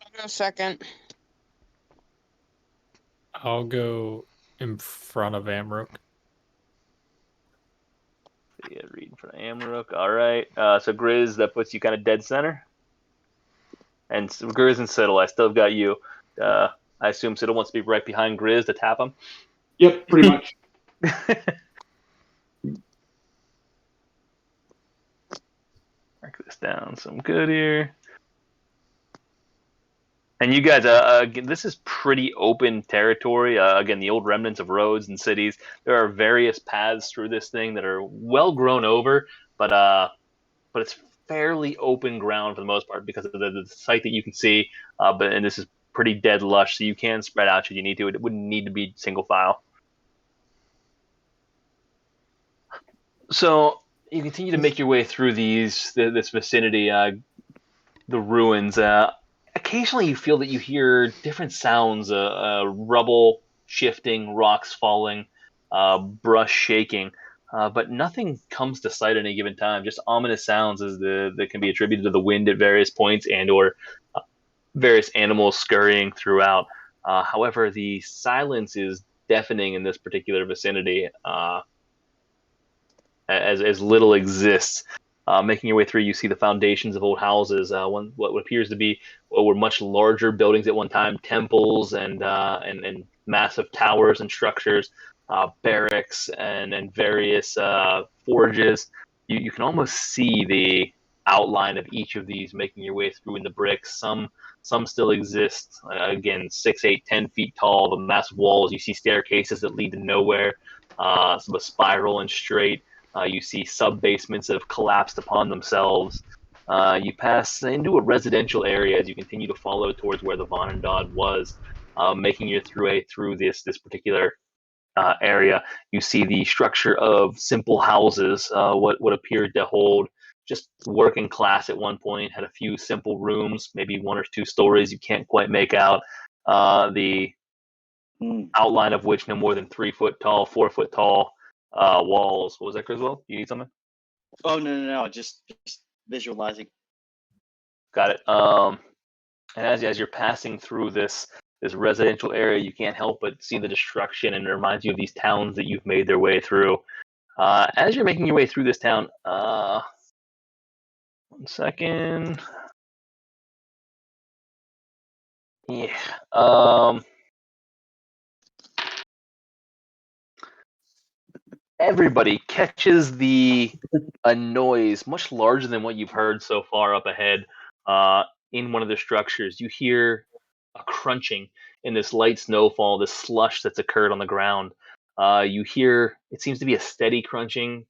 I'll go second. I'll go in front of Amrook. Yeah, reading for Amrook. All right. So Grizz, that puts you kind of dead center. And Grizz and Siddle, I still have got you. I assume Siddle wants to be right behind Grizz to tap him. Yep, pretty much. Mark this down. Some good here. And you guys, this is pretty open territory. Again, the old remnants of roads and cities. There are various paths through this thing that are well grown over, but it's fairly open ground for the most part because of the site that you can see. And this is pretty dead lush, so you can spread out should you need to. It wouldn't need to be single file. So you continue to make your way through this vicinity, the ruins. Occasionally you feel that you hear different sounds, rubble shifting, rocks falling, brush shaking, but nothing comes to sight at any given time. Just ominous sounds that can be attributed to the wind at various points and or various animals scurrying throughout. However, the silence is deafening in this particular vicinity. As little exists. Making your way through, you see the foundations of old houses. What appears to be what were much larger buildings at one time, temples and massive towers and structures, barracks and various forges. You can almost see the outline of each of these making your way through in the bricks. Some still exist. Again, 6, 8, 10 feet tall. The massive walls. You see staircases that lead to nowhere. Some a spiral and straight. You see sub-basements that have collapsed upon themselves. You pass into a residential area as you continue to follow towards where the Vonendod was, making your way through this particular area. You see the structure of simple houses, what appeared to hold just working class at one point, had a few simple rooms, maybe 1 or 2 stories you can't quite make out. The outline of which no more than 3 foot tall, 4 foot tall. Walls. What was that, Griswold? You need something? Oh no! Just visualizing. Got it. And as you're passing through this residential area, you can't help but see the destruction, and it reminds you of these towns that you've made their way through. As you're making your way through this town, 1 second. Yeah. Everybody catches a noise much larger than what you've heard so far up ahead. In one of the structures, you hear a crunching in this light snowfall, this slush that's occurred on the ground. You hear it seems to be a steady crunching.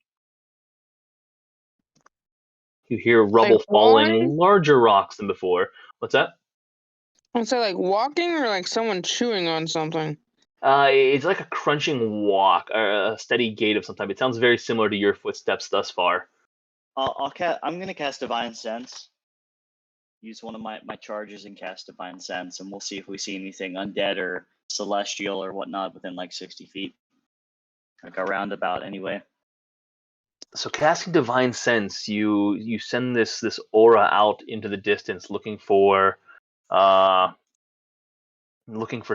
You hear Like rubble walking? falling, larger rocks than before. What's that? I'd say like walking or like someone chewing on something. It's like a crunching walk, or a steady gait of some type. It sounds very similar to your footsteps thus far. I'm gonna cast Divine Sense. Use one of my charges and cast Divine Sense, and we'll see if we see anything undead or celestial or whatnot within like 60 feet, like a roundabout anyway. So casting Divine Sense, you send this aura out into the distance, looking for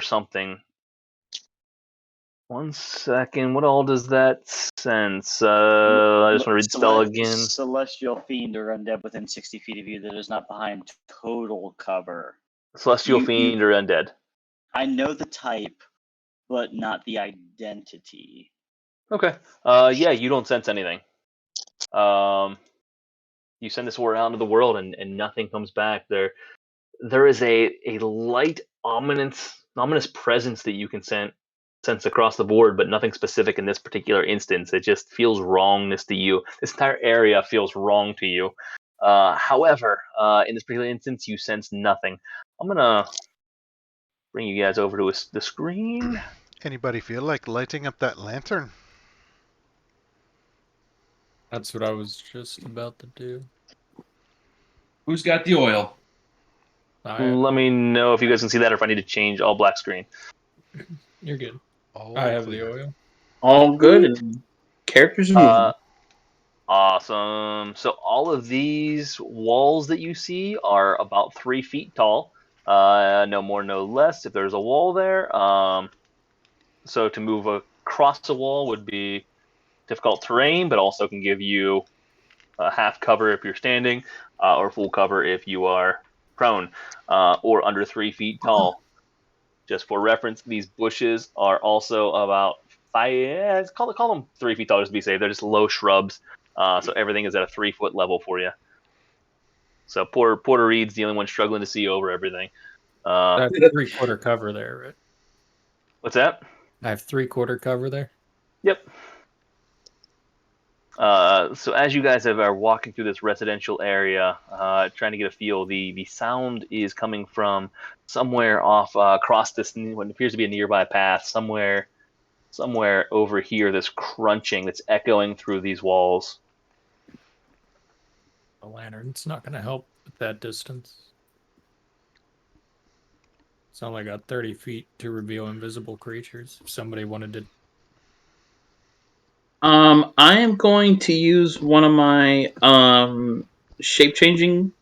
something. One second. What all does that sense? I just want to read the spell again. Celestial fiend or undead within 60 feet of you that is not behind total cover. Celestial fiend or undead. I know the type, but not the identity. Okay. Yeah, you don't sense anything. You send this aura out into the world, and nothing comes back. There is a light, ominous presence that you can sense across the board, but nothing specific in this particular instance. It just feels wrongness to you. This entire area feels wrong to you. However, in this particular instance, you sense nothing. I'm gonna bring you guys over to the screen. Anybody feel like lighting up that lantern? That's what I was just about to do. Who's got the oil? Let me know if you guys can see that, or if I need to change all black screen. You're good. All I have clear. the oil. All good. And characters are moving. Awesome. So all of these walls that you see are about 3 feet tall. No more, no less. If there's a wall there, so to move across a wall would be difficult terrain, but also can give you half cover if you're standing, or full cover if you are prone, or under 3 feet tall. Just for reference, these bushes are also about call them 3 feet tall just to be safe. They're just low shrubs, so everything is at a 3 foot level for you. So Porter Reed's the only one struggling to see over everything. I have 3/4 cover there, right? What's that? I have 3/4 cover there. Yep. So as you guys are walking through this residential area, trying to get a feel, the sound is coming from somewhere off across this what appears to be a nearby path. Somewhere over here, this crunching that's echoing through these walls. A lantern's not going to help at that distance. It's only got 30 feet to reveal invisible creatures. If somebody wanted to... I am going to use one of my shape-changing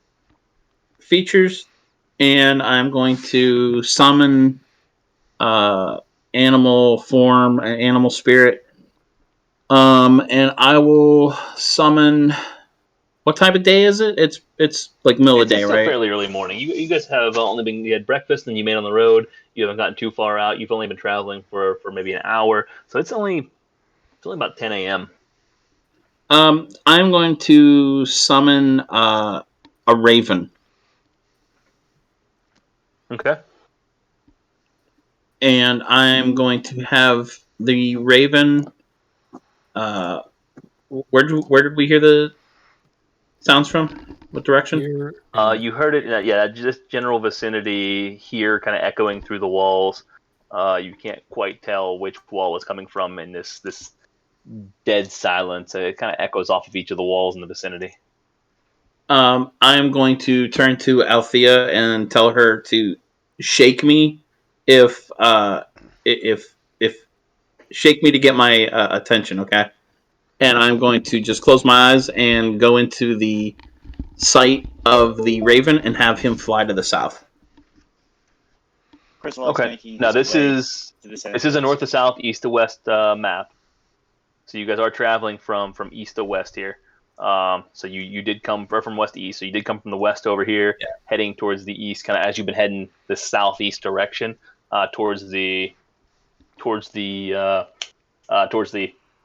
features, and I'm going to summon animal form, animal spirit. And I will summon. What type of day is it? It's like middle of the day, It's right? a fairly early morning. You guys have you had breakfast and you made on the road. You haven't gotten too far out. You've only been traveling for maybe an hour, so it's only about 10 a.m. I'm going to summon a raven. Okay. And I'm going to have the raven. Where did we hear the sounds from? What direction? Here, You heard it. Yeah, just general vicinity here, kind of echoing through the walls. You can't quite tell which wall is coming from in this dead silence. It kind of echoes off of each of the walls in the vicinity. I'm going to turn to Althea and tell her to shake me if shake me to get my attention, okay? And I'm going to just close my eyes and go into the sight of the raven and have him fly to the south. Okay. Now this is a north to south, east to west map. So you guys are traveling from east to west here. So you did come from west to east. So you did come from the west over here, heading towards the east, kind of as you've been heading the southeast direction, towards the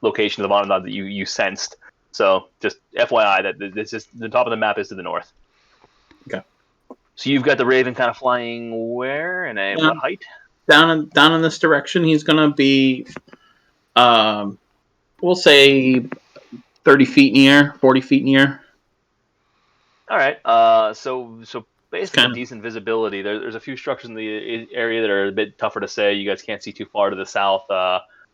location of the Vonnegut that you sensed. So just FYI that this is the top of the map is to the north. Okay. So you've got the Raven kind of flying where and at what height? Down in this direction. He's gonna be, we'll say, 30 feet in the air, 40 feet in the air. All right. So basically decent visibility. There's a few structures in the area that are a bit tougher to say. You guys can't see too far to the south.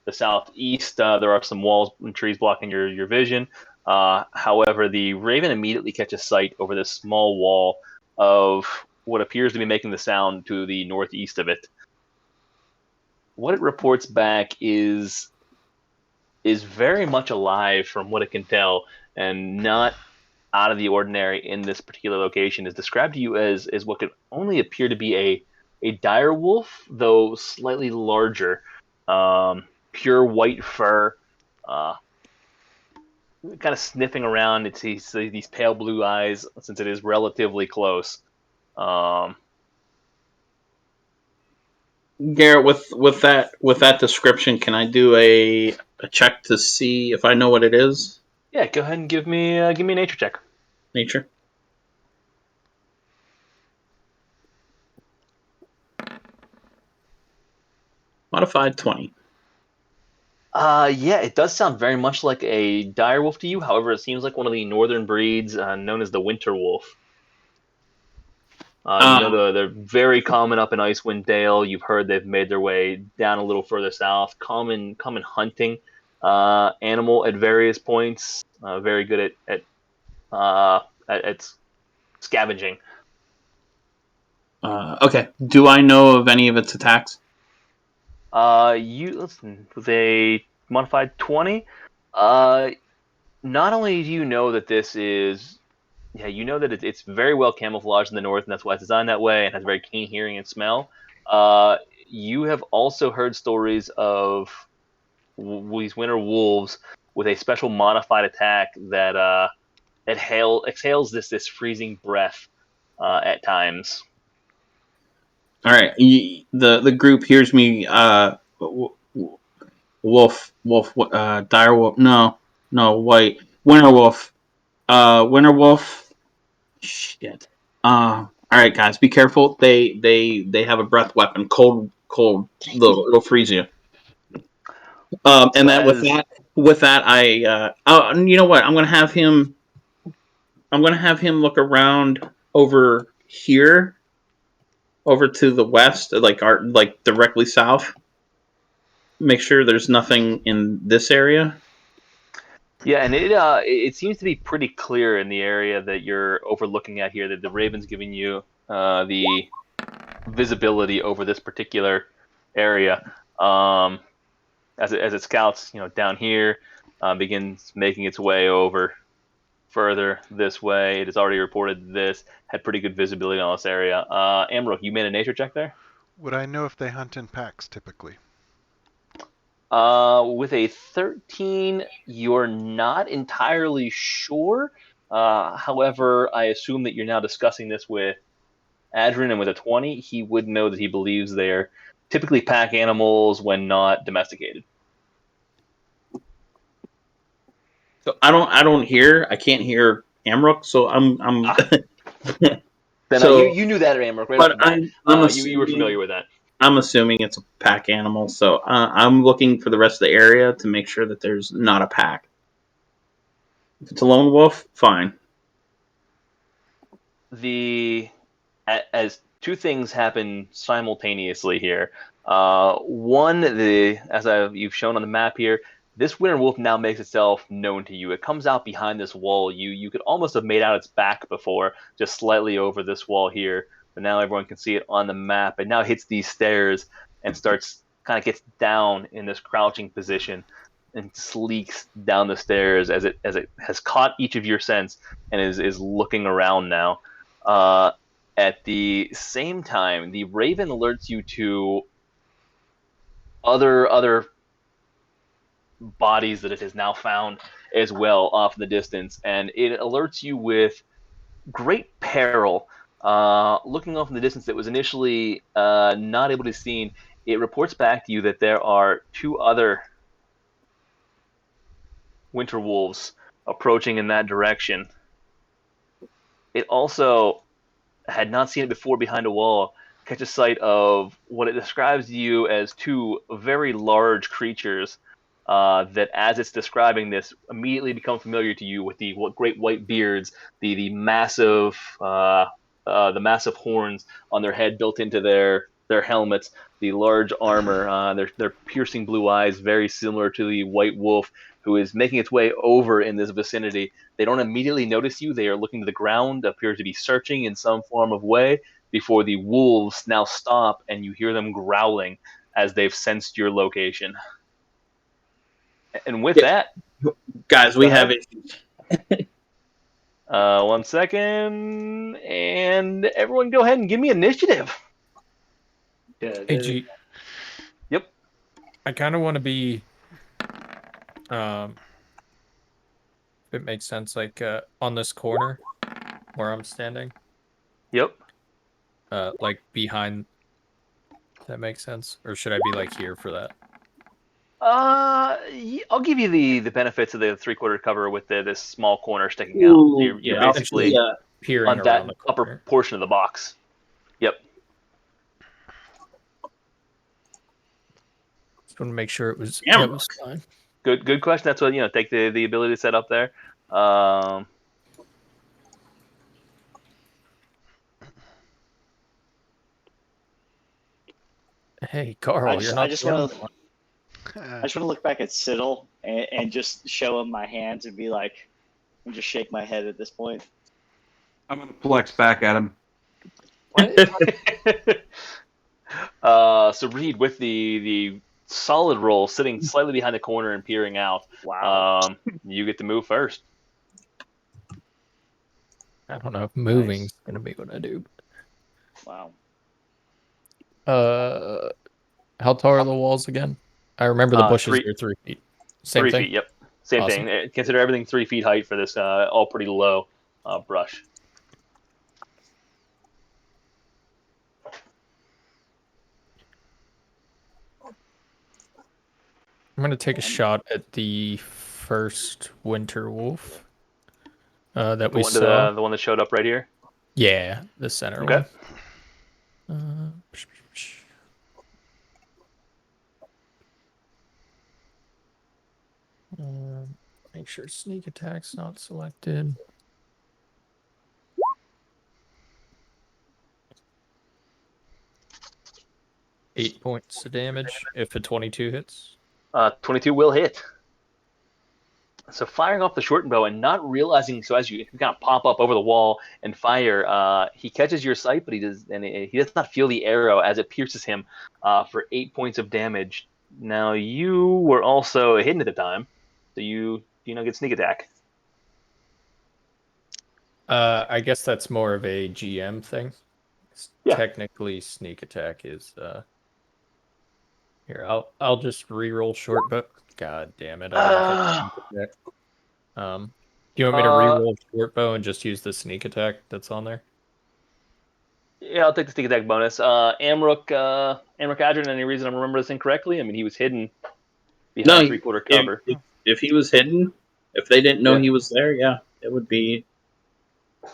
The southeast, there are some walls and trees blocking your vision. However, the Raven immediately catches sight over this small wall of what appears to be making the sound to the northeast of it. What it reports back is very much alive from what it can tell, and not out of the ordinary in this particular location. Is described to you as what could only appear to be a dire wolf, though slightly larger. Pure white fur, kind of sniffing around. It's these pale blue eyes, since it is relatively close. Garrett, with that description, can I do a check to see if I know what it is? Yeah, go ahead and give me a nature check. Nature. Modified 20. Yeah, it does sound very much like a dire wolf to you. However, it seems like one of the northern breeds known as the winter wolf. They're very common up in Icewind Dale. You've heard they've made their way down a little further south. Common hunting animal at various points. Very good at scavenging. Okay. Do I know of any of its attacks? With a modified 20, not only do you know that this is, you know that it's very well camouflaged in the north, and that's why it's designed that way, and has very keen hearing and smell. You have also heard stories of these winter wolves with a special modified attack that exhales this freezing breath at times. All right. The group hears me. Wolf. Dire wolf. No. White. Winter wolf. Winter wolf. Shit. All right, guys, be careful. They have a breath weapon. Cold. It'll freeze you. And then with that, I. You know what? I'm gonna have him look around over here, over to the west, like directly south. Make sure there's nothing in this area. Yeah, and it seems to be pretty clear in the area that you're overlooking at here that the Raven's giving you the visibility over this particular area. As it scouts, down here, begins making its way over further this way. It has already reported this, had pretty good visibility on this area. Amro, you made a nature check there? Would I know if they hunt in packs typically? With a 13, you're not entirely sure. However, I assume that you're now discussing this with Adrian, and with a 20, he would know that he believes they're typically pack animals when not domesticated. So I can't hear Amrook, so I'm Then so, you knew that at Amrook, right? But you were familiar with that. I'm assuming it's a pack animal, so I'm looking for the rest of the area to make sure that there's not a pack. If it's a lone wolf, fine. As two things happen simultaneously here. One, as you've shown on the map here, this winter wolf now makes itself known to you. It comes out behind this wall. You could almost have made out its back before, just slightly over this wall here. But now everyone can see it on the map. It now hits these stairs and gets down in this crouching position and sleeks down the stairs as it has caught each of your scents and is looking around now. At the same time, the Raven alerts you to other bodies that it has now found as well off in the distance, and it alerts you with great peril. Looking off in the distance that was initially not able to be seen, it reports back to you that there are 2 other winter wolves approaching in that direction. It also had not seen it before behind a wall, catches sight of what it describes to you as 2 very large creatures that, as it's describing this, immediately become familiar to you with the great white beards, the massive horns on their head built into their helmets, the large armor, their piercing blue eyes, very similar to the white wolf who is making its way over in this vicinity. They don't immediately notice you. They are looking to the ground, appear to be searching in some form of way, before the wolves now stop and you hear them growling as they've sensed your location. And with that, guys, we have issues. 1 second, and everyone go ahead and give me initiative. Hey, G. Yep. I kind of want to be, if it makes sense, like on this corner where I'm standing. Yep. Like behind. If that makes sense, or should I be like here for that? I'll give you the benefits of the 3/4 cover with this small corner sticking out. Ooh, You're basically peering on that around the upper corner. portion of the box. Yep. Just want to make sure it was fine. Good question. That's what take the ability to set up there. Hey, Carl, you're not. I just want to look back at Siddle and just show him my hands and be like, and just shake my head at this point. I'm gonna flex back at him. So Reed, with the solid roll, sitting slightly behind the corner and peering out. Wow. You get to move first. I don't know if moving's gonna be what I do. Wow. How tall are the walls again? I remember the bushes 3 are 3 feet. Same 3 thing. feet. Yep. Same Awesome. thing. Consider everything 3 feet height for this all pretty low brush. I'm gonna take a shot at the first winter wolf that we saw. The one that showed up right here. Yeah, the center Okay. one. Make sure sneak attack's not selected. Eight points of damage if a 22 hits. 22 will hit. So firing off the shortened bow and not realizing, so as you kind of pop up over the wall and fire, he catches your sight, but he does not feel the arrow as it pierces him for 8 points of damage. Now you were also hidden at the time, so you get sneak attack. I guess that's more of a GM thing. Yeah. Technically, sneak attack is. Here, I'll just re-roll short bow. God damn it! I didn't hit sneak attack. Do you want me to re-roll short bow and just use the sneak attack that's on there? Yeah, I'll take the sneak attack bonus. Amrook Adrian, any reason I remember this incorrectly? I mean, he was hidden behind 3/4 cover. If he was hidden, if they didn't know he was there, yeah, it would be.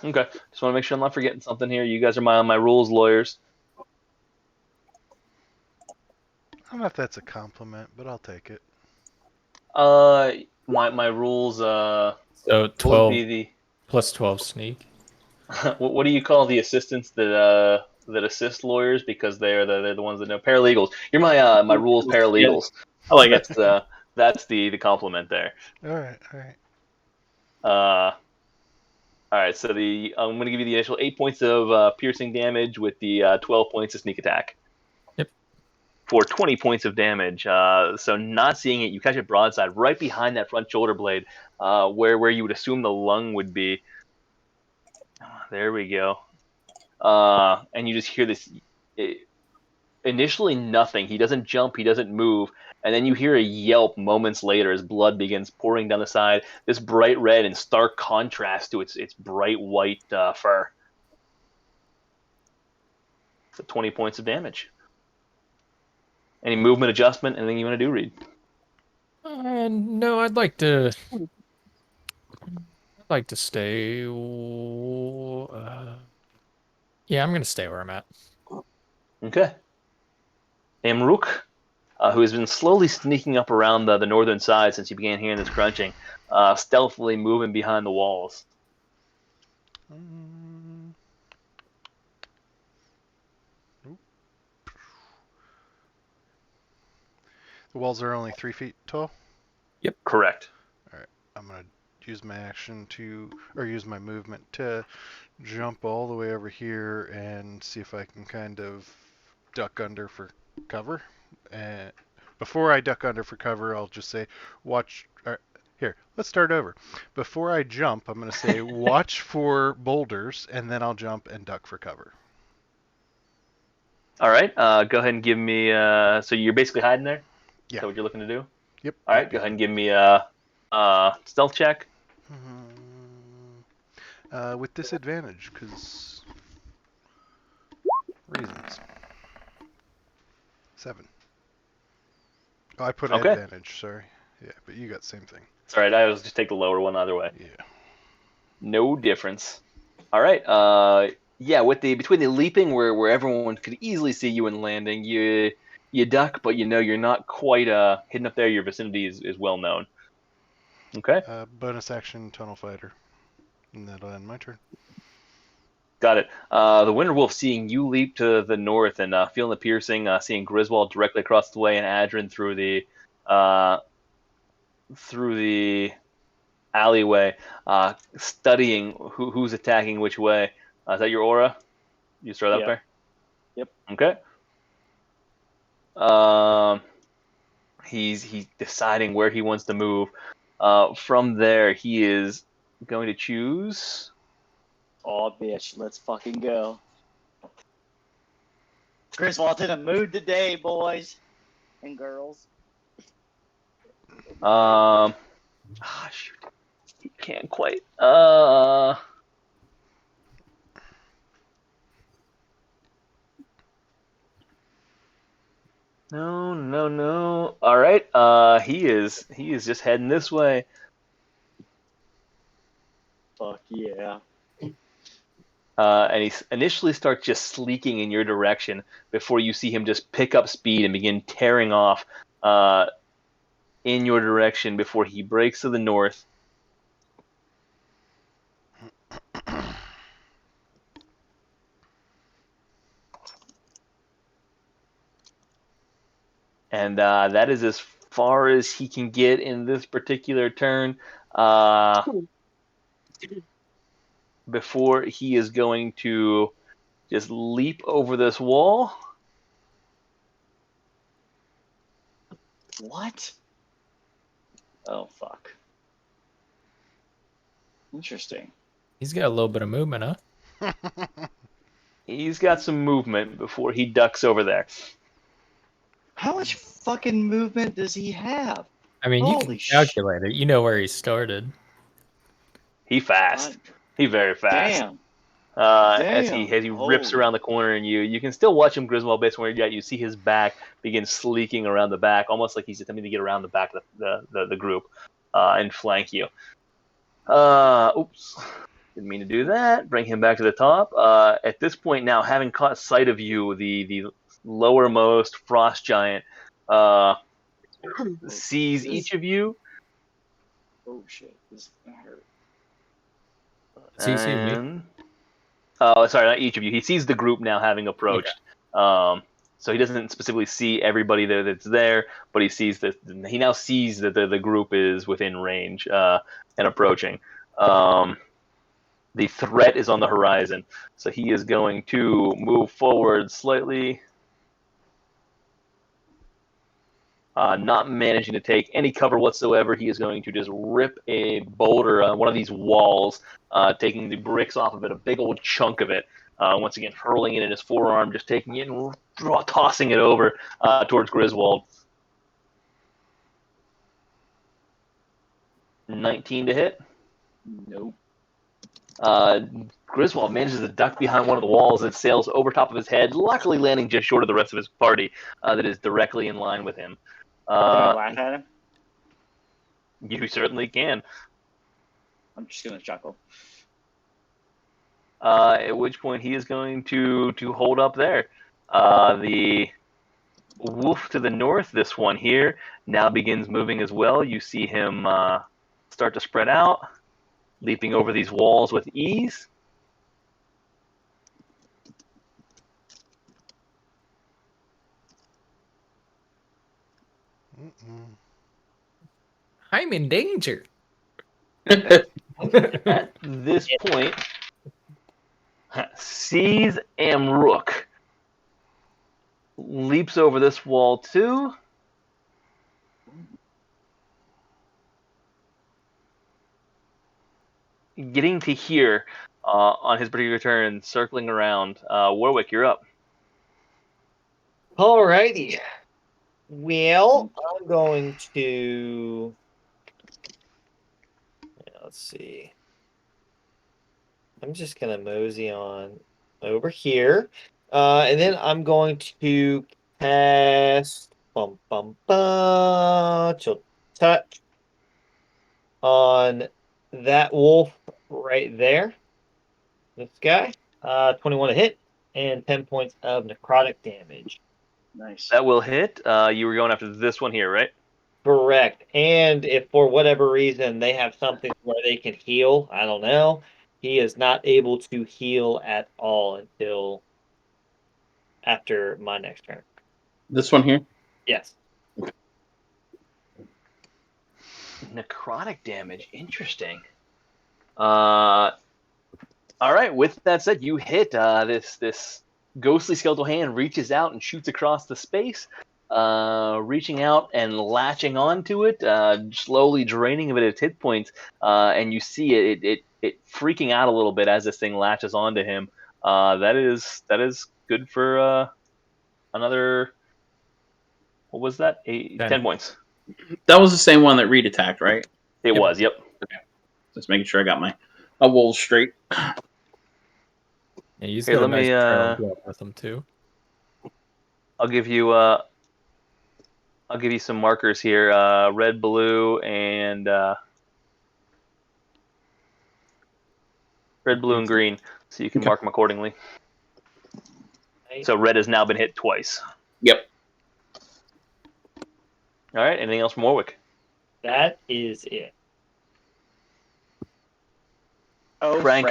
Okay, just want to make sure I'm not forgetting something here. You guys are my rules lawyers. I don't know if that's a compliment, but I'll take it. My rules. So 12 plus 12 sneak. What do you call the assistants that assist lawyers because they're the ones that know paralegals? You're my rules paralegals. I like it. That's the compliment there. All right. So I'm going to give you the initial 8 points of piercing damage with the 12 points of sneak attack. Yep. For 20 points of damage. So not seeing it, you catch it broadside right behind that front shoulder blade, where you would assume the lung would be. There we go. And you just hear this Initially, nothing. He doesn't jump. He doesn't move. And then you hear a yelp moments later as blood begins pouring down the side. This bright red in stark contrast to its bright white fur. So 20 points of damage. Any movement adjustment? Anything you want to do, Reed? No, I'd like to stay. Yeah, I'm gonna stay where I'm at. Okay. Amruk, who has been slowly sneaking up around the northern side since you began hearing this crunching, stealthily moving behind the walls. The walls are only 3 feet tall? Yep. Correct. Alright, I'm going to use my action or use my movement to jump all the way over here and see if I can kind of duck under for cover. And before I duck under for cover, I'll just say, here, let's start over. Before I jump, I'm going to say, watch for boulders, and then I'll jump and duck for cover. All right. Go ahead and give me. So you're basically hiding there? Yeah. Is that what you're looking to do? Yep. All right. Go ahead and give me a stealth check. With disadvantage, because reasons. 7. Oh, I put advantage, sorry. Yeah, but you got the same thing. It's all right. I was just take the lower one either way. Yeah. No difference. All right. Yeah, between the leaping where everyone could easily see you and landing, you duck, but you're not quite hidden up there. Your vicinity is well known. Okay. Bonus action, Tunnel Fighter. And that'll end my turn. Got it. The Winter Wolf, seeing you leap to the north and feeling the piercing, seeing Griswold directly across the way and Adrin through the alleyway, studying who's attacking which way. Is that your aura? You throw that up there? Yep. Okay. He's deciding where he wants to move. From there, he is going to choose. Oh, bitch, let's fucking go. Griswold's in a mood today, boys and girls. Shoot. He can't quite. No. All right. He is just heading this way. Fuck yeah. And he initially starts just sleeking in your direction before you see him just pick up speed and begin tearing off in your direction before he breaks to the north. And that is as far as he can get in this particular turn. Before he is going to just leap over this wall. What? Oh, fuck. Interesting. He's got a little bit of movement, huh? He's got some movement before he ducks over there. How much fucking movement does he have? I mean, you can calculate it. You know where he started. He fast. He very fast. Damn. As he rips around the corner, and you can still watch him, Griswold, based on where you're at. You see his back begin sleeking around the back, almost like he's attempting to get around the back of the group and flank you. Oops. Didn't mean to do that. Bring him back to the top. At this point now, having caught sight of you, the lowermost frost giant sees each of you. Oh, shit. This hurt. So you see me? Oh, sorry, not each of you. He sees the group now having approached. Okay. So he doesn't specifically see everybody there that's there, but he now sees that the group is within range and approaching. The threat is on the horizon, so he is going to move forward slightly. Not managing to take any cover whatsoever, he is going to just rip a boulder on one of these walls, taking the bricks off of it, a big old chunk of it. Once again, hurling it in his forearm, just taking it and tossing it over towards Griswold. 19 to hit. Nope. Griswold manages to duck behind one of the walls that sails over top of his head, luckily landing just short of the rest of his party that is directly in line with him. Can I laugh at him? You certainly can. I'm just gonna chuckle. At which point he is going to hold up there. The wolf to the north, this one here, now begins moving as well. You see him start to spread out, leaping over these walls with ease. Mm-mm. I'm in danger. At this point, sees Amrook leaps over this wall too. Getting to here on his particular turn, circling around. Warwick, you're up. Alrighty. Well, I'm going to. Let's see. I'm just gonna mosey on over here, and then I'm going to cast chill touch on that wolf right there. This guy, 21 to hit and 10 points of necrotic damage. Nice. That will hit. You were going after this one here, right? Correct. And if for whatever reason they have something where they can heal, I don't know, he is not able to heal at all until after my next turn. This one here? Yes. Necrotic damage. Interesting. All right. With that said, you hit this ghostly skeletal hand reaches out and shoots across the space, reaching out and latching onto it, slowly draining of it its hit points, and you see it freaking out a little bit as this thing latches onto him. That is good for another. What was that? 10 points. That was the same one that Reed attacked, right? It was. Yep. Okay. Just making sure I got my wolves straight. Yeah, he's Okay, got a let nice me, trail blood with him too. I'll give you some markers here. Red, blue, and green, so you can mark them accordingly. So red has now been hit twice. Yep. All right. Anything else from Warwick? That is it. Oh, Frank.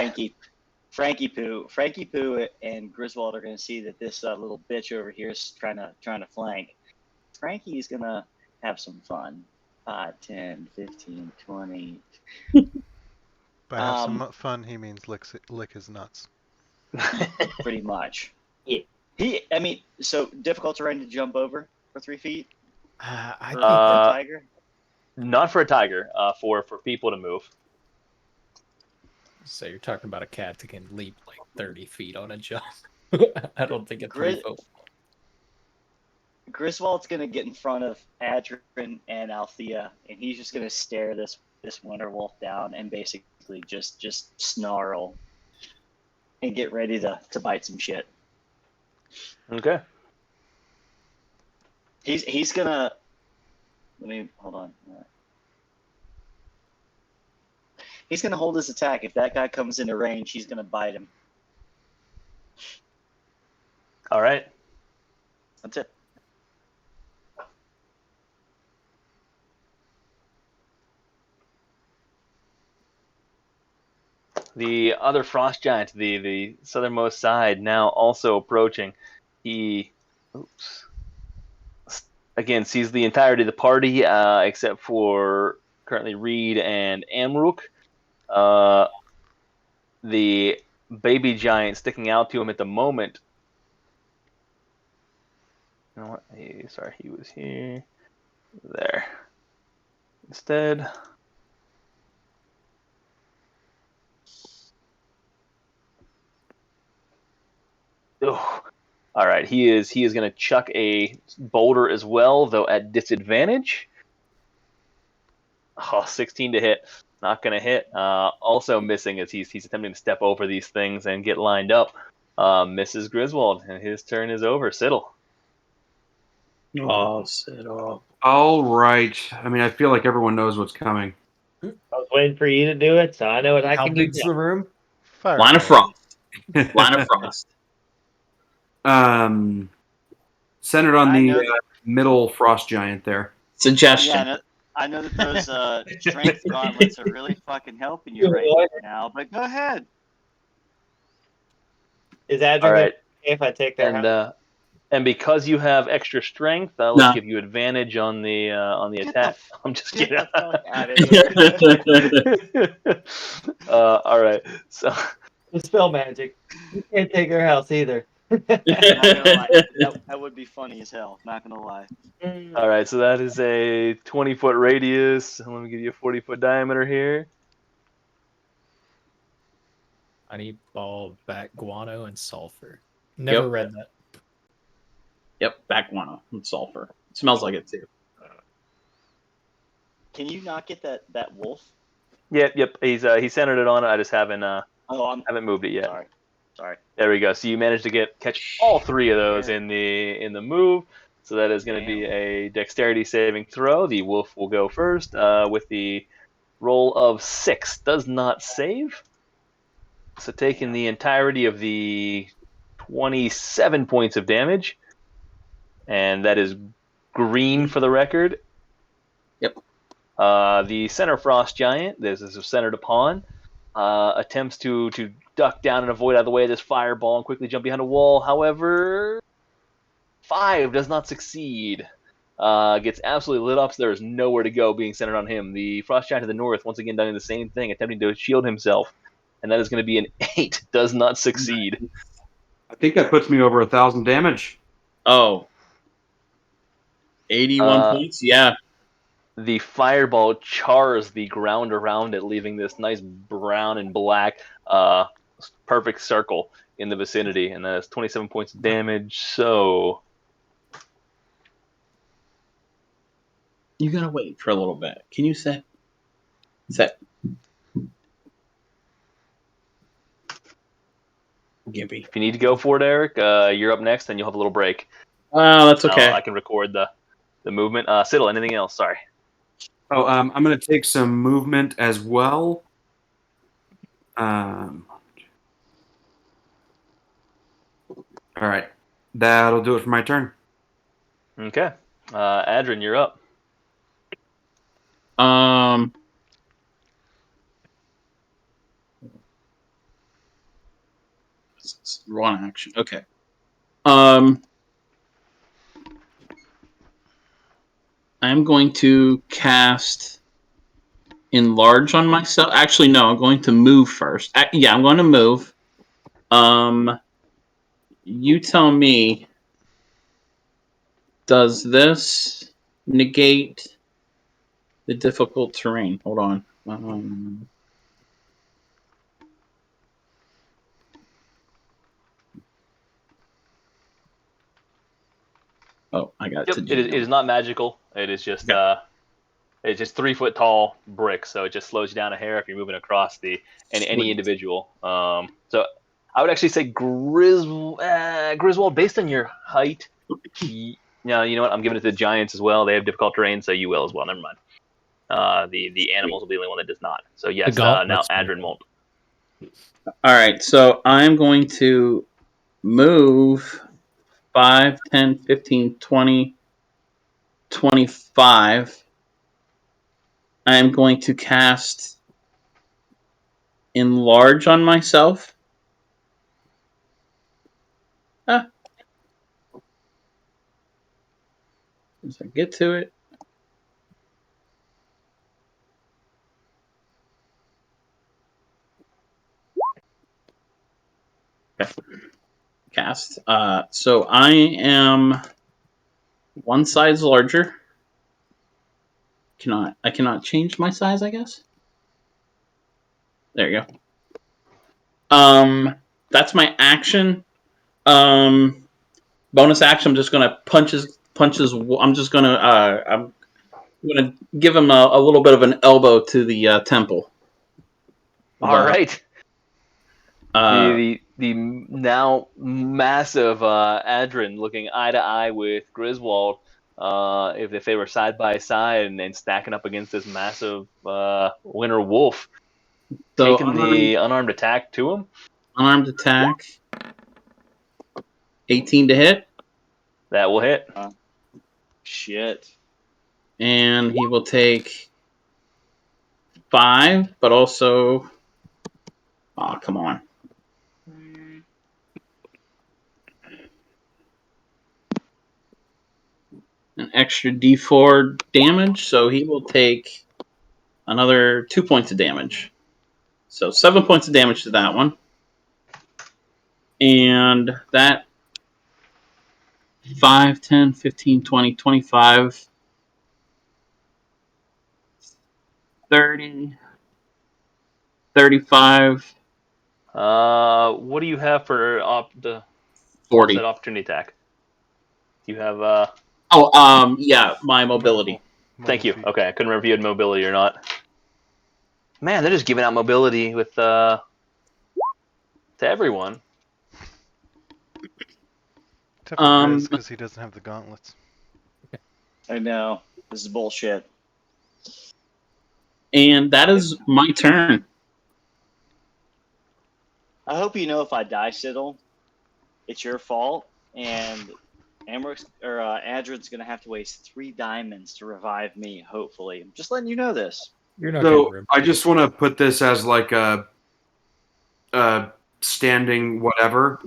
Frankie Poo and Griswold are going to see that this little bitch over here is trying to flank. Frankie's going to have some fun. 5, 10, 15, 20. By have some fun, he means lick his nuts. Pretty much. Yeah. So difficult terrain to jump over for 3 feet? I think For a tiger? Not for a tiger. For people to move. so. You're talking about a cat that can leap like 30 feet on a jump. I don't think a 3-foot. Griswold's gonna get in front of Adrian and Althea, and he's just gonna stare this winter wolf down and basically just snarl and get ready to bite some shit. Okay. He's gonna. Let me hold on. He's gonna hold his attack. If that guy comes into range, he's gonna bite him. All right. That's it. The other frost giant, the southernmost side, now also approaching. He, again, sees the entirety of the party except for currently Reed and Amrook. The baby giant sticking out to him at the moment. You know what? Sorry, he was here. There. Instead. All right, he is going to chuck a boulder as well, though at disadvantage. Oh, 16 to hit. Not going to hit. Also missing as he's attempting to step over these things and get lined up. Misses Griswold, and his turn is over. Siddle. Oh, Siddle. All right. I mean, I feel like everyone knows what's coming. I was waiting for you to do it, so I know what I How can do. big's the room? Fire. Line of frost. Line of frost. Centered on I the know that- middle frost giant there. Suggestion. Yeah, I know that those strength gauntlets are really fucking helping you right now, but go ahead. Is All Adrian right, okay if I take that? and because you have extra strength, let's Nah. give you advantage on the Get attack. the I'm just Get kidding. the fuck out of here. All right, so Dispel magic. You can't take her house either. Not gonna lie. That would be funny as hell. Not gonna lie. all right, so that is a 20-foot radius. Let me give you a 40-foot diameter here. Honey ball, bat guano, and sulfur. Never Yep. read that. Yep, back one and sulfur. It smells like it too. Can you not get that wolf? Yep. He centered it on it. I just haven't haven't moved it yet. Sorry. There we go. So you managed to catch all three of those in the move. So that is going to be a dexterity saving throw. The wolf will go first with the roll of 6. Does not save. So taking the entirety of the 27 points of damage, and that is green for the record. Yep. The center frost giant, this is centered upon, attempts to duck down and avoid out of the way of this fireball and quickly jump behind a wall. However, Phive does not succeed. Gets absolutely lit up, so there is nowhere to go being centered on him. The frost giant to the north, once again, doing the same thing, attempting to shield himself. And that is going to be an 8. Does not succeed. I think that puts me over 1,000 damage. Oh. 81 points? Yeah. The fireball chars the ground around it, leaving this nice brown and black perfect circle in the vicinity. And that is 27 points of damage. So You gotta wait for a little bit. Can you set? Gimpy. if you need to go for it, Eric, you're up next, and you'll have a little break. Oh, that's okay. I can record the movement. Siddle, anything else? Sorry. Oh, I'm going to take some movement as well. All right. That'll do it for my turn. Okay. Adrian, you're up. Wrong action. Okay. I'm going to cast Enlarge on myself. Actually, no, I'm going to move first. Yeah, I'm going to move. You tell me, does this negate the difficult terrain? Hold on. Oh, I got to do it is not magical. It is just it's just 3 foot tall bricks, so it just slows you down a hair if you're moving across any individual. So I would actually say Griswold, based on your height. You know what? I'm giving it to the giants as well. They have difficult terrain, so you will as well. Never mind. The animals will be the only one that does not. So yes, now Adrian won't. All right, so I'm going to move 5, 10, 15, 20, 25. I'm going to cast Enlarge on myself. As I get to it. Okay. Cast. So I am one size larger. I cannot change my size, I guess. There you go. That's my action. bonus action, I'm just gonna punch his. I'm just gonna. I'm gonna give him a little bit of an elbow to the temple. All right. Uh, The now massive Adrin looking eye to eye with Griswold. If they were side by side and stacking up against this massive winter wolf, so taking the unarmed attack to him. unarmed attack. 18 to hit. That will hit. Shit. And he will take 5, but also. Oh, come on. An extra d4 damage, so he will take another 2 points of damage. So 7 points of damage to that one. And that 5, 10, 15, 20, 25, 30, 35. What do you have for the 40. offset opportunity attack? Do you have Yeah, my mobility. Thank you. Okay, I couldn't remember if you had mobility or not. Man, they're just giving out mobility with to everyone. Except for Chris, because he doesn't have the gauntlets. I know. This is bullshit. And that is my turn. I hope you know if I die, Siddle, it's your fault, and Adrin's gonna have to waste 3 diamonds to revive me. Hopefully, I'm just letting you know this. You're not So getting I just want to put this as like a standing whatever.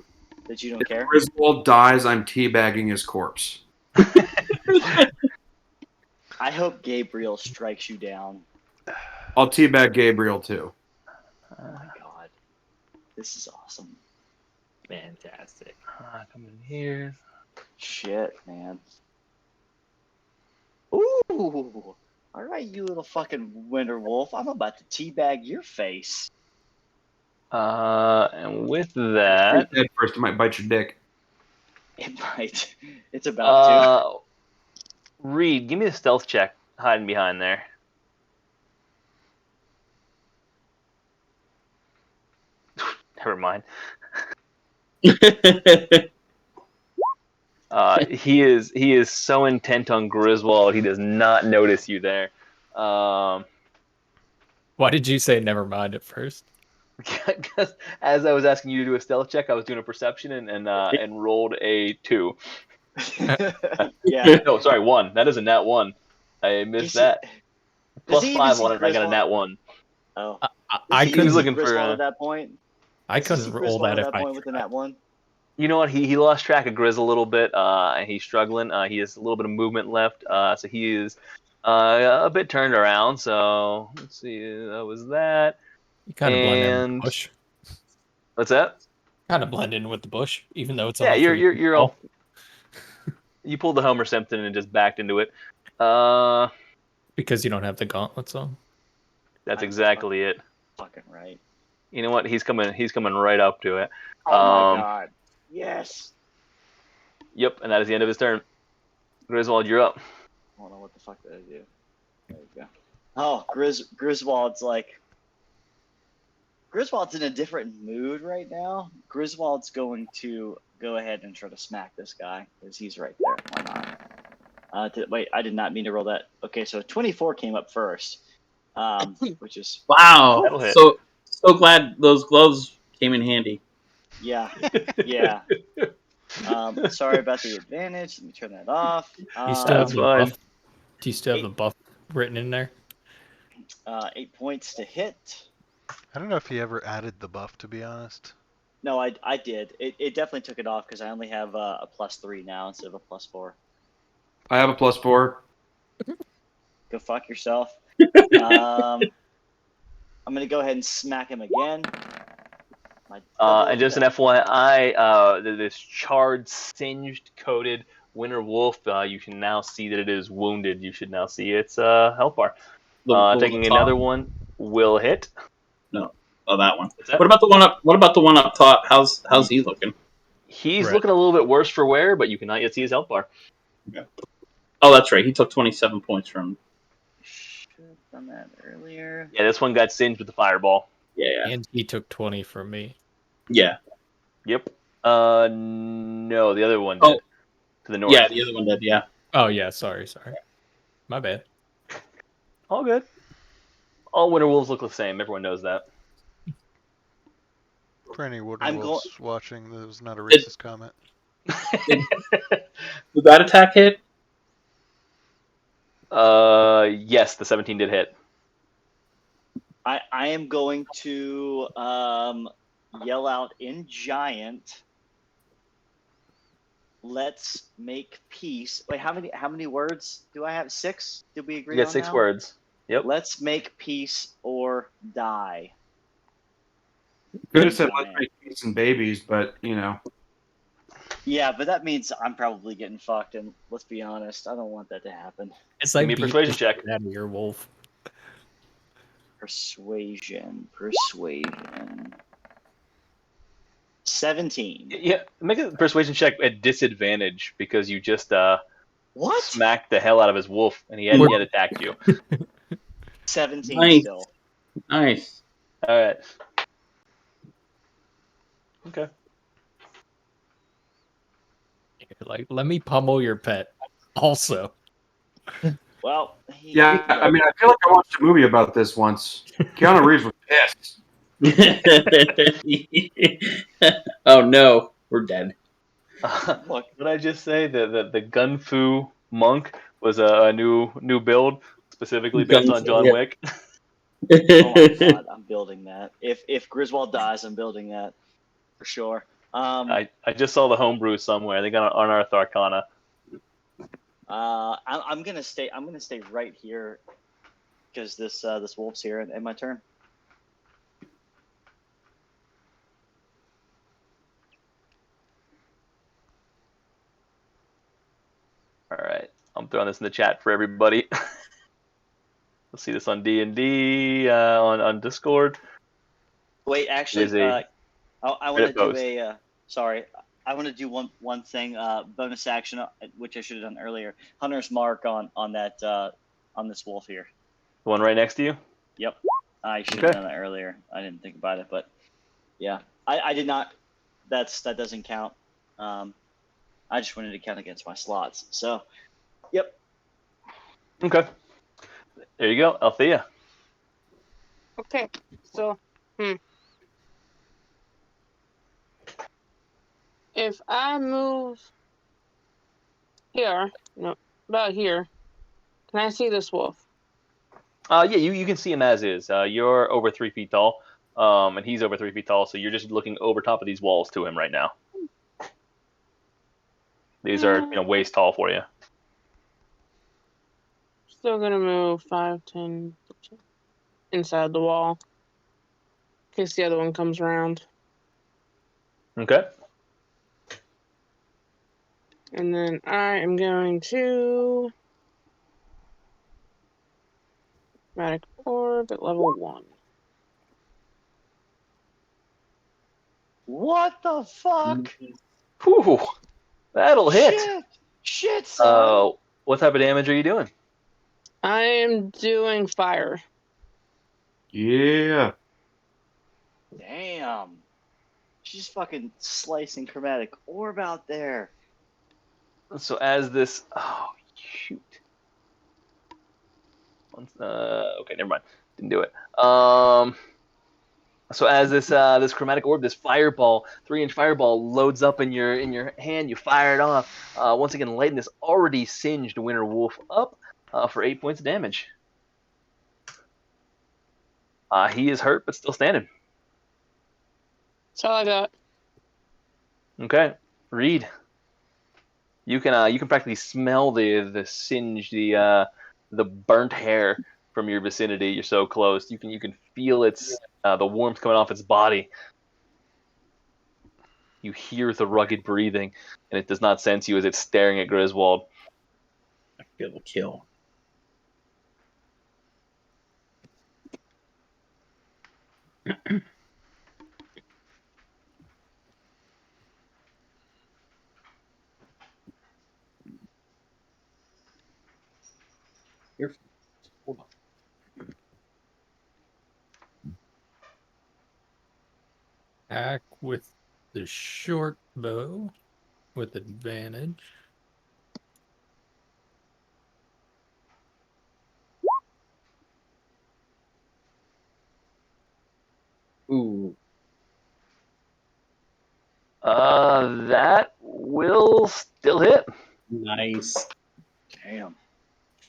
That you don't care. If Griswold dies, I'm teabagging his corpse. I hope Gabriel strikes you down. I'll teabag Gabriel too. Oh my god, this is awesome. fantastic. Come in here. Shit, man. Ooh. All right, you little fucking winter wolf. I'm about to teabag your face. And with that, Head first, it might bite your dick. It might. It's about Reed, give me a stealth check hiding behind there. Never mind. He is so intent on Griswold, he does not notice you there. Why did you say never mind at first? Because as I was asking you to do a stealth check, I was doing a perception and rolled a 2. Yeah. No, sorry, 1. That is a nat 1. I missed that. Plus 5 on it, and I got a nat 1. Oh. I He couldn't was looking Griswold for at that point. I couldn't roll that if I with the nat 1. You know what? He lost track of Grizz a little bit, and he's struggling. He has a little bit of movement left, so he is a bit turned around. So let's see, that was that. You kind of blend in with the bush. What's that? Kind of blend in with the bush, even though it's Yeah, only you're all. You pulled the Homer Simpson and just backed into it. Because you don't have the gauntlets on. That's exactly it. Fucking right. You know what? He's coming right up to it. Oh my god. Yes. Yep, and that is the end of his turn. Griswold, you're up. Hold on, what the fuck did I do? There you go. Oh, Griswold's in a different mood right now. Griswold's going to go ahead and try to smack this guy because he's right there. Why not? Wait, I did not mean to roll that. Okay, so 24 came up first, which is wow. That'll hit. So glad those gloves came in handy. yeah. Sorry about the advantage. Let me turn that off. Do you still have the buff? Do you still have the buff written in there? 8 points to hit. I don't know if he ever added the buff, to be honest. No, I did. It definitely took it off because I only have a +3 now instead of a +4. I have a +4. Go fuck yourself. I'm gonna go ahead and smack him again. And just an FYI, this charred, singed, coated winter wolf, you can now see that it is wounded. You should now see its health bar. Taking another one will hit. No, that one. That? What about the one up? What about the one up top? How's he looking? He's Right. looking a little bit worse for wear, but you cannot yet see his health bar. Oh, that's right. He took 27 points from. Should have done that earlier. Yeah, this one got singed with the fireball. Yeah. And he took 20 from me. Yeah. Yep. No, the other one Oh. did. To the north. Yeah, the other one did. Yeah. Oh, yeah. Sorry. My bad. All good. All winter wolves look the same. Everyone knows that. For any I'm wolves watching, that was not a racist comment. Did that attack hit? Yes, the 17 did hit. I am going to yell out in giant. Let's make peace. Wait, how many words do I have? 6? Did we agree You got on 6 now? words. Yep. Let's make peace or die. Could have said Giant. let's make peace and babies, but you know. Yeah, but that means I'm probably getting fucked, and let's be honest, I don't want that to happen. It's Give like me a beat persuasion the check. shit out of your wolf. Persuasion. 17. Yeah, make a persuasion check at disadvantage because you just What? smacked the hell out of his wolf and he hadn't yet attacked you. 17 Nice. still. Nice. All right. Okay. Like, let me pummel your pet. Also. Well, Yeah, I mean, I feel like I watched a movie about this once. Keanu Reeves was pissed. Oh no, we're dead. Look. What did I just say? The Gun Fu monk was a new build specifically based on John yeah. Wick. Oh my god, I'm building that. If Griswold dies, I'm building that for sure. I just saw the homebrew somewhere. They got on Unearthed Arcana. I'm gonna stay right here because this wolf's here and my turn. All right, I'm throwing this in the chat for everybody. You'll see this on D&D, on Discord. Wait, actually, I want to do a. Sorry, I want to do one thing. Bonus action, which I should have done earlier. Hunter's mark on that on this wolf here. The one right next to you? Yep, I should have done that earlier. I didn't think about it, but yeah, I did not. That doesn't count. I just wanted to count against my slots. So, yep. Okay. There you go, Althea. Okay, so, if I move here, no, about here, can I see this wolf? Yeah, you can see him as is. You're over 3 feet tall, and he's over 3 feet tall, so you're just looking over top of these walls to him right now. These are, waist tall for you. Still gonna move 5, 10, 15, inside the wall. In case the other one comes around. Okay. And then I am going to Chromatic Orb at level 1. What the fuck? Whew, that'll hit. Shit, son. What type of damage are you doing? I am doing fire. Yeah. Damn. She's fucking slicing chromatic orb out there. So as this, oh shoot. Okay, never mind. Didn't do it. So as this chromatic orb, this fireball, 3-inch fireball, loads up in your hand, you fire it off. Once again, lighting this already singed winter wolf up for 8 points of damage. He is hurt, but still standing. That's all I got. Okay, Reed. You can practically smell the singe, the burnt hair from your vicinity. You're so close. You can feel its the warmth coming off its body. You hear the rugged breathing, and it does not sense you as it's staring at Griswold. I feel the kill. You're hold on. Attack with the short bow with advantage. Ooh, That will still hit. nice. Damn.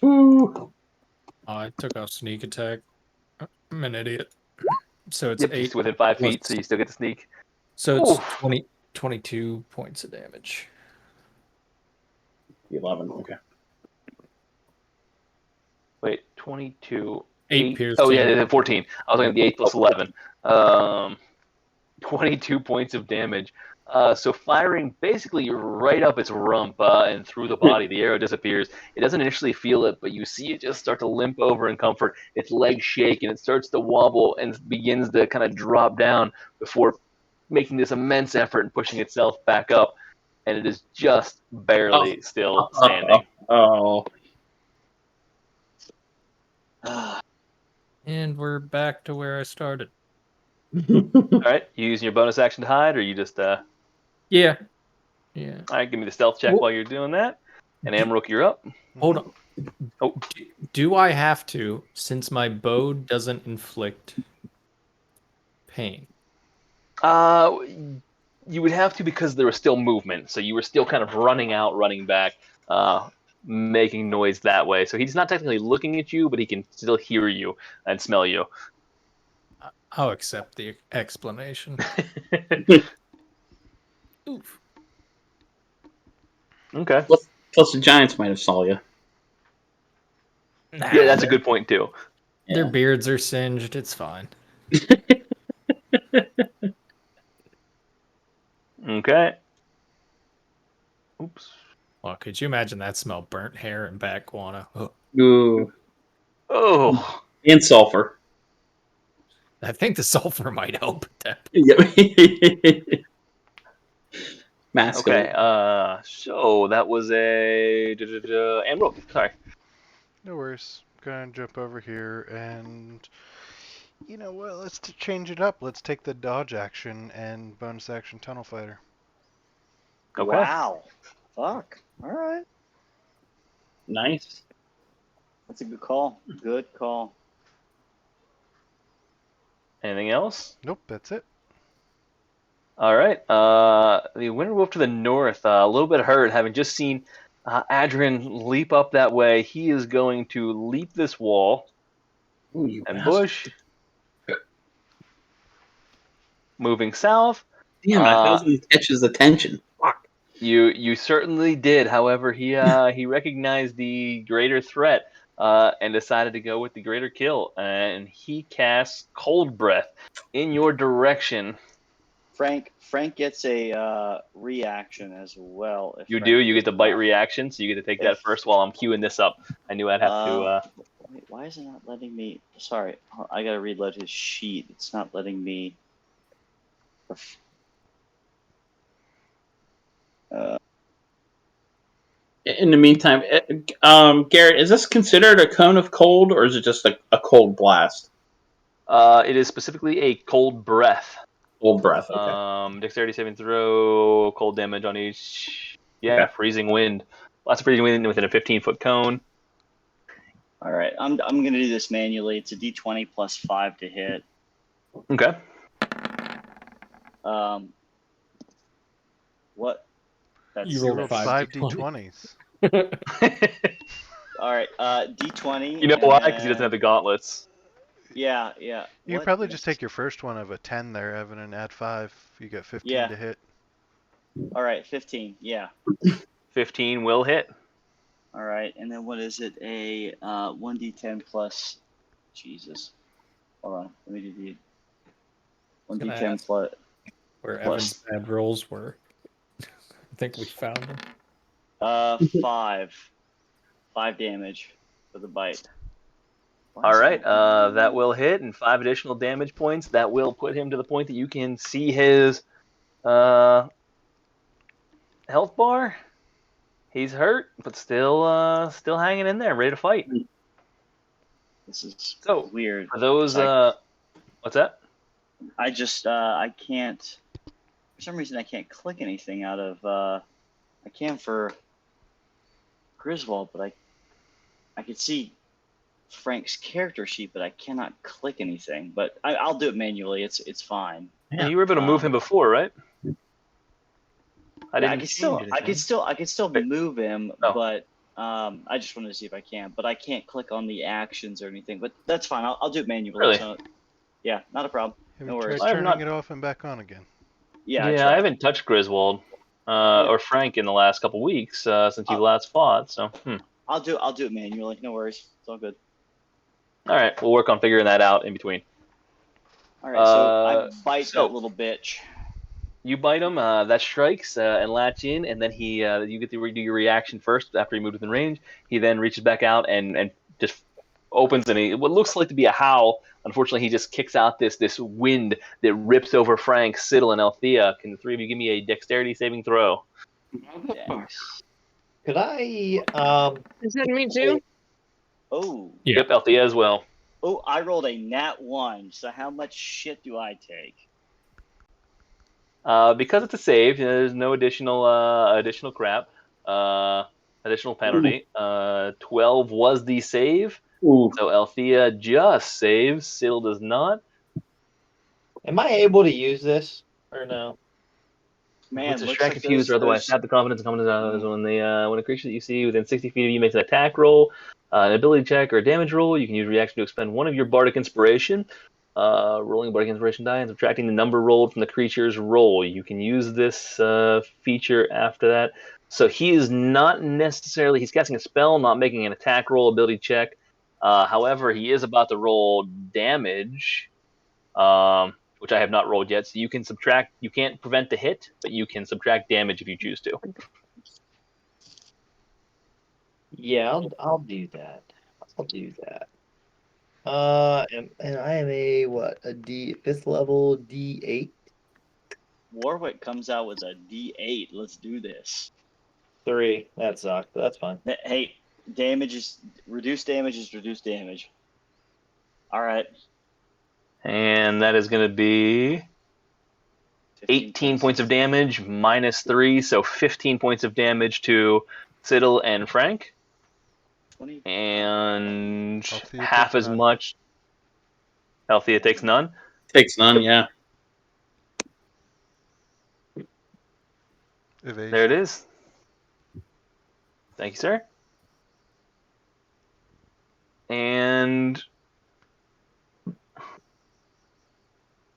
Ooh. Oh, I took off sneak attack. I'm an idiot. So it's Yep, 8 he's within 5 plus- feet, so you still get to sneak. So it's Oof. 22 points of damage. 11. Okay. Wait, 22. 8 piercing. Oh, yeah, 14. I was looking at the 8 plus 11. 22 points of damage. So firing basically right up its rump and through the body, the arrow disappears. It doesn't initially feel it, but you see it just start to limp over in comfort. Its legs shake and it starts to wobble and begins to kind of drop down before making this immense effort and pushing itself back up. And it is just barely still standing. Oh. And we're back to where I started. All right, you using your bonus action to hide, or you just Yeah. All right, give me the stealth check while you're doing that. And Amrook, you're up. Hold on. Oh, Do I have to, since my bow doesn't inflict pain? you would have to because there was still movement, so you were still kind of running out, running back, making noise that way. So he's not technically looking at you, but he can still hear you and smell you. I'll accept the explanation. Oof. Okay. Plus the giants might have saw you. Nah, Yeah, that's a good point too. Their beards are singed. It's fine. Okay. Oops. Well, could you imagine that smell? Burnt hair and bat guano. Oh. Ooh. Oh. And sulfur. I think the sulfur might help with that. Yep. Masculine. Okay. So that was a Amrook. Sorry. No worries. Gonna jump over here and you know what? Let's change it up. Let's take the dodge action and bonus action tunnel fighter. Okay. Wow. Fuck. All right. Nice. That's a good call. Good call. Anything else? Nope, that's it. All right. The winter wolf to the north, a little bit hurt, having just seen Adrian leap up that way. He is going to leap this wall Ooh, you and bastard. bush. Moving south. Damn, I doesn't catch his attention. Fuck. You certainly did. However, he recognized the greater threat and decided to go with the greater kill. And he casts Cold Breath in your direction. Frank gets a reaction as well. If You Frank do. You get does the bite not. reaction, so you get to take that first while I'm queuing this up. I knew I'd have to. Wait, why is it not letting me? Sorry, I gotta reload his sheet. It's not letting me. In the meantime, Garrett, is this considered a cone of cold, or is it just a cold blast? It is specifically a cold breath. Cold breath. Okay. Dexterity saving throw, cold damage on each. Yeah, freezing wind. Lots of freezing wind within a 15-foot cone. All right, I'm gonna do this manually. It's a D20 plus 5 to hit. Okay. What? That's You You rolled rolled 5 5 d20s. All right, D20. You know and why? Because he then- doesn't have the gauntlets. Yeah. You What could probably is- just take your first one of a 10 there, Evan, and add 5. You got 15 Yeah. to hit. All right, 15. Yeah. 15 will hit. All right, and then what is it? A 1d10 plus. Jesus. Hold on. Let me do the. Can I 1d10 ask plus. Where Plus. Evan's bad rolls were. I think we found them. 5. 5 damage for the bite. Why All is right. that- That will hit, and 5 additional damage points. That will put him to the point that you can see his health bar. He's hurt, but still hanging in there, ready to fight. This is So, weird. for those, what's that? I just I can't. For some reason, I can't click anything out of. I can for Griswold, but I could see Frank's character sheet, but I cannot click anything. But I'll do it manually. It's fine. And you were able to move him before, right? I Yeah, didn't change anything. I could still move him, Oh. but I just wanted to see if I can. But I can't click on the actions or anything. But that's fine. I'll do it manually. Really? So, yeah, not a problem. Have No you worries. tried I've turning not- it off and back on again? Yeah, I tried. haven't touched Griswold or Frank in the last couple weeks since you last fought. So, I'll do it manually. No worries. It's all good. all right, we'll work on figuring that out in between. All right, so I bite so- that little bitch. You bite him, that strikes and latch in, and then he you get to do your reaction first after he moved within range. He then reaches back out and just opens and what looks like to be a howl. Unfortunately, he just kicks out this wind that rips over Frank, Siddle, and Althea. Can the three of you give me a dexterity saving throw? Dex. Could I? Is that me too? Oh. Yeah. Yep, Althea as well. Oh, I rolled a nat 1. So how much shit do I take? Because it's a save, there's no additional crap, additional penalty. 12 was the save, Ooh. so Althea just saves. Siddle does not. Am I able to use this or no? Man, Puts a looks distract, like confused, or otherwise those- have the confidence and confidence when a creature that you see within 60 feet of you makes an attack roll, an ability check, or a damage roll, you can use reaction to expend one of your bardic inspiration. Rolling bardic inspiration die and subtracting the number rolled from the creature's roll. You can use this feature after that. So he is not necessarily, he's casting a spell, not making an attack roll, ability check. However, he is about to roll damage, which I have not rolled yet. So you can subtract, you can't prevent the hit, but you can subtract damage if you choose to. Yeah, I'll do that. I'll do that. And I am a fifth level D8. Warwick comes out with a D8. Let's do this. 3. That sucked, but that's fine. Hey, reduced damage. All right. And that is going to be 18 points of damage minus 3, so 15 points of damage to Siddle and Frank. 20. And Althea half takes as none. much. Althea takes none. Takes none, yeah. Evasion. There it is. Thank you, sir. And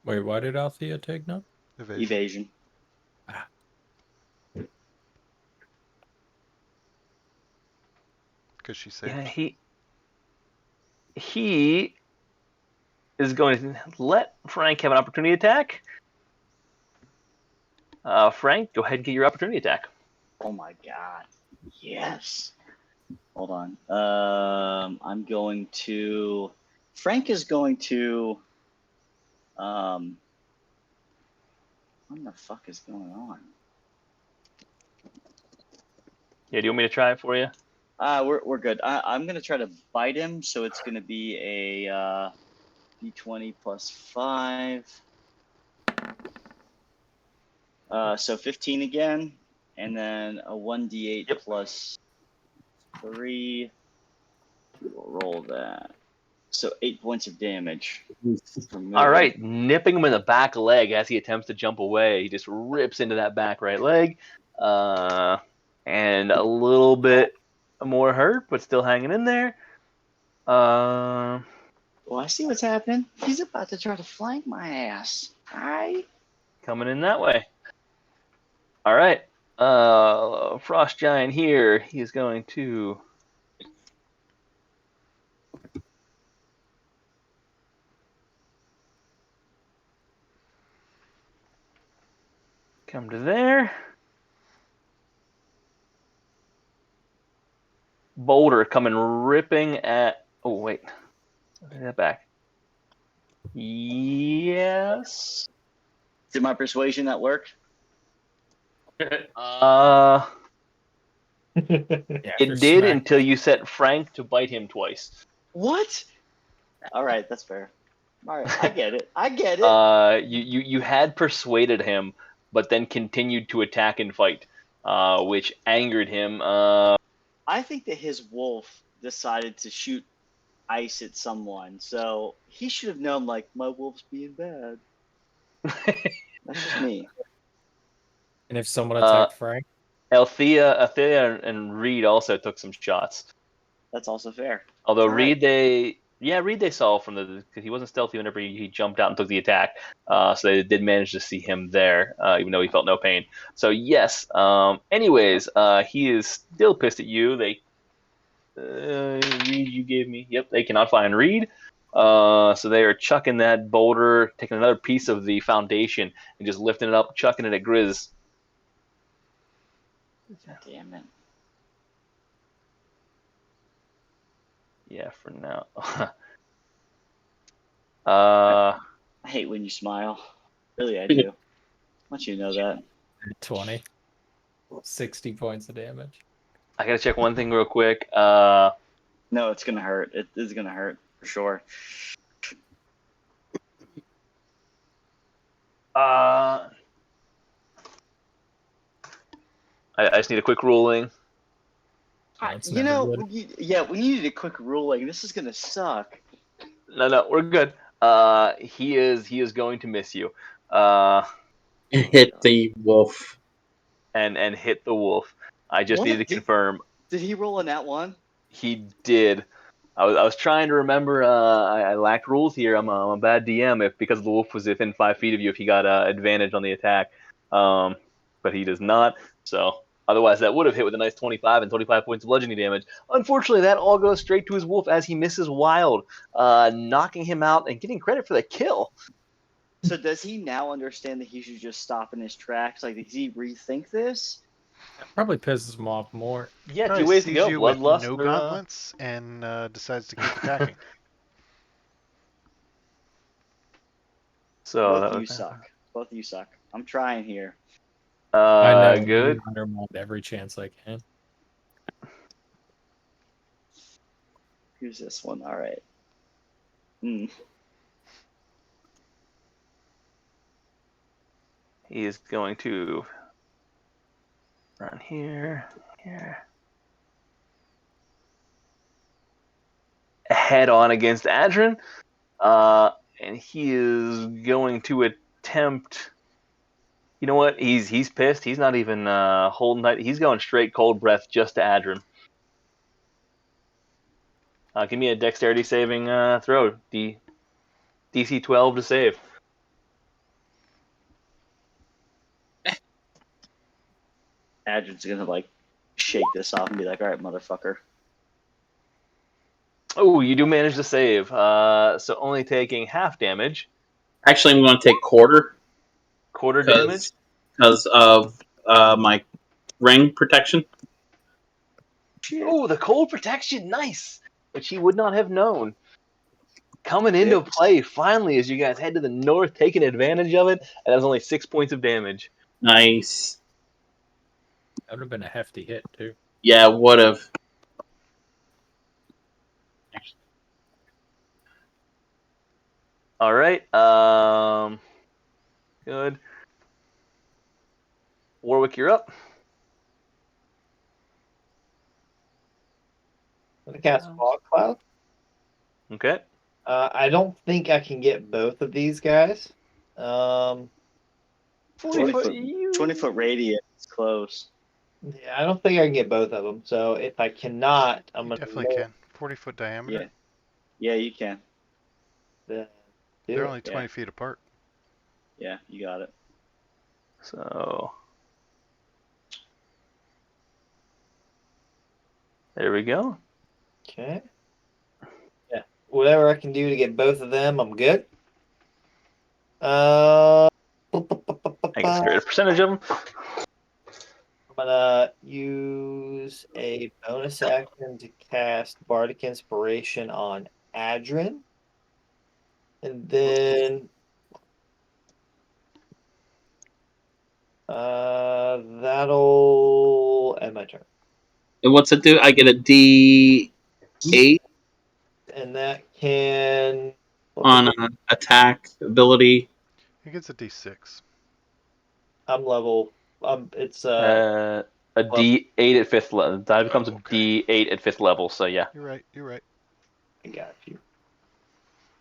Wait, why did Althea take none? Evasion. Because she saved. yeah, he is going to let Frank have an opportunity attack. Frank, go ahead and get your opportunity attack. Oh my god. Yes. Hold on. I'm going to. Frank is going to. What the fuck is going on? Yeah, do you want me to try it for you? We're good. I'm gonna try to bite him, so it's gonna be a d20 plus 5. So 15 again, and then a 1d8 plus 3. We'll roll that. So 8 points of damage. All right, nipping him in the back leg as he attempts to jump away. He just rips into that back right leg, and a little bit more hurt, but still hanging in there. Oh, I see what's happening. He's about to try to flank my ass. Alright. Coming in that way. All right, Frost Giant here. He is going to come to there. Boulder coming ripping at. Oh wait, take that back. Yes. Did my persuasion not work? It Yeah, did until you set Frank to bite him twice. What? All right, that's fair. All right, I get it. I get it. You had persuaded him, but then continued to attack and fight, which angered him. I think that his wolf decided to shoot ice at someone, so he should have known, like, my wolf's being bad. That's just me. And if someone attacked Frank, Althea and Reed also took some shots. That's also fair. Although All right. Reed they saw from because he wasn't stealthy whenever he jumped out and took the attack. So they did manage to see him there, even though he felt no pain. So yes. Anyways, he is still pissed at you. Reed, you gave me. Yep, they cannot find Reed. So they are chucking that boulder, taking another piece of the foundation, and just lifting it up, chucking it at Grizz. Damn it. Yeah, for now. I hate when you smile. Really, I do. I want you to know that. 20. 60 points of damage. I gotta check one thing real quick. No, it's gonna hurt. It is gonna hurt for sure. I just need a quick ruling. That's You never know, good. we needed a quick ruling. This is gonna suck. No, we're good. He is going to miss you. Hit the wolf. And hit the wolf. I just What? needed to confirm. Did he roll a nat one? He did. I was trying to remember. I lacked rules here. I'm a bad DM. If because the wolf was within 5 feet of you, if he got advantage on the attack, but he does not. So otherwise, that would have hit with a nice 25 and 25 points of bludgeoning damage. Unfortunately, that all goes straight to his wolf as he misses wild, knocking him out and getting credit for the kill. So does he now understand that he should just stop in his tracks? Like, does he rethink this? That probably pisses him off more. Yeah, Probably 2 ways to sees go. you with Bloodlust. no gauntlets and decides to keep attacking. So Both that of you was- suck. Both of you suck. I'm trying here. I know. Good. I undermine every chance I can. Who's this one? All right. Hmm. He is going to run here. Head on against Adrin. And he is going to attempt. You know what? He's pissed. He's not even holding tight. He's going straight cold breath just to Adrin. Give me a dexterity saving throw. DC 12 to save. Adrin's gonna like shake this off and be like, "All right, motherfucker." Oh, you do manage to save. So only taking half damage. Actually, I'm going to take quarter. Quarter damage? Because of my ring protection. Oh, the cold protection, nice! Which he would not have known. Coming into play finally as you guys head to the north, taking advantage of it, and that was only 6 points of damage. Nice. That would have been a hefty hit, too. Yeah, would have. All right. Good. Warwick, you're up. I'm gonna cast Fog Cloud. Okay. I don't think I can get both of these guys. 20 foot radius. It's close. Yeah, I don't think I can get both of them. So if I cannot, I'm You gonna definitely can. 40-foot diameter. Yeah, you can. They're only 20 feet apart. Yeah, you got it. So there we go. Okay. Yeah, whatever I can do to get both of them, I'm good. I guess get a percentage of them. I'm gonna use a bonus action to cast Bardic Inspiration on Adrin. And then that'll end my turn. And what's it do? I get a D8? and that can On attack ability. He gets a D6. I'm level. It's A D8 at 5th level. That becomes okay. a D8 at 5th level. So yeah. You're right. You're right. I got you.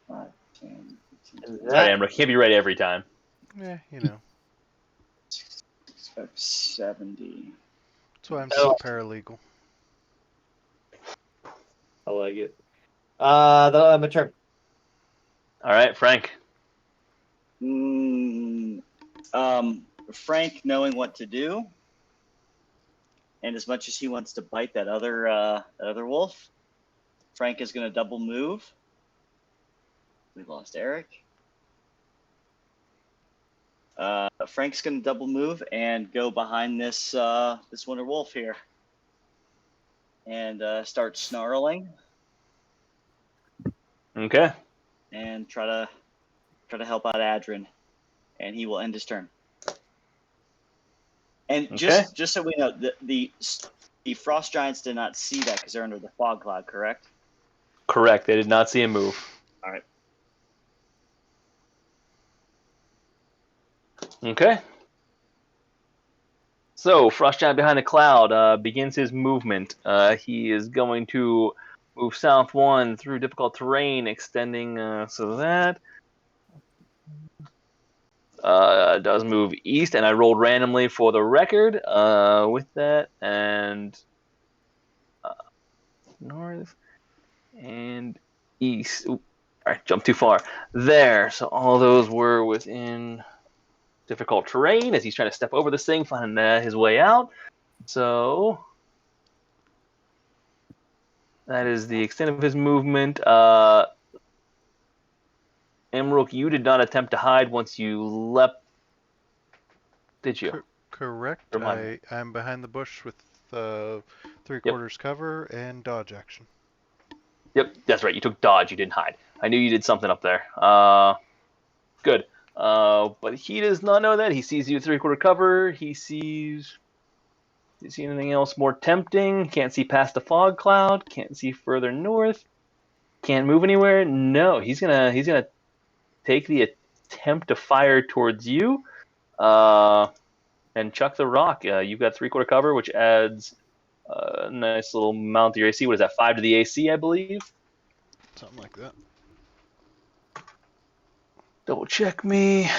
5, 10, 15, And Sorry, that Amber. Can't be right every time. Yeah, you know. 65, 70. That's why I'm so paralegal. I like it. I'm a turn. All right, Frank. Frank, knowing what to do, and as much as he wants to bite that other wolf, Frank is going to double move. We lost Eric. Frank's going to double move and go behind this Wonder Wolf here, and start snarling. Okay. And try to help out Adrin, and he will end his turn. And Okay. just so we know, the frost giants did not see that because they're under the fog cloud, correct? Correct. They did not see him move. All right. Okay. So, Frost Giant behind the cloud begins his movement. He is going to move south 1 through difficult terrain, extending so that does move east, and I rolled randomly for the record with that, and north and east. Ooh, all right, jumped too far there. So all those were within difficult terrain as he's trying to step over this thing, finding his way out. So that is the extent of his movement. Emrook, you did not attempt to hide once you leapt, did you? Correct. I'm behind the bush with 3/4 cover and dodge action. Yep, that's right. You took dodge. You didn't hide. I knew you did something up there. Good. But he does not know that. He sees you at 3/4 cover. He sees... Do you see anything else more tempting? Can't see past the fog cloud. Can't see further north. Can't move anywhere. No, he's gonna take the attempt to fire towards you, and chuck the rock. You've got 3/4 cover, which adds a nice little amount to your AC. What is that? 5 to the AC, I believe. Something like that. Double check me.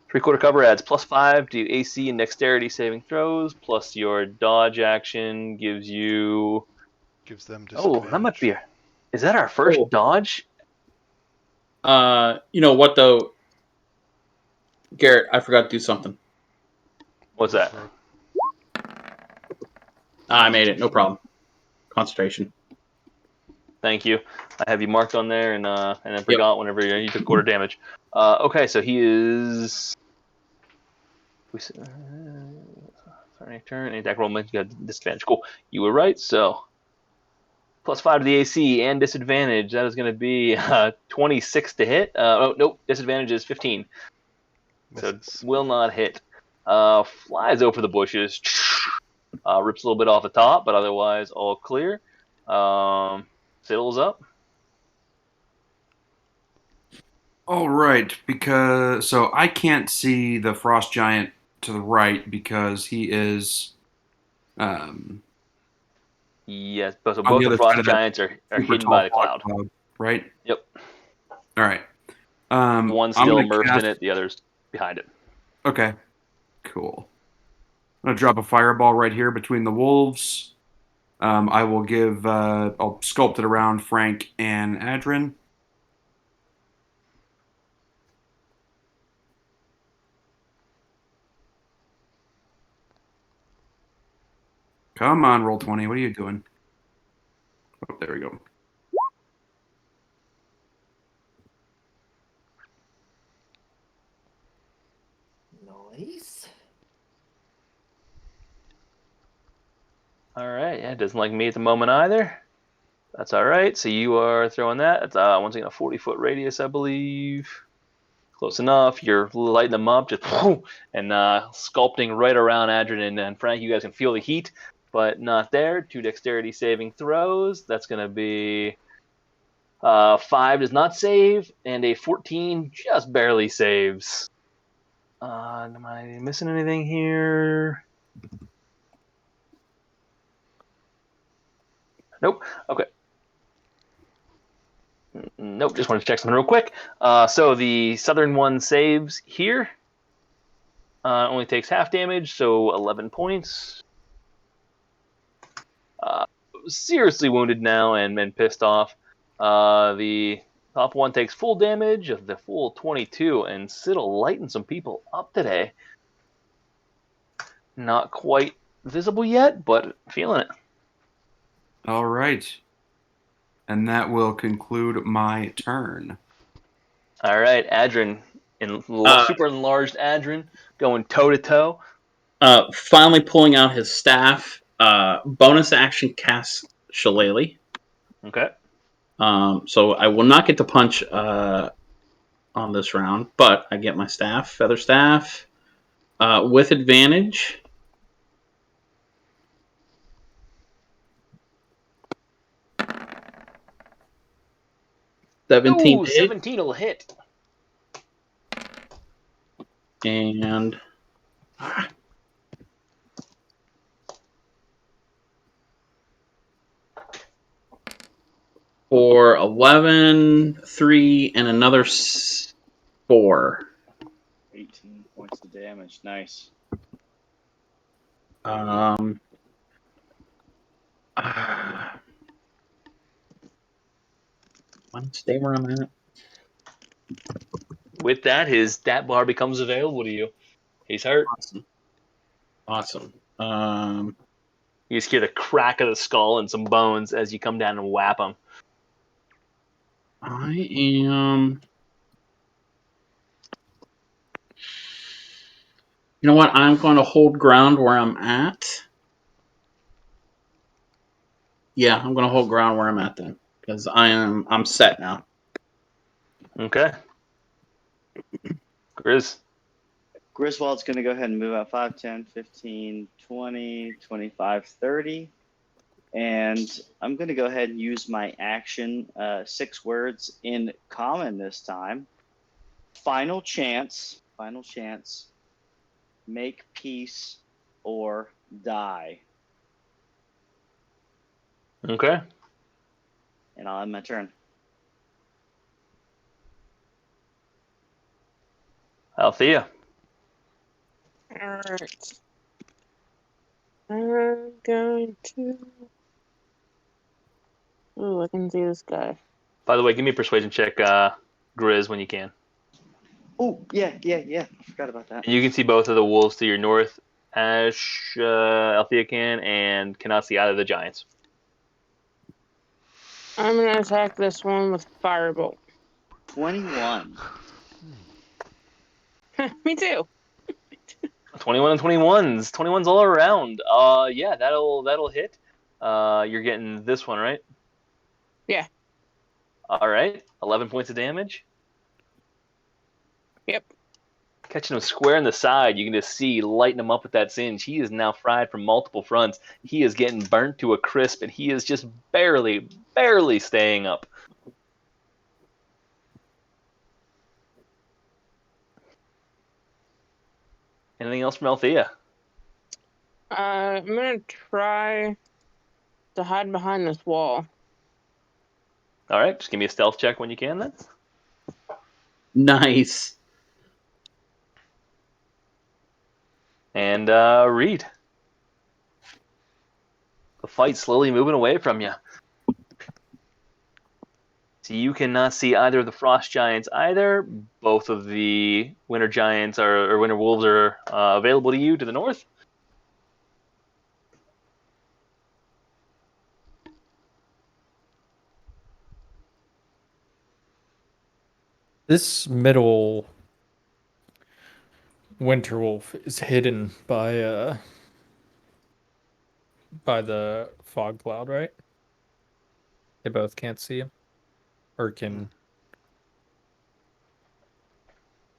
3/4 cover adds +5 to AC and dexterity saving throws, plus your dodge action gives you... Gives them disadvantage. Oh, that might be... Is that our first dodge? You know what, though? Garrett, I forgot to do something. What's that? I made it. No problem. Concentration. Thank you. I have you marked on there, and then forgot whenever you took quarter damage. Okay, so he is... Sorry, turn. Any attack roll, you got disadvantage. Cool. You were right, so... +5 to the AC and disadvantage. That is going to be 26 to hit. Oh, nope. Disadvantage is 15. So will not hit. Flies over the bushes. Rips a little bit off the top, but otherwise all clear. Siddle's up. All right, because so I can't see the frost giant to the right because he is. Yes, so both the frost giants are hidden by the cloud. Right? Yep. All right. One's still immersed in it, the other's behind it. Okay. Cool. I'm going to drop a fireball right here between the wolves. I will give... I'll sculpt it around Frank and Adrin. Come on, roll 20. What are you doing? Oh, there we go. Nice. All right. Yeah, it doesn't like me at the moment either. That's all right. So you are throwing that. It's once again a 40-foot radius, I believe. Close enough. You're lighting them up, just and sculpting right around Adrin and Frank. You guys can feel the heat, but not there. 2 dexterity saving throws. That's going to be 5 does not save, and a 14 just barely saves. Am I missing anything here? Nope. Okay. Nope. Just wanted to check something real quick. So the southern one saves here. Only takes half damage, so 11 points. Seriously wounded now and pissed off. The top one takes full damage of the full 22, and Sid'll lighten some people up today. Not quite visible yet, but feeling it. All right. And that will conclude my turn. All right, Adrin, super enlarged Adrin, going toe to toe. Finally pulling out his staff. Bonus action cast Shillelagh. Okay. So I will not get to punch on this round, but I get my staff, feather staff, with advantage. Ooh, 17 will hit. And for 11, 3, and another 4. 18 points of damage. Nice. Want to stay where I'm at? With that, his stat bar becomes available to you. He's hurt. Awesome. You just hear the crack of the skull and some bones as you come down and whap him. I am. You know what? I'm going to hold ground where I'm at. Yeah, I'm going to hold ground where I'm at then, because I'm set now. Okay. Grizz. Griswold's going to go ahead and move out 5, 10, 15, 20, 25, 30. And I'm going to go ahead and use my action, 6 words in common this time. Final chance, make peace or die. Okay. And I'll end my turn. Althea. Alright. I'm going to... Ooh, I can see this guy. By the way, give me a persuasion check, Grizz, when you can. Oh, yeah. I forgot about that. And you can see both of the wolves to your north, Ash, Althea can, and cannot see either of the giants. I'm going to attack this one with Firebolt. 21. Me too. 21 and 21s. 21s all around. Yeah, that'll hit. You're getting this one, right? Yeah. All right. 11 points of damage. Yep. Catching him square in the side, you can just see lighting him up with that singe. He is now fried from multiple fronts. He is getting burnt to a crisp, and he is just barely staying up. Anything else from Althea? I'm going to try to hide behind this wall. All right, just give me a stealth check when you can, then. Nice. And Reed. The fight's slowly moving away from you. So you cannot see either of the frost giants either. Both of the winter giants or winter wolves are available to you to the north. This middle winter wolf is hidden by the fog cloud, right? They both can't see him, or can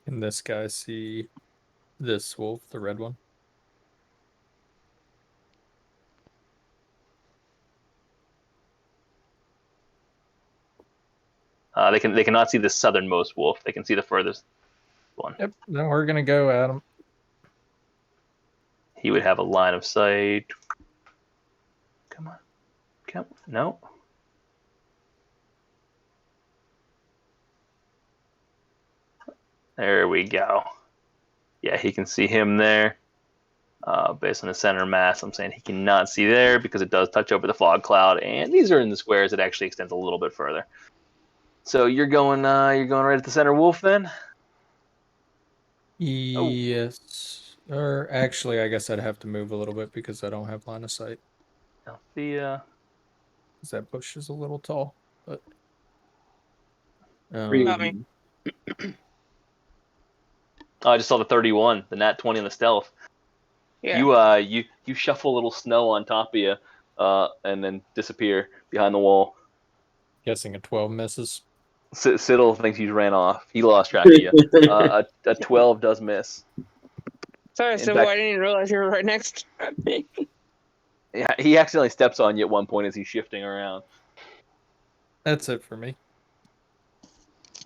this guy see this wolf, the red one? They cannot see the southernmost wolf. They can see the furthest one. Yep. Then we're gonna go at him. He would have a line of sight. Come on. No. There we go. Yeah, he can see him there. Based on the center mass, I'm saying he cannot see there because it does touch over the fog cloud, and these are in the squares. It actually extends a little bit further. So you're going right at the center wolf then? Yes. Or actually, I guess I'd have to move a little bit because I don't have line of sight. The Because that bush is a little tall. But Got me. I just saw the 31, the nat 20 on the stealth. Yeah. You shuffle a little snow on top of you, and then disappear behind the wall. Guessing a 12 misses. Siddle thinks you ran off. He lost track of you. A 12 does miss. Sorry, Sybil, I didn't even realize you were right next to me. Yeah, he accidentally steps on you at one point as he's shifting around. That's it for me.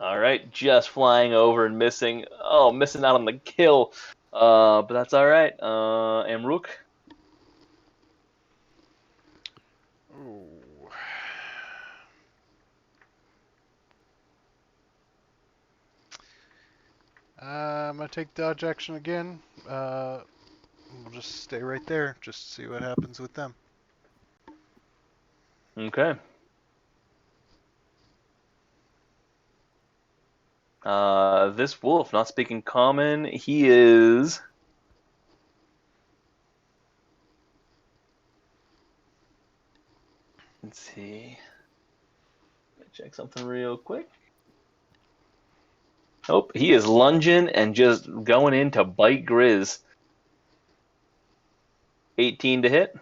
All right, just flying over and missing. Oh, missing out on the kill. But that's all right. Amruk. Ooh. I'm gonna take dodge action again. We'll just stay right there, just see what happens with them. Okay. This wolf, not speaking common, he is. Let's see. Check something real quick. Oh, he is lunging and just going in to bite Grizz. 18 to hit.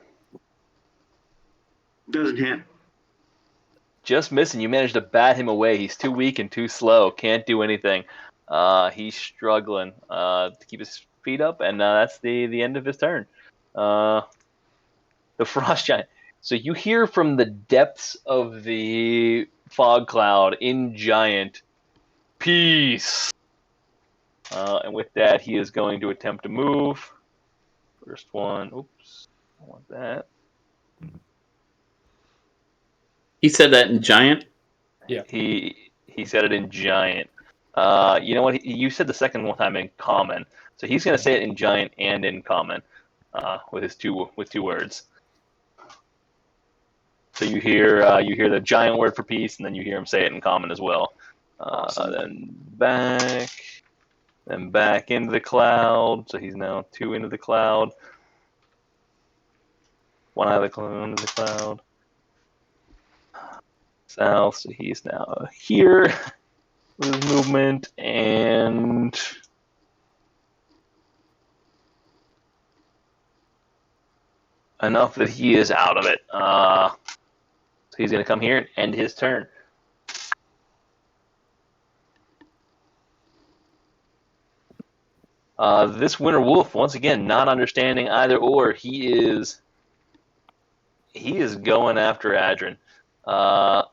Doesn't hit. Just missing. You managed to bat him away. He's too weak and too slow. Can't do anything. He's struggling to keep his feet up, and that's the end of his turn. The Frost Giant. So you hear from the depths of the fog cloud in Giant, peace. And with that, he is going to attempt to move. First one. Oops. I want that. He said that in Giant? Yeah. He said it in Giant. You know what? You said the second one time in Common. So he's going to say it in Giant and in Common with two words. So you hear the Giant word for peace, and then you hear him say it in Common as well. Awesome. Then back into the cloud. So he's now 2 into the cloud. 1 out of the cloud, into the cloud. South, so he's now here with his movement, and enough that he is out of it. So he's going to come here and end his turn. This Winter Wolf, once again, not understanding either or. He is going after Adrin. No.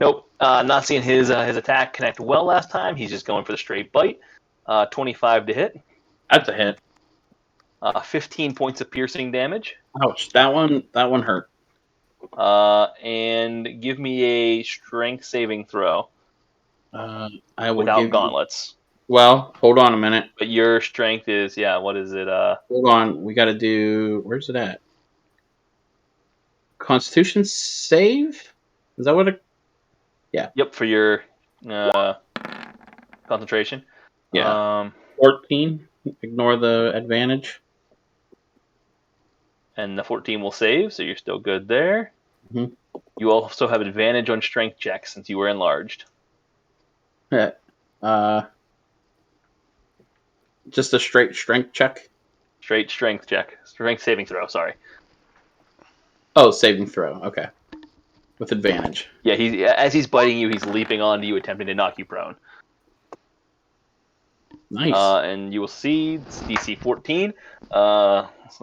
Nope. Not seeing his attack connect well last time. He's just going for the straight bite. 25 to hit. That's a hit. 15 points of piercing damage. Ouch! That one hurt. And give me a strength saving throw. I will without gauntlets. Well, hold on a minute. But your strength is, what is it? Hold on. We got to do. Where's it at? Constitution save? Is that what it? Yeah. Yep, for your concentration. Yeah. 14. Ignore the advantage. And the 14 will save, so you're still good there. Mm-hmm. You also have advantage on strength checks since you were enlarged. Yeah. Just a straight strength check? Straight strength check. Strength saving throw, sorry. Oh, saving throw. Okay. With advantage. Yeah, as he's biting you, he's leaping onto you, attempting to knock you prone. Nice. And you will see it's DC 14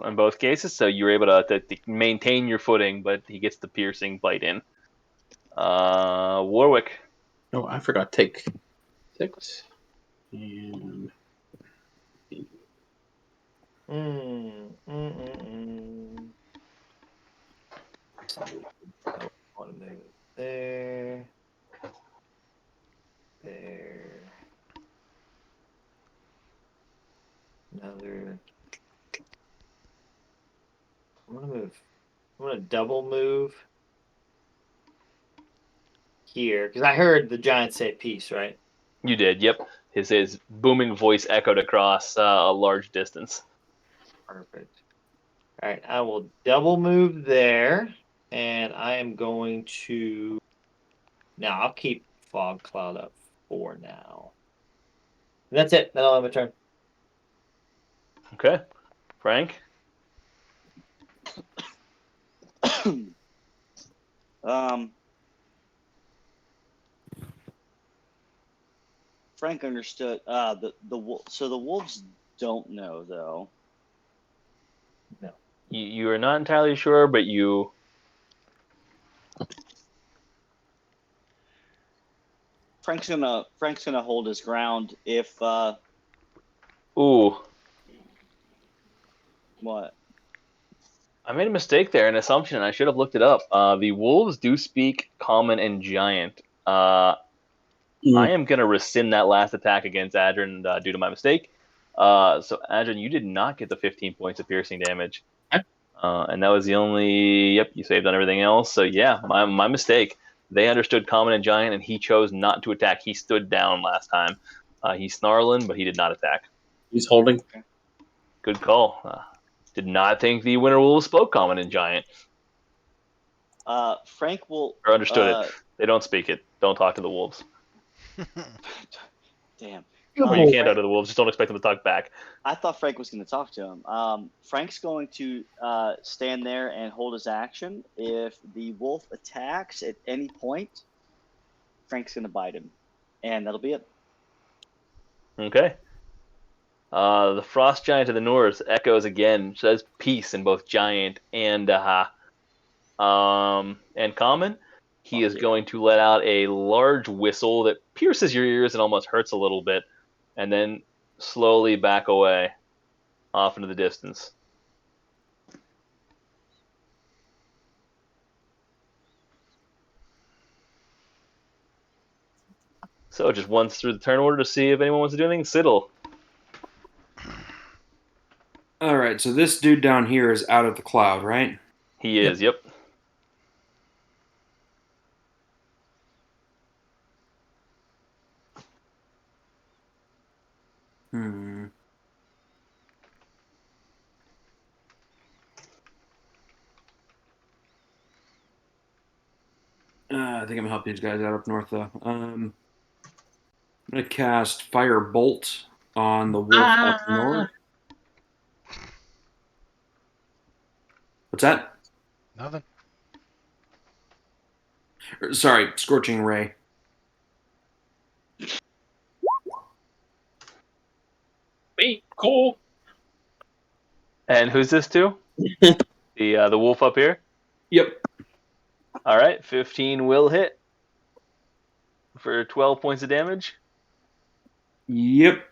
in both cases, so you're able to maintain your footing, but he gets the piercing bite in. Warwick. Oh, I forgot to take 6. And One move there. There. Another. I'm gonna move. I'm gonna double move here because I heard the giant say peace, right? You did, yep. His booming voice echoed across a large distance. Perfect. All right, I will double move there, and I am going to. Now I'll keep fog cloud up for now. And that's it. That'll have a turn. Okay. Frank? Frank understood. So the wolves don't know though. No. You are not entirely sure, but you. Frank's gonna hold his ground if. Ooh. What? I made a mistake there, an assumption. I should have looked it up. The wolves do speak common and giant. I am going to rescind that last attack against Adrian due to my mistake. So, Adrian, you did not get the 15 points of piercing damage. And that was the only... Yep, you saved on everything else. So, yeah, my mistake. They understood common and giant, and he chose not to attack. He stood down last time. He's snarling, but he did not attack. He's holding. Good call. Did not think the winter wolves spoke common and giant. Frank will. Or understood it. They don't speak it. Don't talk to the wolves. Damn. Or you can't talk to the wolves. Just don't expect them to talk back. I thought Frank was going to talk to him. Frank's going to stand there and hold his action. If the wolf attacks at any point, Frank's going to bite him. And that'll be it. Okay. The frost giant to the north echoes again. Says peace in both giant and common. He is going to let out a large whistle that pierces your ears and almost hurts a little bit, and then slowly back away off into the distance. So just once through the turn order to see if anyone wants to do anything. Siddle. All right, so this dude down here is out of the cloud, right? He is, yep. I think I'm gonna help these guys out up north, though. I'm gonna cast Fire Bolt on the wolf up north. What's that? Nothing. Sorry, Scorching Ray. Be cool. And who's this to? The wolf up here? Yep. All right, 15 will hit for 12 points of damage. Yep.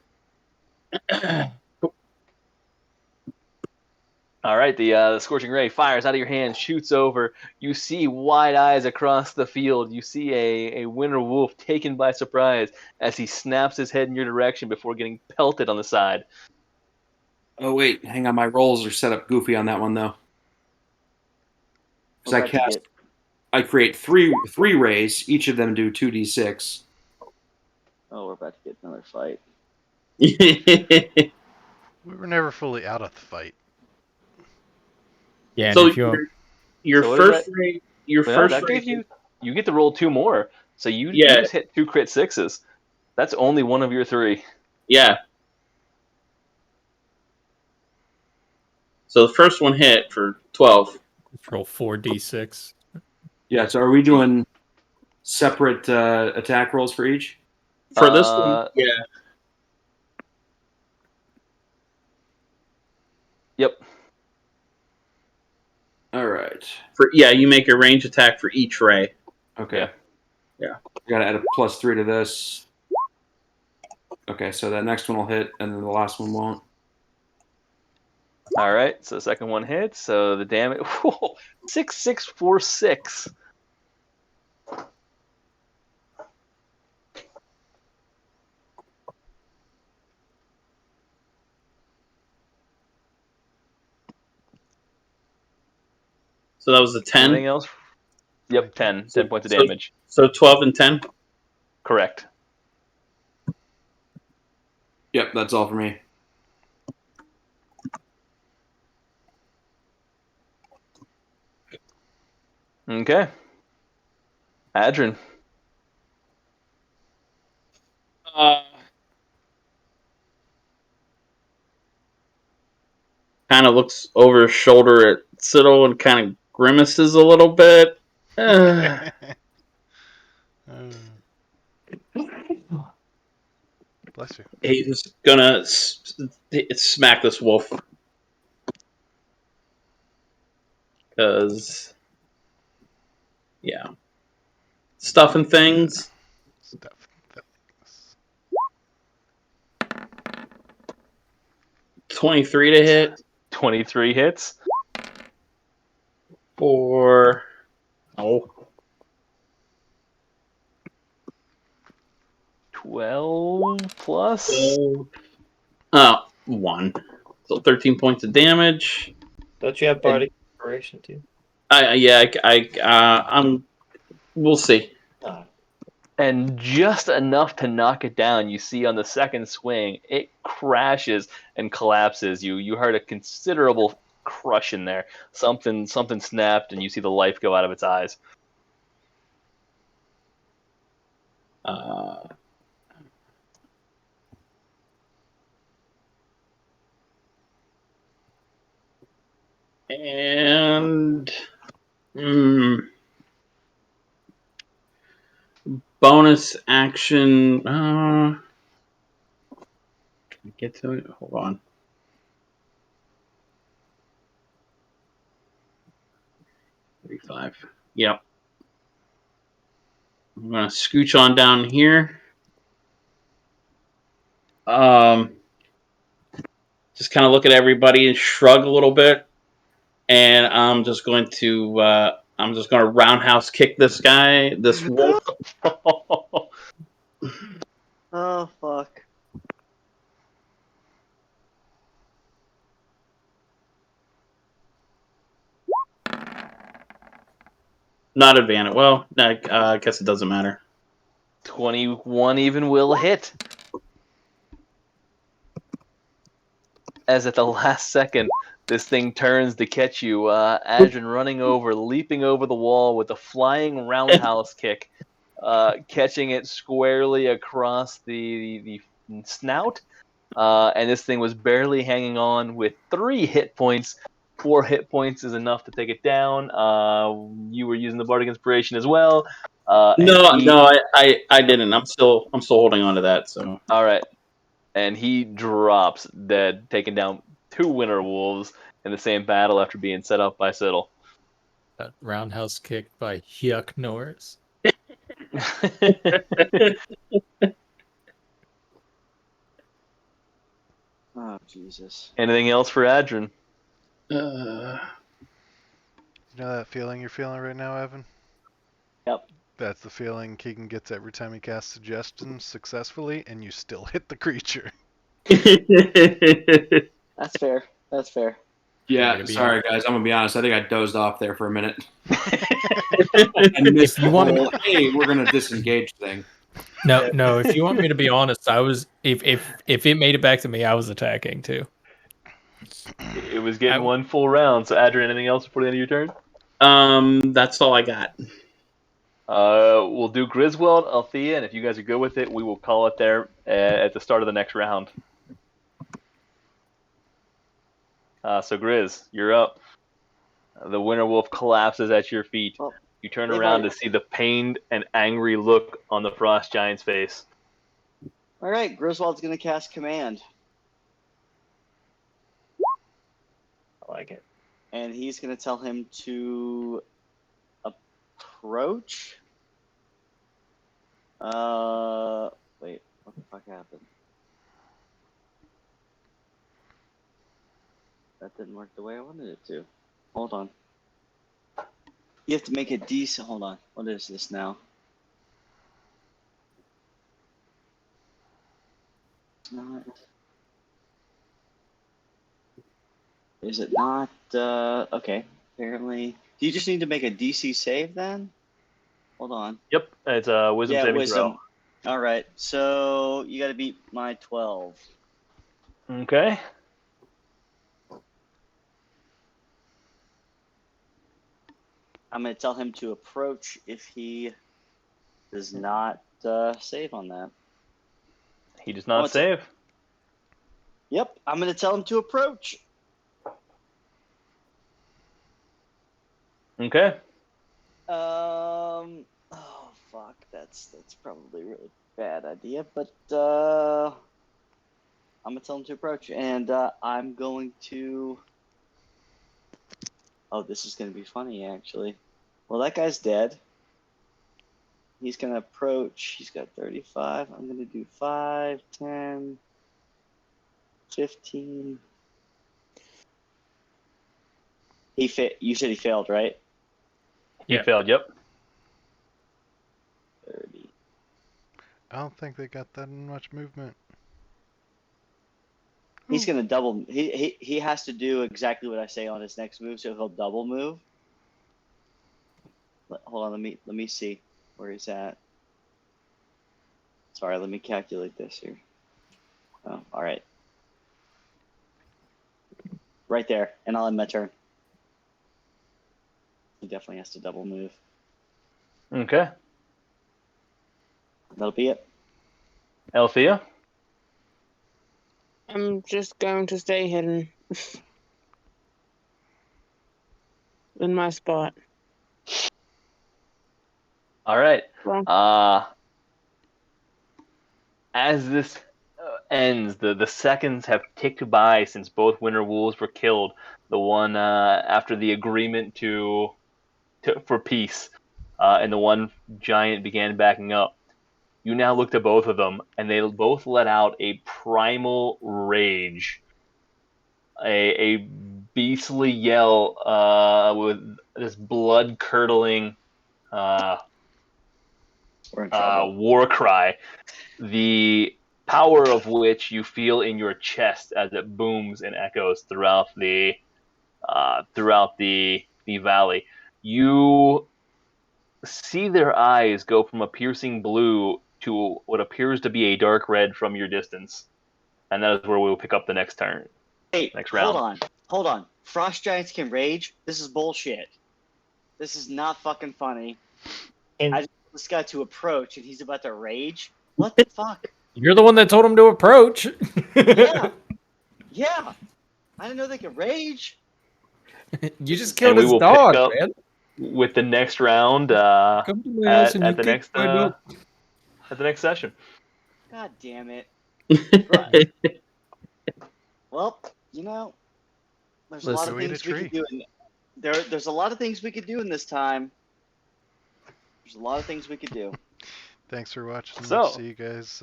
All right, the Scorching Ray fires out of your hand, shoots over. You see wide eyes across the field. You see a winter wolf taken by surprise as he snaps his head in your direction before getting pelted on the side. Oh, wait. Hang on. My rolls are set up goofy on that one, though. Because I create three rays. Each of them do 2d6. Oh, we're about to get another fight. We were never fully out of the fight. Yeah. So if you your So first ray, you get to roll 2 more. So you just hit 2 crit 6s. That's only one of your 3. Yeah. So the first one hit for 12. roll 4d6. Yeah, so are we doing separate attack rolls for each? For this one, yeah. Yep. All right. You make a range attack for each ray. Okay. Yeah. I gotta add a +3 to this. Okay, so that next one will hit, and then the last one won't. All right, so the second one hits. So the damage, 6,646. So that was a 10. Anything else? Yep, 10. 10 points of damage. So 12 and 10. Correct. Yep, that's all for me. Okay. Adrian. Kind of looks over his shoulder at Citadel and kind of grimaces a little bit. Bless you. He's gonna smack this wolf. Because, yeah. Stuffing things. Stuff. 23 to hit. 23 hits. For 12 plus. 1. So 13 points of damage. Don't you have bardic inspiration too? We'll see. And just enough to knock it down. You see on the second swing, it crashes and collapses. You heard a considerable crush in there. Something snapped, and you see the life go out of its eyes. And bonus action. Can I get to it? Hold on. $35. Yep. I'm gonna scooch on down here. Just kind of look at everybody and shrug a little bit, and I'm just going to roundhouse kick this guy, this wolf. Oh fuck. Not advantage. Well, I guess it doesn't matter. 21 even will hit. As at the last second, this thing turns to catch you. Adrian running over, leaping over the wall with a flying roundhouse kick, catching it squarely across the snout. And this thing was barely hanging on with 3 hit points. 4 hit points is enough to take it down. You were using the bardic inspiration as well. I didn't. I'm still holding on to that. So all right, and he drops dead, taking down 2 winter wolves in the same battle after being set up by Citadel. That roundhouse kick by Yuck Norris. Oh Jesus. Anything else for Adrian? You know that feeling you're feeling right now, Evan? Yep. That's the feeling Keegan gets every time he casts suggestions successfully, and you still hit the creature. That's fair. That's fair. Yeah, sorry guys. I'm gonna be honest. I think I dozed off there for a minute. And if you want me, hey, we're gonna disengage thing. No. If you want me to be honest, I was if it made it back to me, I was attacking too. It was getting 1 full round. So Adrian, anything else before the end of your turn? That's all I got. We'll do Griswold, Althea, and if you guys are good with it, we will call it there at the start of the next round. So Grizz, you're up. The winter wolf collapses at your feet. Oh, You turn around to see the pained and angry look on the frost giant's face. All right, Griswold's gonna cast command. like it. And he's going to tell him to approach. Wait, what the fuck happened? That didn't work the way I wanted it to. Hold on. You have to make it decent. Hold on. What is this now? It's not. Is it not? Okay. Apparently. Do you just need to make a DC save then? Hold on. Yep, it's a wisdom Yeah, saving wisdom. All right. So you got to beat my 12. throw. Okay. I'm going to tell him to approach if he does not save on that. He does not it's- save. Yep, I'm going to tell him to approach. Okay. Oh fuck, that's probably a really bad idea, but I'm gonna tell him to approach, and I'm going to. Oh, this is gonna be funny actually. Well, that guy's dead. He's gonna approach. He's got 35. I'm gonna do 5, 10, 15. You said he failed, right? He Yeah. failed, yep. 30. I don't think they got that much movement. He's gonna double. He has to do exactly what I say on his next move, so he'll double move. Hold on, let me see where he's at. Sorry, let me calculate this here. Oh, all right. Right there, and I'll end my turn. He definitely has to double move. Okay. That'll be it. Althea? I'm just going to stay hidden in my spot. All right. Well, As this ends, the seconds have ticked by since both winter wolves were killed. The one after the agreement for peace, and the one giant began backing up. You now look to both of them, and they both let out a primal rage, a beastly yell with this blood-curdling We're in trouble. war cry, the power of which you feel in your chest as it booms and echoes throughout the valley. You see their eyes go from a piercing blue to what appears to be a dark red from your distance, and that is where we will pick up the next turn. Hey, Next round. Hold on. Frost giants can rage? This is bullshit. This is not fucking funny. And I just want this guy to approach, and he's about to rage? What the fuck? You're the one that told him to approach. Yeah. Yeah. I didn't know they could rage. You just And killed we his will dog, pick up man. with the next round Come to my house and at you the kick next my dog. at the next session. God damn it. Right. Well, there's a lot Listen. of Go eat things a we tree. could do. There's a lot of things we could do in this time. There's a lot of things we could do. Thanks for watching. So- See you guys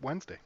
Wednesday.